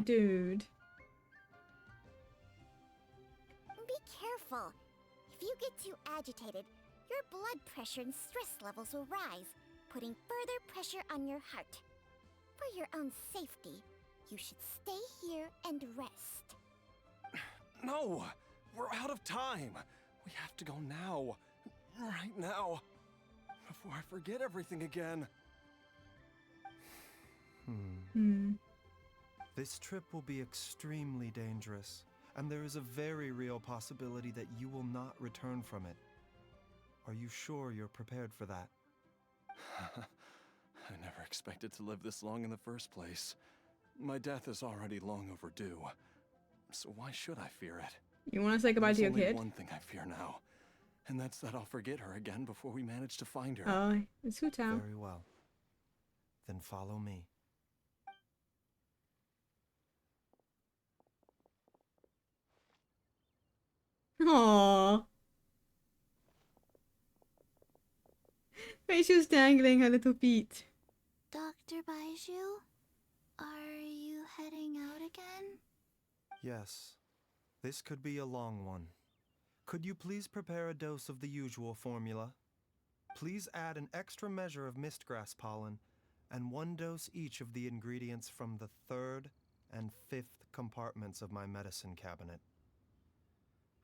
B: Dude.
C: Be careful. If you get too agitated, your blood pressure and stress levels will rise, putting further pressure on your heart. For your own safety, you should stay here and rest.
M: No! We're out of time! We have to go now. Right now. Before I forget everything again.
G: This trip will be extremely dangerous, and there is a very real possibility that you will not return from it. Are you sure you're prepared for that?
M: I never expected to live this long in the first place. My death is already long overdue. So why should I fear it?
B: You want to say goodbye to your
M: There's
B: kid?
M: only one thing I fear now. and that's that I'll forget her again before we manage to find her.
B: Oh, it's Hu Tao.
G: Very well. Then follow me.
B: Aww. She was dangling her little feet.
C: Dr. Baiju, are you heading out again?
G: Yes. This could be a long one. Could you please prepare a dose of the usual formula? Please add an extra measure of mistgrass pollen and 1 dose each of the ingredients from the 3rd and 5th compartments of my medicine cabinet.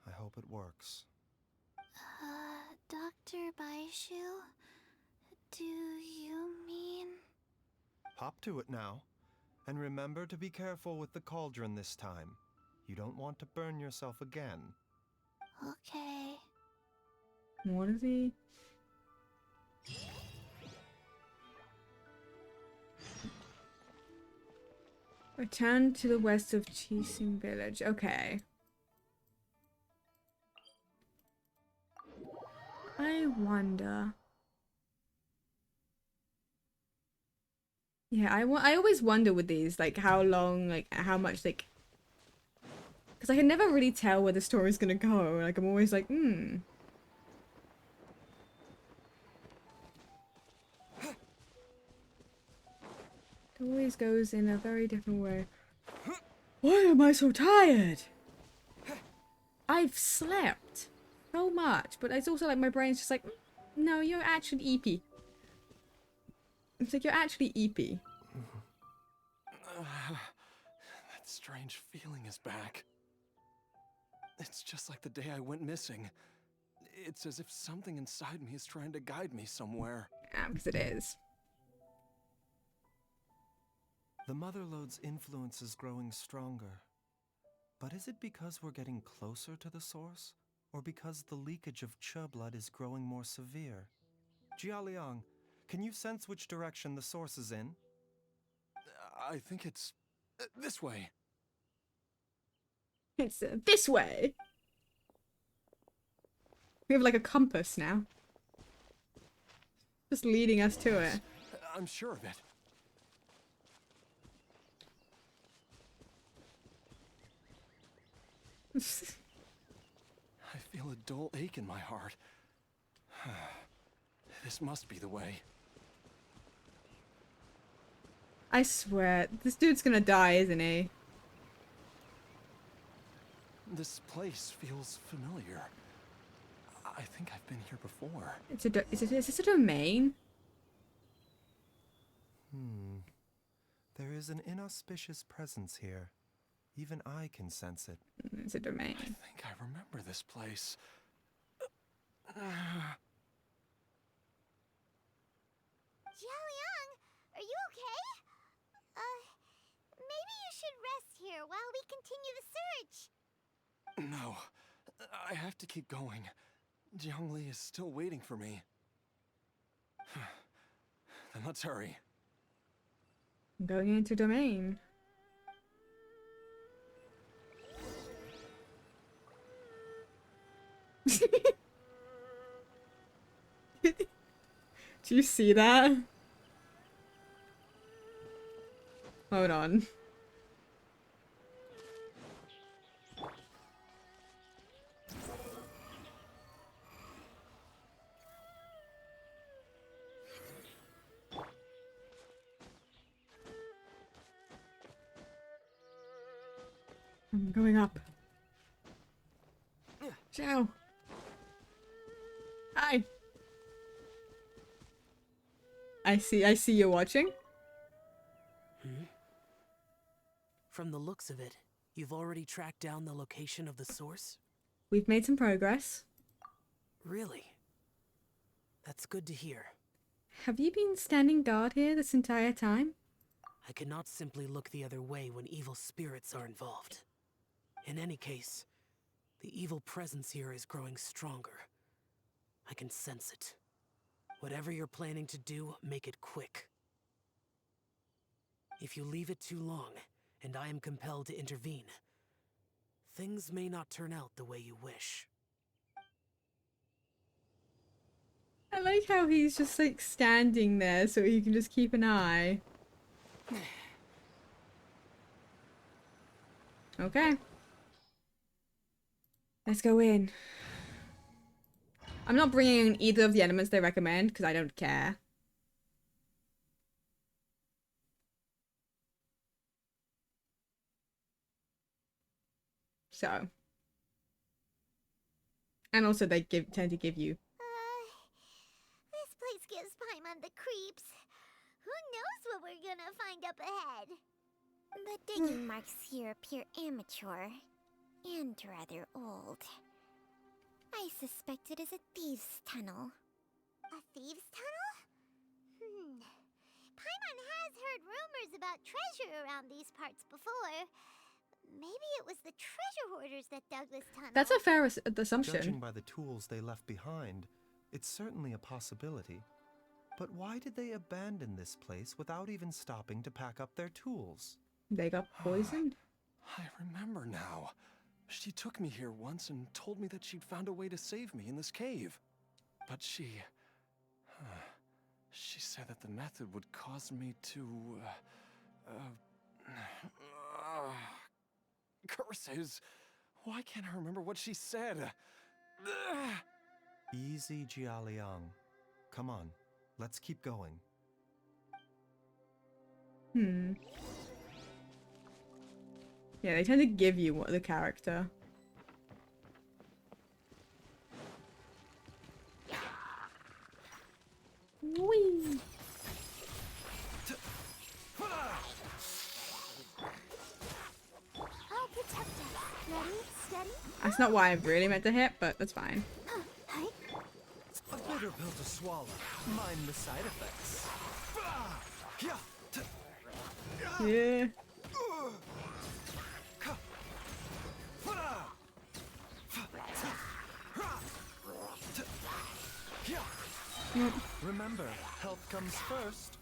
G: I hope it works.
C: Dr. Baiju, do you mean...
G: Hop to it now. And remember to be careful with the cauldron this time. You don't want to burn yourself again.
C: Okay.
B: What is he? Return to the west of Chising Village. Okay. I wonder. Yeah, I always wonder with these, like, how long, like, how much, like... Because I can never really tell where the story's gonna go. Like, I'm always like, It always goes in a very different way. Why am I so tired? I've slept so much, but it's also like my brain's just like, no, you're actually eepy. It's like, you're actually eepy.
M: That strange feeling is back. It's just like the day I went missing. It's as if something inside me is trying to guide me somewhere.
B: Because it is.
G: The Motherlode's influence is growing stronger. But is it because we're getting closer to the source? Or because the leakage of Che blood is growing more severe? Jialiang, can you sense which direction the source is in?
M: I think it's this way.
B: It's this way. We have like a compass now. Just leading us to it.
M: I'm sure of it. I feel a dull ache in my heart. This must be the way.
B: I swear, this dude's gonna die, isn't he?
M: This place feels familiar. I think I've been here before.
B: Is this a domain?
G: There is an inauspicious presence here. Even I can sense it.
B: It's a domain.
M: I think I remember this place.
L: Jialiang, are you okay? Maybe you should rest here while we continue the search.
M: No, I have to keep going. Jiangli is still waiting for me. Then let's hurry.
B: I'm going into domain. Do you see that? Hold on. I'm going up. Ciao. Hi. I see you watching.
K: From the looks of it, you've already tracked down the location of the source?
B: We've made some progress.
K: Really? That's good to hear.
B: Have you been standing guard here this entire time?
K: I cannot simply look the other way when evil spirits are involved. In any case, the evil presence here is growing stronger. I can sense it. Whatever you're planning to do, make it quick. If you leave it too long, and I am compelled to intervene, things may not turn out the way you wish.
B: I like how he's just like standing there so he can just keep an eye. Okay. Let's go in. I'm not bringing in either of the elements they recommend because I don't care. So. And also they tend to give you.
L: This place gives Paimon the creeps. Who knows what we're gonna find up ahead?
C: The digging marks here appear amateur and rather old. I suspect it is a thieves' tunnel.
L: A thieves' tunnel? Paimon has heard rumors about treasure around these parts before. Maybe it was the treasure hoarders that dug this tunnel.
B: That's a fair assumption.
G: Judging by the tools they left behind, it's certainly a possibility. But why did they abandon this place without even stopping to pack up their tools?
B: They got poisoned?
M: I remember now. She took me here once and told me that she'd found a way to save me in this cave. But she said that the method would cause me to, curses. Why can't I remember what she said?
G: Easy, Jialiang. Come on, let's keep going.
B: Yeah, they tend to give you the character. Whee!
L: I'll protect us. Ready, steady.
B: That's not why I really meant to hit, but that's fine.
G: A bitter pill to swallow. Mind the side effects.
B: Yeah.
G: Remember, health comes first.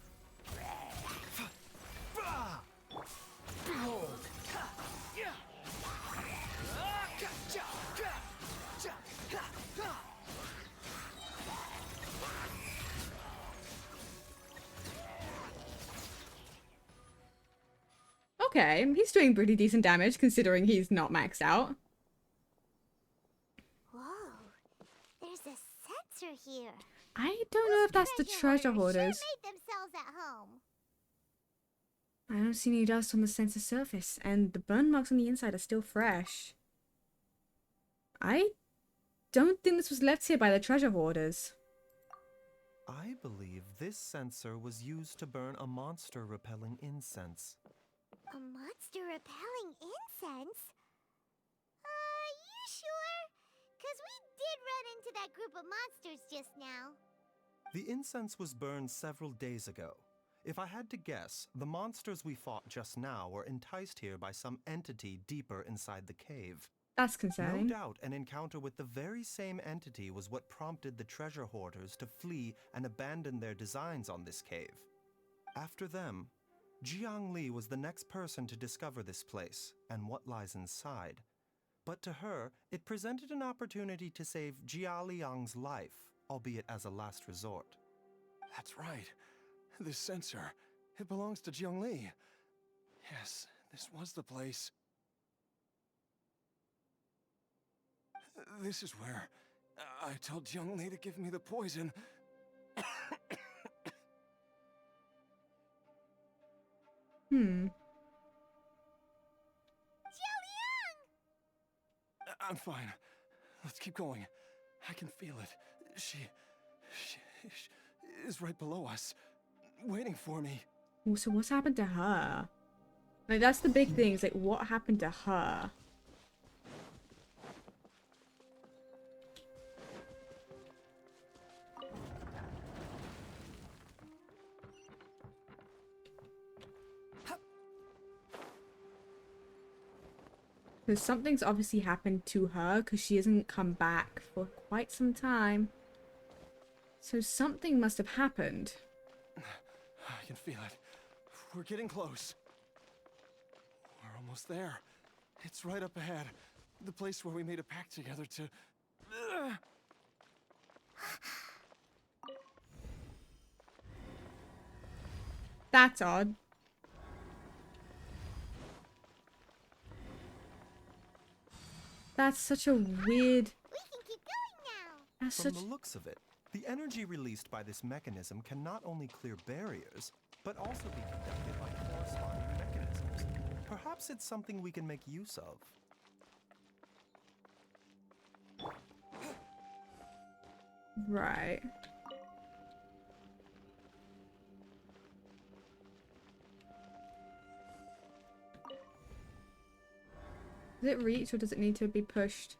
B: Okay, he's doing pretty decent damage considering he's not maxed out.
L: Whoa, there's a sensor here.
B: I don't know if that's the treasure hoarders.
L: Sure made themselves at home.
B: I don't see any dust on the sensor surface, and the burn marks on the inside are still fresh. I don't think this was left here by the treasure hoarders.
G: I believe this sensor was used to burn a monster-repelling incense.
L: A monster repelling incense? You sure? 'Cause we did run into that group of monsters just now.
G: The incense was burned several days ago. If I had to guess, the monsters we fought just now were enticed here by some entity deeper inside the cave.
B: That's concerning.
G: No doubt an encounter with the very same entity was what prompted the treasure hoarders to flee and abandon their designs on this cave. After them, Jiang Li was the next person to discover this place and what lies inside. But to her, it presented an opportunity to save Jia Liang's life, albeit as a last resort.
M: That's right. This sensor, it belongs to Jiang Li. Yes, this was the place. This is where I told Jiang Li to give me the poison. I'm fine. Let's keep going. I can feel it. She is right below us, waiting for me.
B: So what's happened to her? Like, that's the big thing. Is like, what happened to her? Because something's obviously happened to her because she hasn't come back for quite some time. So something must have happened.
M: I can feel it. We're getting close. We're almost there. It's right up ahead. The place where we made a pact together to...
B: That's odd. That's such a weird...
L: We can keep going now.
B: That's
G: From
B: such...
G: the looks of it, the energy released by this mechanism can not only clear barriers, but also be conducted by corresponding mechanisms. Perhaps it's something we can make use of.
B: Right. Does it reach or does it need to be pushed?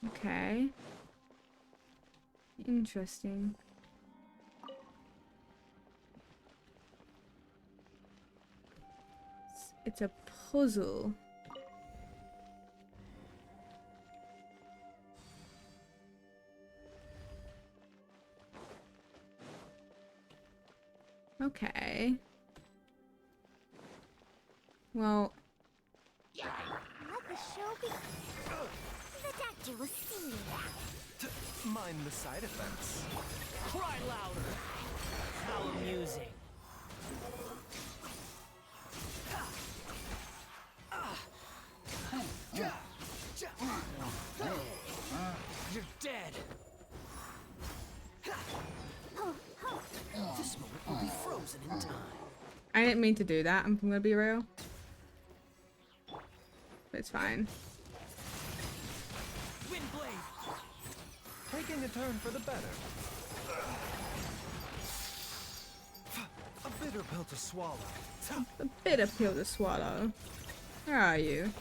B: Okay. Interesting. It's a puzzle. Okay. Well.
L: Let the show be. The doctor will see you.
G: Mind the side effects.
I: Cry louder! How amusing. You're dead! This moment will be frozen in time.
B: I didn't mean to do that, I'm gonna be real. But it's fine.
I: Windblade!
G: Taking a turn for the better. A bitter pill to swallow.
B: A bitter pill to swallow. Where are you?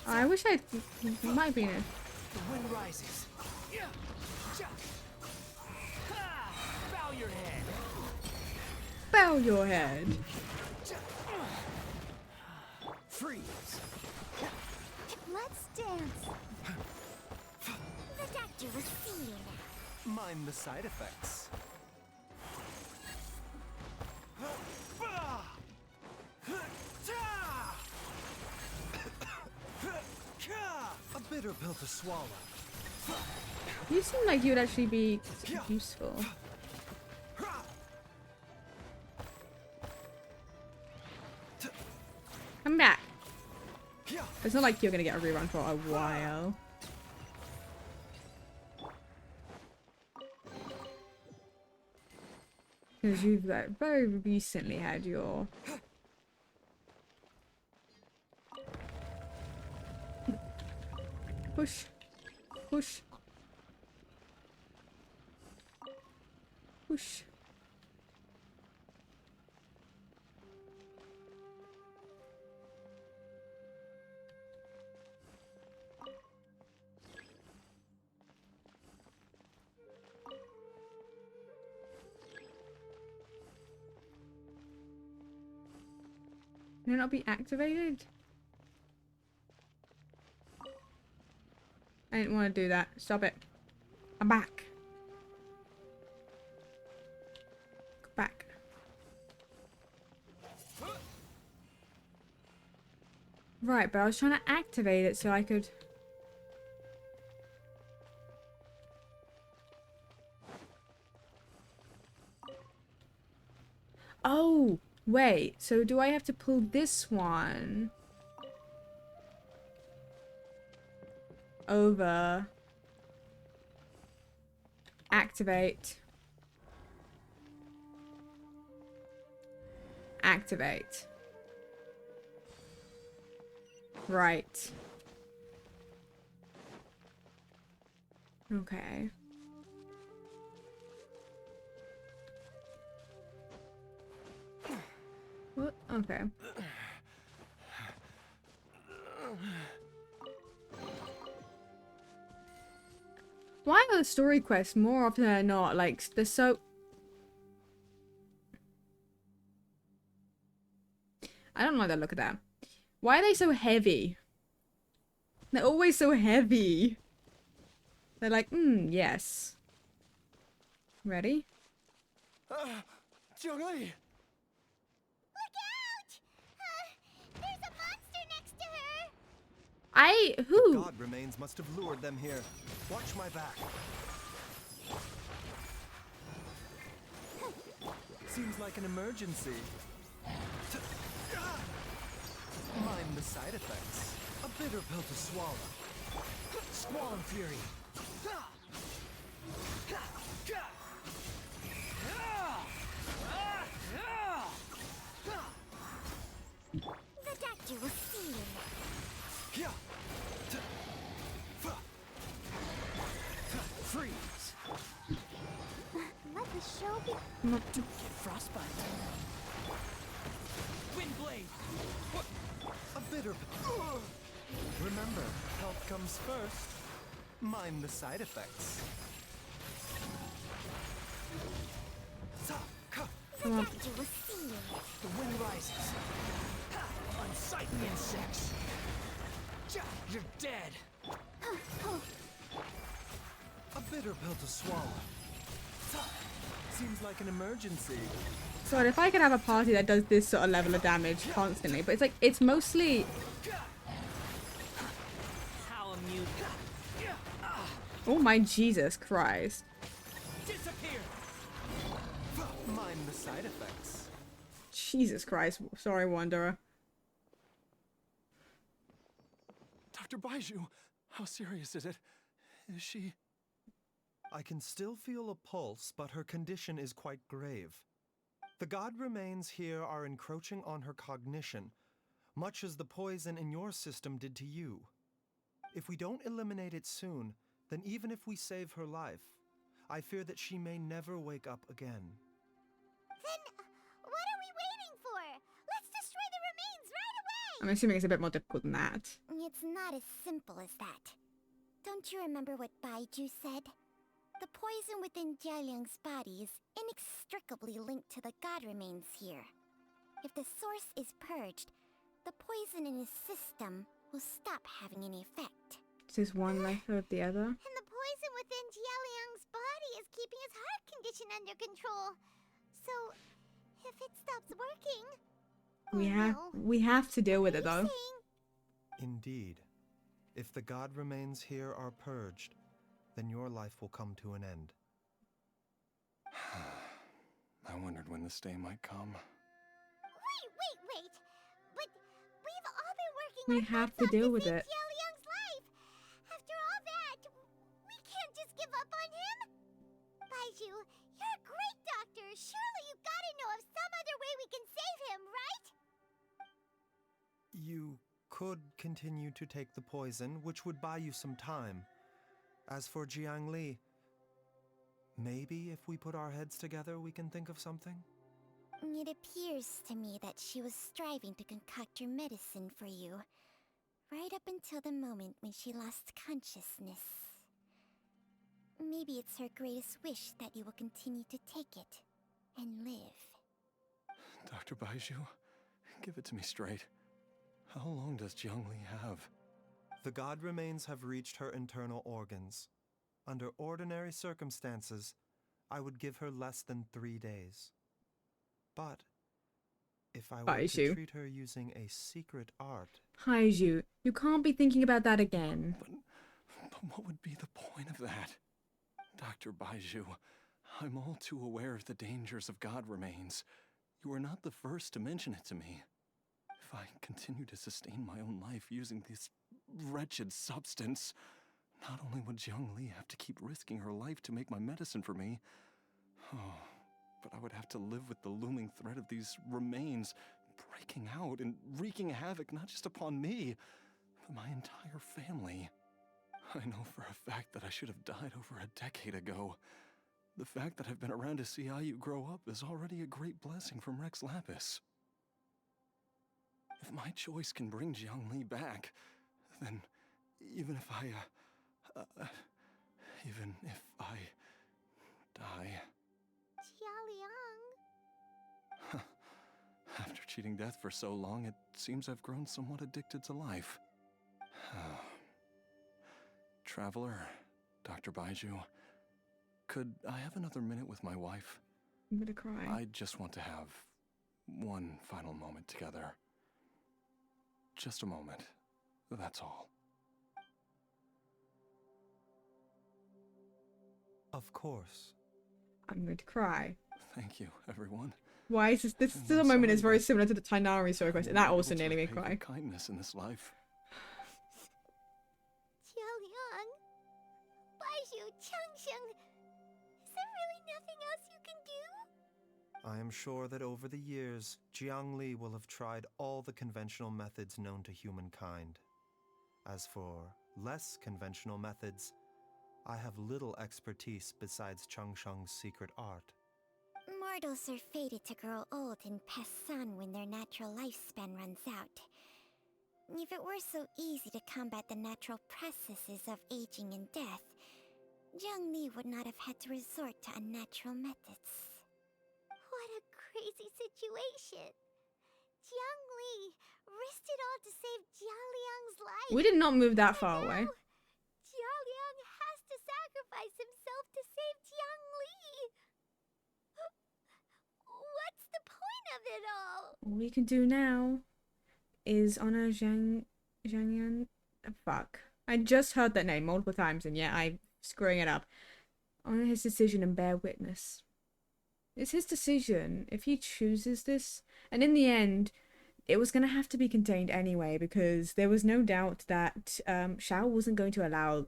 B: Oh, I wish I might be in it.
I: The wind rises. Bow your head.
B: Bow your head.
I: Freeze.
C: Let's dance. The doctor will see you now.
G: Mind the side effects. A bitter pill to swallow.
B: You seem like you would actually be useful. Come back. It's not like you're gonna get a rerun for a while. Because you've very recently had your... Push. Push. Push. Can it not be activated? I didn't want to do that. Stop it. I'm back. Go back. Right, but I was trying to activate it so I could... Oh, wait. So do I have to pull this one over? Activate. Activate. Right. Okay. What? Okay. Why are the story quests more often than not like they're so... I don't like that look at that. Why are they so heavy? They're always so heavy. They're like, yes. Ready?
C: Look
M: Zhongli!
C: out! There's a monster next
B: Who?
G: The god remains must have lured them here. Watch my back. Seems like an emergency. Mind the side effects. A bitter pill to swallow.
I: Squall and fury.
C: The doctor will see you.
I: Freeze.
L: Let the show be.
I: Get frostbite. Windblade.
G: A bitter pill. Remember, health comes first. Mind the side effects.
C: The doctor will see you.
I: The wind rises. Unsightly insects. You're dead.
G: A bitter pill to swallow. Seems like an emergency.
B: So if I could have a party that does this sort of level of damage constantly, but it's like, it's mostly...
I: How amusing.
B: Oh my Jesus Christ.
I: Disappear.
G: Mind the side effects.
B: Jesus Christ. Sorry, Wanderer.
M: Dr. Baiju, how serious is it? Is she...
G: I can still feel a pulse, but her condition is quite grave. The god remains here are encroaching on her cognition, much as the poison in your system did to you. If we don't eliminate it soon, then even if we save her life, I fear that she may never wake up again.
L: Then what are we waiting for? Let's destroy the remains right away!
B: I'm assuming it's a bit more difficult than that.
C: It's not as simple as that. Don't you remember what Baiju said? The poison within Jialiang's body is inextricably linked to the god remains here. If the source is purged, the poison in his system will stop having any effect.
B: Is one left of the other?
L: And the poison within Jialiang's body is keeping his heart condition under control. So, if it stops working...
B: We have to deal with it though.
G: Indeed. If the god remains here are purged, then your life will come to an end.
M: I wondered when this day might come.
L: Wait! But we've all been working
B: We
L: our
B: have
L: butts
B: to
L: off
B: deal
L: to
B: with
L: save
B: it.
L: Jialiang's life. After all that, we can't just give up on him. Baiju, you're a great doctor. Surely you gotta know of some other way we can save him, right?
G: You could continue to take the poison, which would buy you some time. As for Jiang Li, maybe if we put our heads together, we can think of something?
C: It appears to me that she was striving to concoct your medicine for you, right up until the moment when she lost consciousness. Maybe it's her greatest wish that you will continue to take it and live.
M: Dr. Baiju, give it to me straight. How long does Jiang Li have?
G: The god remains have reached her internal organs. Under ordinary circumstances, I would give her less than 3 days. But if I were to treat her using a secret art...
B: Haiju, you can't be thinking about that again.
M: But what would be the point of that? Dr. Baiju, I'm all too aware of the dangers of god remains. You are not the first to mention it to me. If I continue to sustain my own life using this wretched substance, not only would Jiang Li have to keep risking her life to make my medicine for me, but I would have to live with the looming threat of these remains breaking out and wreaking havoc not just upon me, but my entire family. I know for a fact that I should have died over a decade ago. The fact that I've been around to see how you grow up is already a great blessing from Rex Lapis. If my choice can bring Jiang Li back, then even if I die...
L: Jialiang.
M: After cheating death for so long, it seems I've grown somewhat addicted to life. Traveler, Dr. Baiju, could I have another minute with my wife?
B: I'm gonna cry.
M: I just want to have one final moment together. Just a moment, that's all.
G: Of course.
B: I'm going to cry.
M: Thank you, everyone.
B: Why is this? This
M: And
B: still
M: I'm
B: moment is
M: sorry
B: very
M: that
B: similar to the Tainari story
M: I
B: quest, and
M: won't
B: that
M: be
B: also
M: able to
B: nearly made me
M: repay your
B: cry.
M: kindness in this life.
L: Jialiang, Baizhu, Changsheng, is there really nothing else you can do?
G: I am sure that over the years, Jiangli will have tried all the conventional methods known to humankind. As for less conventional methods, I have little expertise besides Changsheng's secret art.
C: Mortals are fated to grow old and pass on when their natural lifespan runs out. If it were so easy to combat the natural processes of aging and death, Jiangli would not have had to resort to unnatural methods.
L: What a crazy situation. Jiangli risked it all to save Jialiang's life.
B: We did not move that far away.
L: Jialiang has to sacrifice himself to save Jiangli. What's the point of it all?
B: All we can do now is honor Zhangyan. Fuck. I just heard that name multiple times, and yet I'm screwing it up. Honor his decision and bear witness. It's his decision if he chooses this, and in the end, it was going to have to be contained anyway, because there was no doubt that Shao wasn't going to allow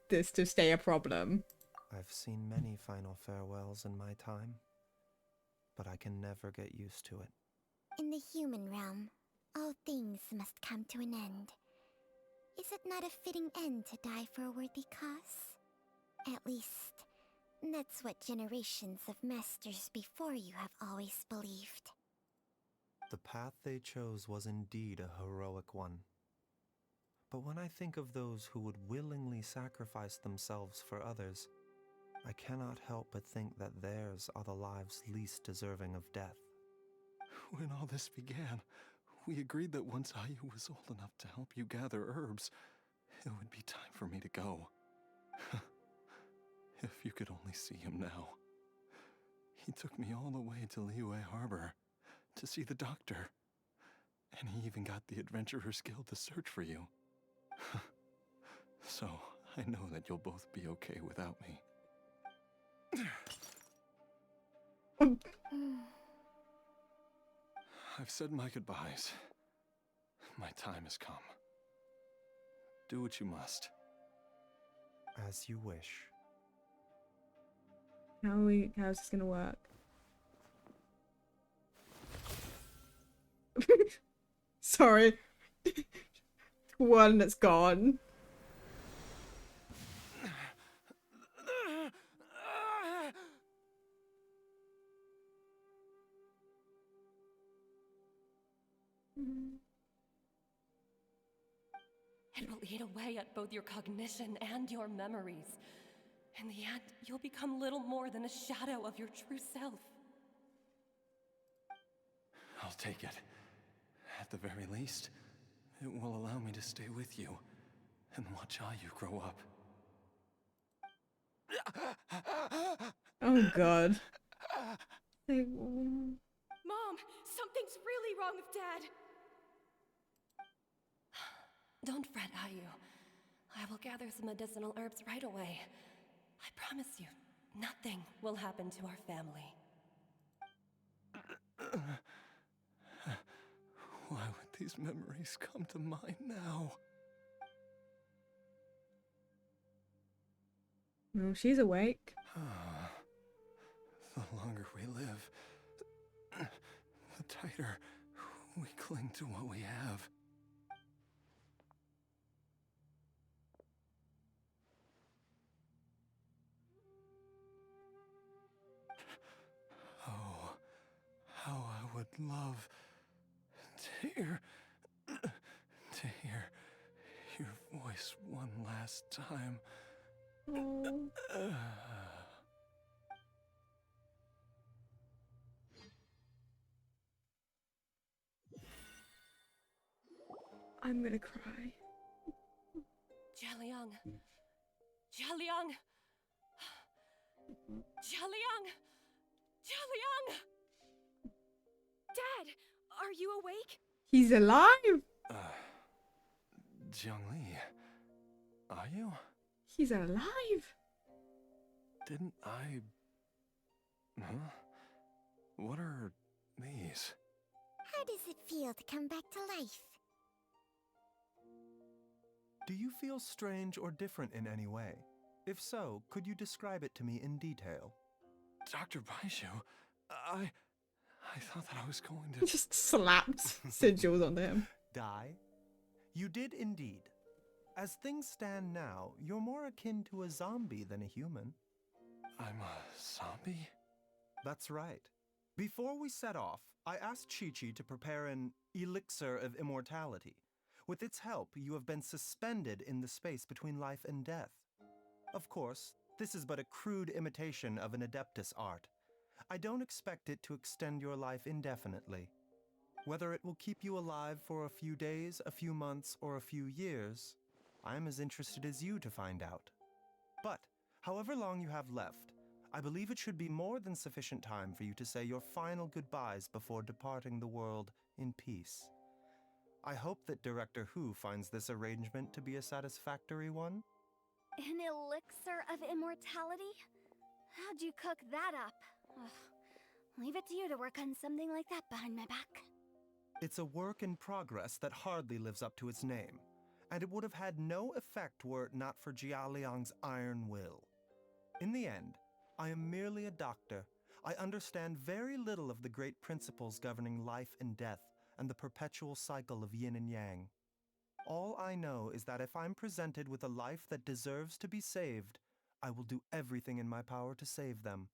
B: this to stay a problem.
G: I've seen many final farewells in my time, but I can never get used to it.
C: In the human realm, all things must come to an end. Is it not a fitting end to die for a worthy cause? At least, that's what generations of masters before you have always believed.
G: The path they chose was indeed a heroic one. But when I think of those who would willingly sacrifice themselves for others, I cannot help but think that theirs are the lives least deserving of death.
M: When all this began, we agreed that once Ayu was old enough to help you gather herbs, it would be time for me to go. If you could only see him now. He took me all the way to Liyue Harbor to see the doctor. And he even got the Adventurers Guild to search for you. So, I know that you'll both be okay without me. I've said my goodbyes. My time has come. Do what you must.
G: As you wish.
B: How's this gonna work? Sorry. One that's gone.
N: It will eat away at both your cognition and your memories. In the end, you'll become little more than a shadow of your true self.
M: I'll take it. At the very least, it will allow me to stay with you and watch Ayu grow up.
B: Oh god.
J: Mom, something's really wrong with Dad.
N: Don't fret, Ayu. I will gather some medicinal herbs right away. I promise you, nothing will happen to our family.
M: Why would these memories come to mind now?
B: No, she's awake.
M: The longer we live, the tighter we cling to what we have. Oh, how I would love to hear your voice one last time.
B: I'm gonna cry.
N: Jialiang! Jialiang! Jialiang! Jialiang!
J: Dad, are you awake?
B: He's alive!
M: Jiangli, are you?
B: He's alive!
M: Didn't I... Huh? What are these?
C: How does it feel to come back to life?
G: Do you feel strange or different in any way? If so, could you describe it to me in detail?
M: Dr. Baiju, I thought that I was going
B: He
M: to...
B: just slapped sigils onto him.
G: Die? You did indeed. As things stand now, you're more akin to a zombie than a human.
M: I'm a zombie?
G: That's right. Before we set off, I asked Chi-Chi to prepare an elixir of immortality. With its help, you have been suspended in the space between life and death. Of course, this is but a crude imitation of an Adeptus art. I don't expect it to extend your life indefinitely. Whether it will keep you alive for a few days, a few months, or a few years, I'm as interested as you to find out. But, however long you have left, I believe it should be more than sufficient time for you to say your final goodbyes before departing the world in peace. I hope that Director Hu finds this arrangement to be a satisfactory one.
F: An elixir of immortality? How'd you cook that up? Ugh. Leave it to you to work on something like that behind my back.
G: It's a work in progress that hardly lives up to its name, and it would have had no effect were it not for Jia Liang's iron will. In the end, I am merely a doctor. I understand very little of the great principles governing life and death and the perpetual cycle of yin and yang. All I know is that if I'm presented with a life that deserves to be saved, I will do everything in my power to save them.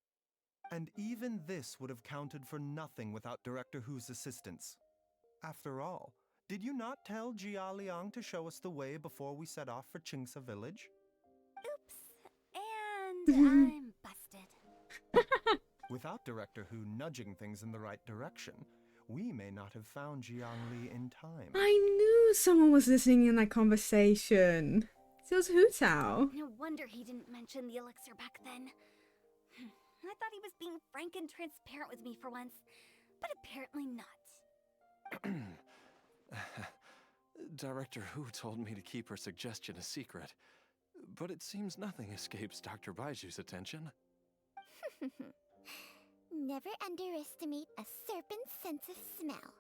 G: And even this would have counted for nothing without Director Hu's assistance. After all, did you not tell Jia Liang to show us the way before we set off for Qingsa village?
F: Oops, and I'm busted.
G: Without Director Hu nudging things in the right direction, we may not have found Jiangli in time.
B: I knew someone was listening in that conversation. It was Hu Tao.
F: No wonder he didn't mention the elixir back then. I thought he was being frank and transparent with me for once, but apparently not.
M: Director Hu told me to keep her suggestion a secret, but it seems nothing escapes Dr. Baiju's attention.
C: Never underestimate a serpent's sense of smell.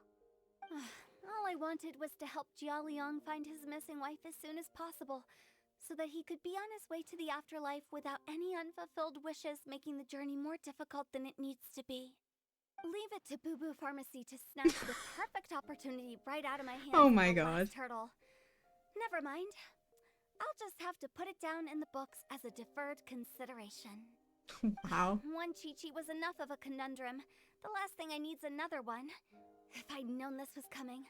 F: All I wanted was to help Jia Liang find his missing wife as soon as possible, so that he could be on his way to the afterlife without any unfulfilled wishes making the journey more difficult than it needs to be. Leave it to Boo Boo Pharmacy to snatch the perfect opportunity right out of my hands.
B: Oh my
F: with the
B: god.
F: last hurdle. Never mind. I'll just have to put it down in the books as a deferred consideration.
B: Wow.
F: One Chi-Chi was enough of a conundrum. The last thing I need's another one. If I'd known this was coming,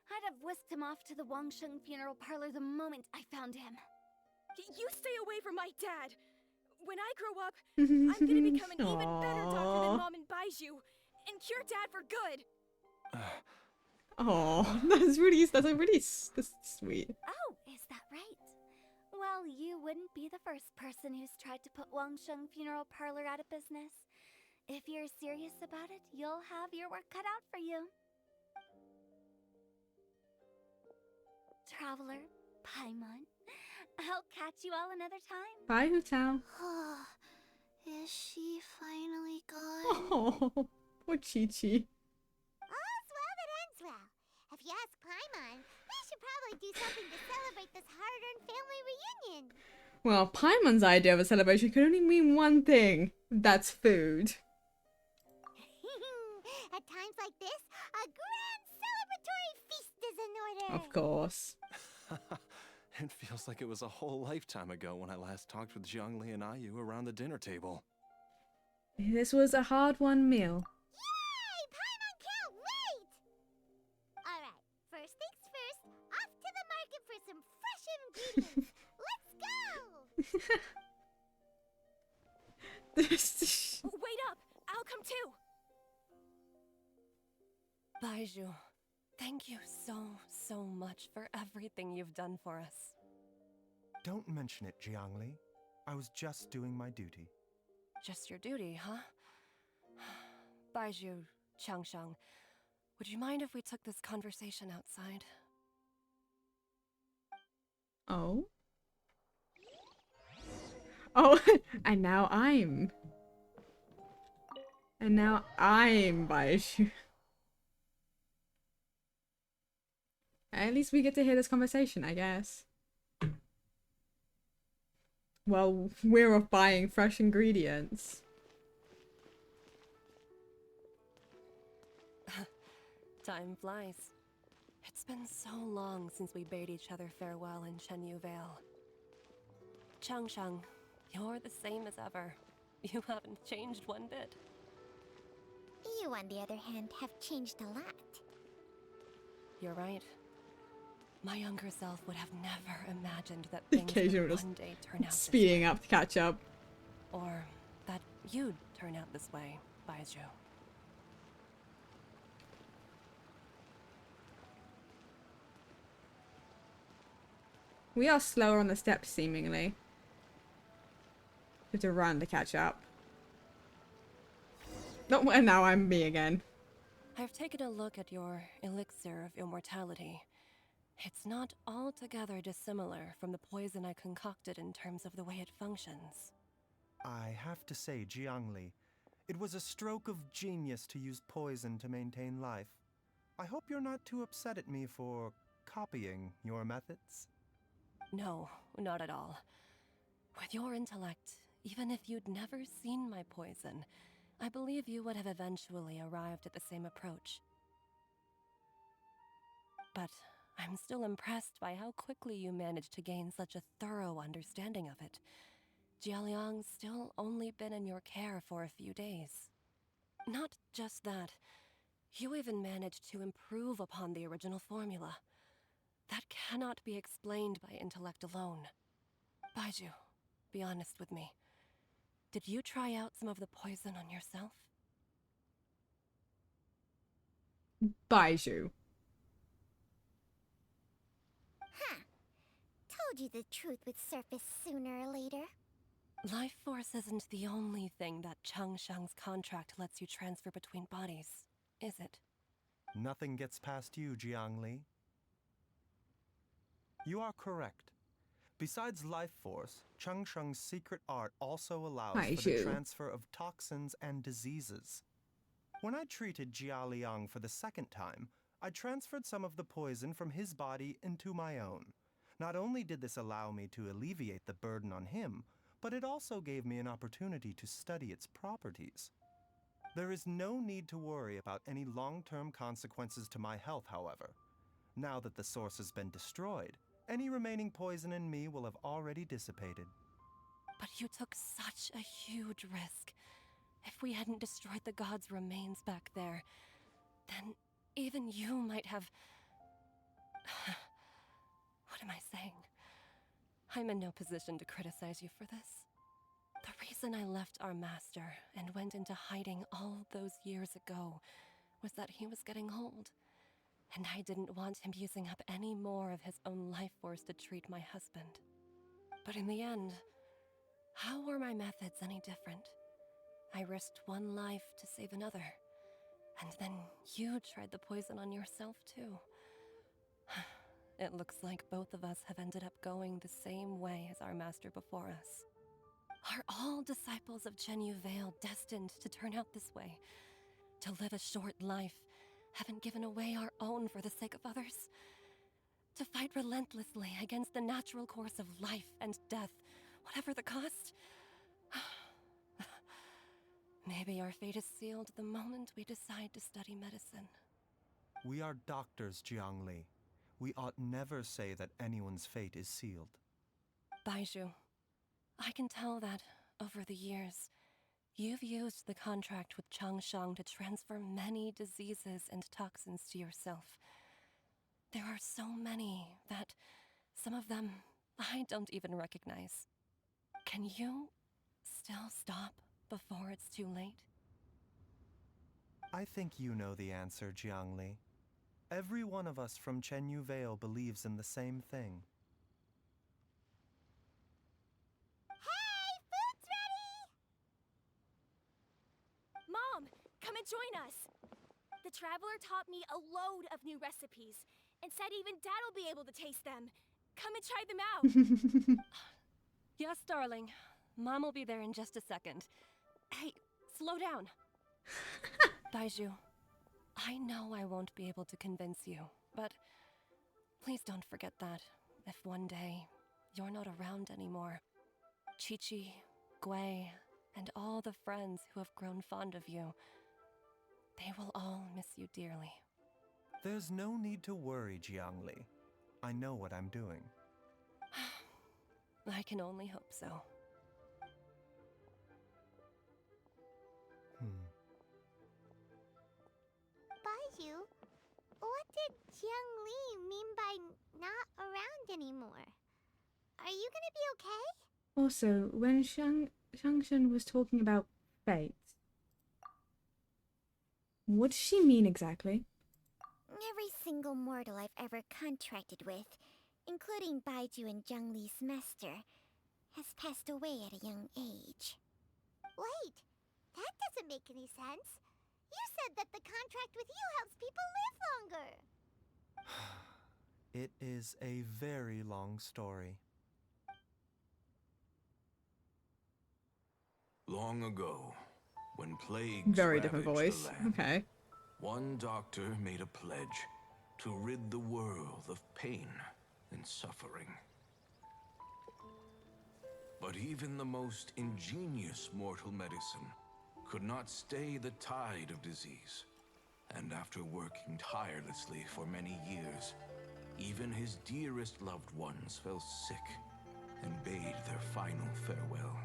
F: I'd have whisked him off to the Wangsheng funeral parlor the moment I found him.
J: You stay away from my dad! When I grow up, I'm gonna become an even better doctor than Mom and Baiju, and cure Dad for good!
B: Oh, that's sweet.
F: Oh, is that right? Well, you wouldn't be the first person who's tried to put Wangsheng funeral parlor out of business. If you're serious about it, you'll have your work cut out for you. Traveler, Paimon, I'll catch you all another time.
B: Bye, Hu Tao.
C: Is she finally gone?
B: Oh, poor Chi-Chi.
C: All's well that ends well. If you ask Paimon, we should probably do something to celebrate this hard-earned family reunion.
B: Well, Paimon's idea of a celebration could only mean one thing. That's food.
C: At times like this, a grand celebratory feast is in order.
B: Of course.
M: It feels like it was a whole lifetime ago when I last talked with Zhongli and Ayu around the dinner table.
B: This was a hard-won meal.
C: Yay! Paimon can't wait! Alright, first things first, off to the market for some fresh ingredients. Let's go!
J: Wait up! I'll come too!
N: Baiju, thank you so much for everything you've done for us.
G: Don't mention it, Jiangli. I was just doing my duty.
N: Just your duty, huh? Baiju, Changsheng, would you mind if we took this conversation outside?
B: Oh? Oh, and now I'm Baishu. At least we get to hear this conversation, I guess. Well, we're off buying fresh ingredients.
N: Time flies. It's been so long since we bade each other farewell in Chenyu Vale. Changshang, you're the same as ever. You haven't changed one bit.
C: You, on the other hand, have changed a lot.
N: You're right. My younger self would have never imagined that
B: The
N: things
B: occasion
N: would
B: was
N: one day turn out
B: speeding up to catch up.
N: or that you'd turn out this way, Baizhu.
B: We are slower on the steps, seemingly. We have to run to catch up. No, and now I'm me again.
N: I've taken a look at your elixir of immortality. It's not altogether dissimilar from the poison I concocted in terms of the way it functions.
G: I have to say, Jiangli, it was a stroke of genius to use poison to maintain life. I hope you're not too upset at me for copying your methods.
N: No, not at all. With your intellect, even if you'd never seen my poison, I believe you would have eventually arrived at the same approach. But I'm still impressed by how quickly you managed to gain such a thorough understanding of it. Jialiang's still only been in your care for a few days. Not just that, you even managed to improve upon the original formula. That cannot be explained by intellect alone. Baizhu, be honest with me. Did you try out some of the poison on yourself?
B: Baizhu.
C: Huh. Told you the truth would surface sooner or later.
N: Life force isn't the only thing that Changshang's contract lets you transfer between bodies, is it?
G: Nothing gets past you, Jiangli. You are correct. Besides life force, Changsheng's secret art also allows for the transfer of toxins and diseases. When I treated Jia Liang for the second time, I transferred some of the poison from his body into my own. Not only did this allow me to alleviate the burden on him, but it also gave me an opportunity to study its properties. There is no need to worry about any long-term consequences to my health, however. Now that the source has been destroyed, any remaining poison in me will have already dissipated.
N: But you took such a huge risk. If we hadn't destroyed the god's remains back there, then even you might have... What am I saying? I'm in no position to criticize you for this. The reason I left our master and went into hiding all those years ago was that he was getting old, and I didn't want him using up any more of his own life force to treat my husband. But in the end, how were my methods any different? I risked one life to save another, and then you tried the poison on yourself too. It looks like both of us have ended up going the same way as our master before us. Are all disciples of Chenyu Vale destined to turn out this way? To live a short life, having given away our own for the sake of others? To fight relentlessly against the natural course of life and death, whatever the cost? Maybe our fate is sealed the moment we decide to study medicine.
G: We are doctors, Jiangli. We ought never say that anyone's fate is sealed.
N: Baizhu, I can tell that, over the years, you've used the contract with Changshang to transfer many diseases and toxins to yourself. There are so many that, some of them, I don't even recognize. Can you still stop before it's too late?
G: I think you know the answer, Jiangli. Every one of us from Chenyu Vale believes in the same thing.
J: Hey, food's ready! Mom, come and join us. The Traveler taught me a load of new recipes and said even Dad'll be able to taste them. Come and try them out.
N: Yes, darling. Mom will be there in just a second. Hey, slow down. Baiju, I know I won't be able to convince you, but please don't forget that if one day you're not around anymore, Chi-Chi, Gui, and all the friends who have grown fond of you, they will all miss you dearly.
G: There's no need to worry, Jiangli. I know what I'm doing.
N: I can only hope so.
L: Baiju, what did Jiangli mean by not around anymore? Are you gonna be okay?
B: Also, when Shangshan was talking about fate, what does she mean exactly?
C: Every single mortal I've ever contracted with, including Baiju and Zhongli's master, has passed away at a young age.
L: Wait, that doesn't make any sense. You said that the contract with you helps people live longer.
G: It is a very long story.
O: Long ago, when plagues
B: Very different
O: ravaged
B: voice.
O: the land,
B: Okay.
O: one doctor made a pledge to rid the world of pain and suffering. But even the most ingenious mortal medicine could not stay the tide of disease. And after working tirelessly for many years, even his dearest loved ones fell sick and bade their final farewell.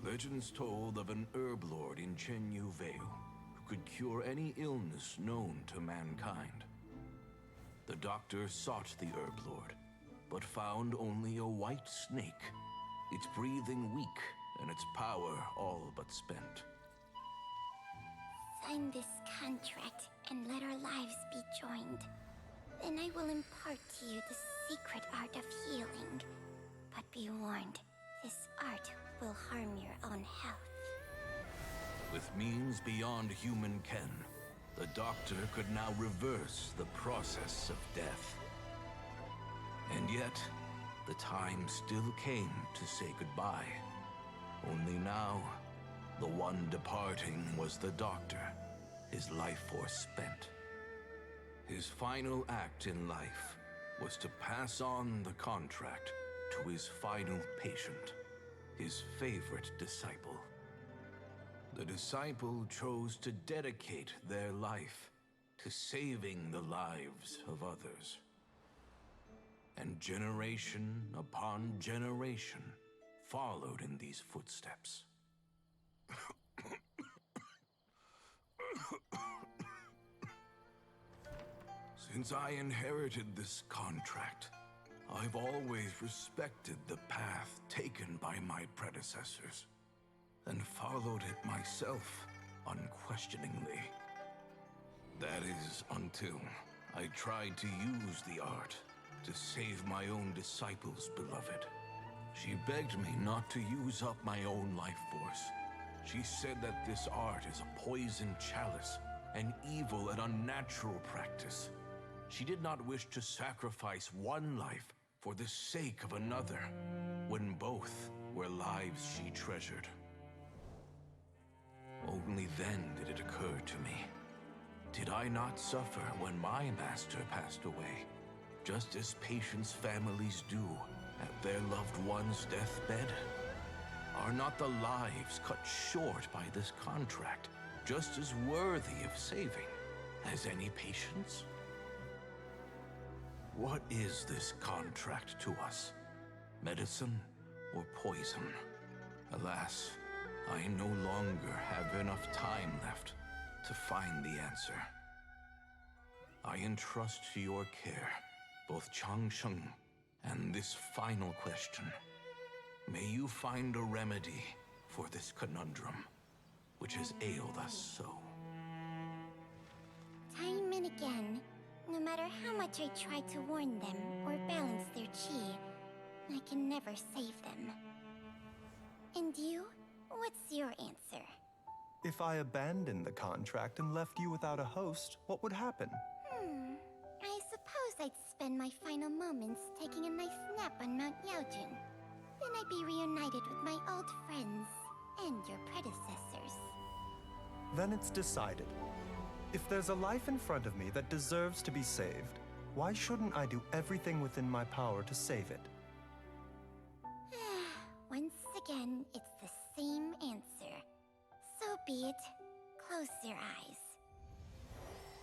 O: Legends told of an herb lord in Chenyu Vale who could cure any illness known to mankind. The doctor sought the herb lord, but found only a white snake, its breathing weak and its power all but spent.
C: Sign this contract and let our lives be joined. Then I will impart to you the secret art of healing. But be warned, this art will harm your own health.
O: With means beyond human ken, the doctor could now reverse the process of death. And yet, the time still came to say goodbye. Only now, the one departing was the doctor, his life force spent. His final act in life was to pass on the contract to his final patient, his favorite disciple. The disciple chose to dedicate their life to saving the lives of others. And generation upon generation followed in these footsteps. Since I inherited this contract, I've always respected the path taken by my predecessors, and followed it myself unquestioningly. That is, until I tried to use the art to save my own disciple's beloved. She begged me not to use up my own life force. She said that this art is a poison chalice, an evil and unnatural practice. She did not wish to sacrifice one life for the sake of another, when both were lives she treasured. Only then did it occur to me. Did I not suffer when my master passed away, just as patients' families do at their loved one's deathbed? Are not the lives cut short by this contract just as worthy of saving as any patients? What is this contract to us? Medicine or poison? Alas, I no longer have enough time left to find the answer. I entrust to your care both Changsheng and this final question. May you find a remedy for this conundrum, which has ailed us so.
C: Time and again, no matter how much I try to warn them or balance their chi, I can never save them. And you? What's your answer?
G: If I abandoned the contract and left you without a host, what would happen?
C: I suppose I'd spend my final moments taking a nice nap on Mount Yaojin. Then I'd be
G: Then it's decided. If there's a life in front of me that deserves to be saved, why shouldn't I do everything within my power to save it?
C: Once again, it's the same answer. So be it. Close your eyes.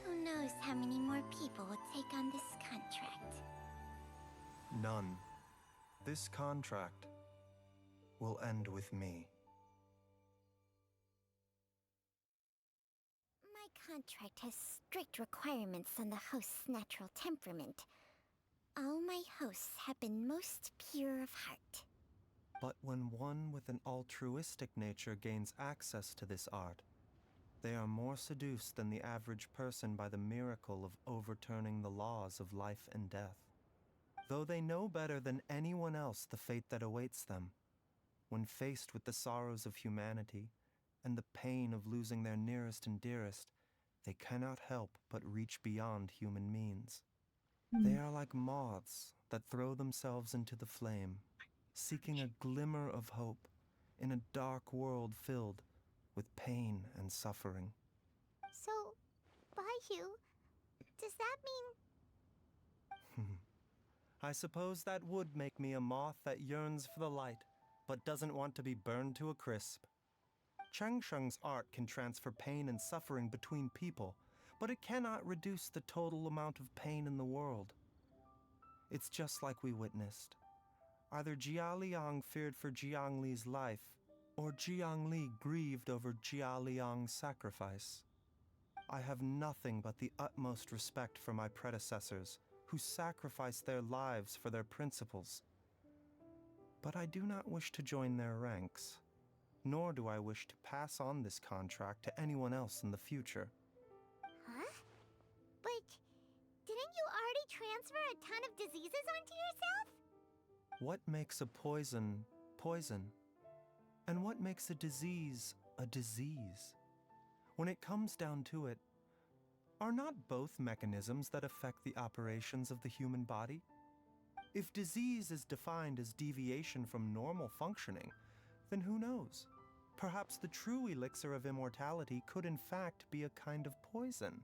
C: Who knows how many more people will take on this contract?
G: None. This contract will end with me.
C: My contract has strict requirements on the host's natural temperament. All my hosts have been most pure of heart.
G: But when one with an altruistic nature gains access to this art, they are more seduced than the average person by the miracle of overturning the laws of life and death. Though they know better than anyone else the fate that awaits them, when faced with the sorrows of humanity and the pain of losing their nearest and dearest, they cannot help but reach beyond human means. They are like moths that throw themselves into the flame, seeking a glimmer of hope in a dark world filled with pain and suffering.
L: So, Baiju, does that mean...
G: I suppose that would make me a moth that yearns for the light, but doesn't want to be burned to a crisp. Changsheng's art can transfer pain and suffering between people, but it cannot reduce the total amount of pain in the world. It's just like we witnessed. Either Jia Liang feared for Jiang Li's life, or Jiang Li grieved over Jia Liang's sacrifice. I have nothing but the utmost respect for my predecessors, who sacrificed their lives for their principles. But I do not wish to join their ranks, nor do I wish to pass on this contract to anyone else in the future.
L: Huh? But didn't you already transfer a ton of diseases onto yourself?
G: What makes a poison, poison? And what makes a disease? When it comes down to it, are not both mechanisms that affect the operations of the human body? If disease is defined as deviation from normal functioning, then who knows? Perhaps the true elixir of immortality could in fact be a kind of poison.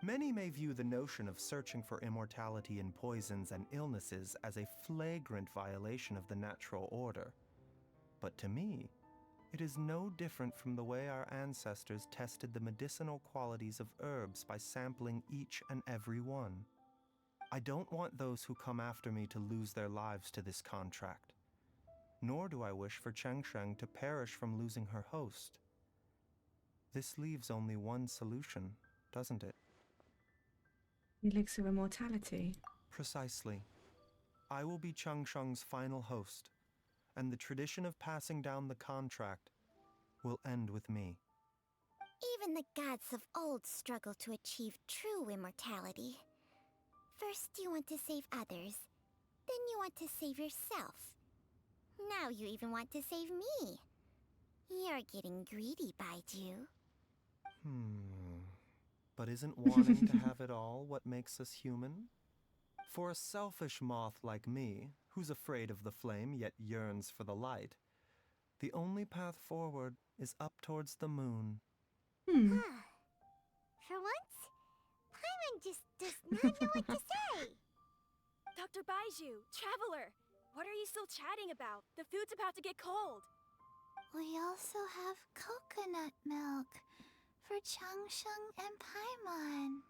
G: Many may view the notion of searching for immortality in poisons and illnesses as a flagrant violation of the natural order. But to me, it is no different from the way our ancestors tested the medicinal qualities of herbs by sampling each and every one. I don't want those who come after me to lose their lives to this contract. Nor do I wish for Changsheng to perish from losing her host. This leaves only one solution, doesn't it?
B: Elixir of immortality.
G: Precisely. I will be Changsheng's final host, and the tradition of passing down the contract will end with me.
C: Even the gods of old struggle to achieve true immortality. First you want to save others, then you want to save yourself. Now you even want to save me. You're getting greedy, Baiju.
G: But isn't wanting to have it all what makes us human? For a selfish moth like me, who's afraid of the flame yet yearns for the light, the only path forward is up towards the moon.
L: For once, Paimon just does not know what to say.
J: Dr. Baiju, Traveler, what are you still chatting about? The food's about to get cold.
L: We also have coconut milk for Changsheng and Paimon.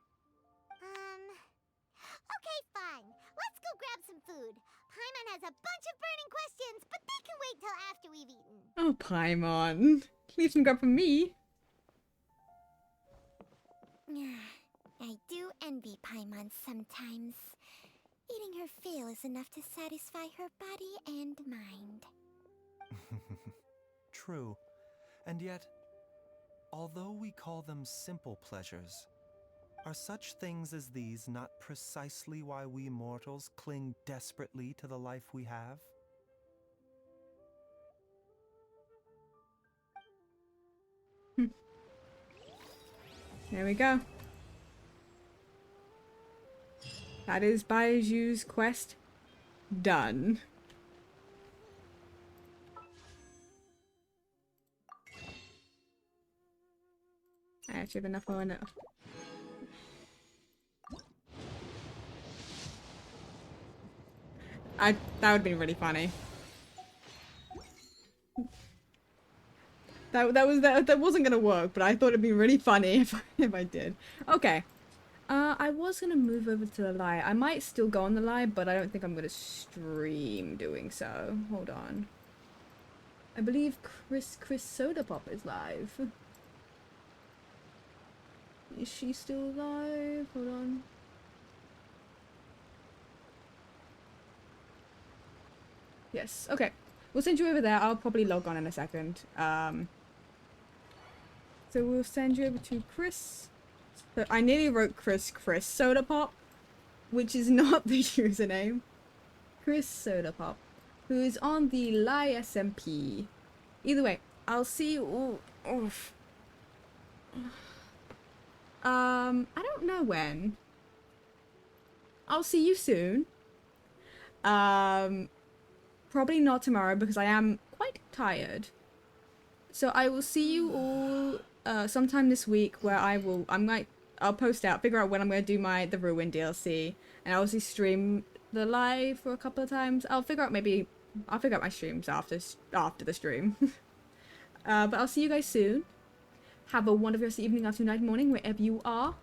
L: Okay, fine. Let's go grab some food. Paimon has a bunch of burning questions, but they can wait till after we've eaten.
B: Oh, Paimon. Leave some grub for me.
C: I do envy Paimon sometimes. Eating her fill is enough to satisfy her body and mind.
G: True. And yet, although we call them simple pleasures, are such things as these not precisely why we mortals cling desperately to the life we have?
B: There we go. That is Baiju's quest done. I actually have enough more. That would have been really funny. That wasn't gonna work, but I thought it'd be really funny if I did. Okay. I was gonna move over to the live. I might still go on the live, but I don't think I'm gonna stream doing so. Hold on. I believe Chris Soda Pop is live. Is she still live? Hold on. Yes. Okay. We'll send you over there. I'll probably log on in a second. So we'll send you over to Chris. So I nearly wrote Chris Soda Pop, which is not the username. Chris Soda Pop, who is on the Lie SMP. Either way, I'll see you all. I don't know when. I'll see you soon. Probably not tomorrow because I am quite tired. So I will see you all sometime this week where I'll post out, figure out when I'm going to do the Ruin DLC, and I'll obviously stream the live for a couple of times. I'll figure out my streams after the stream. But I'll see you guys soon. Have a wonderful rest of the evening, afternoon, night, morning, wherever you are.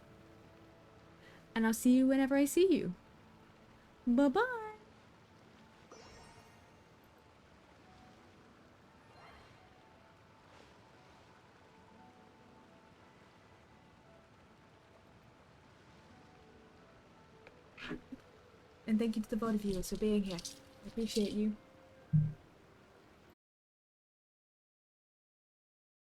B: And I'll see you whenever I see you. Bye-bye. And thank you to the VOD viewers for being here. I appreciate you.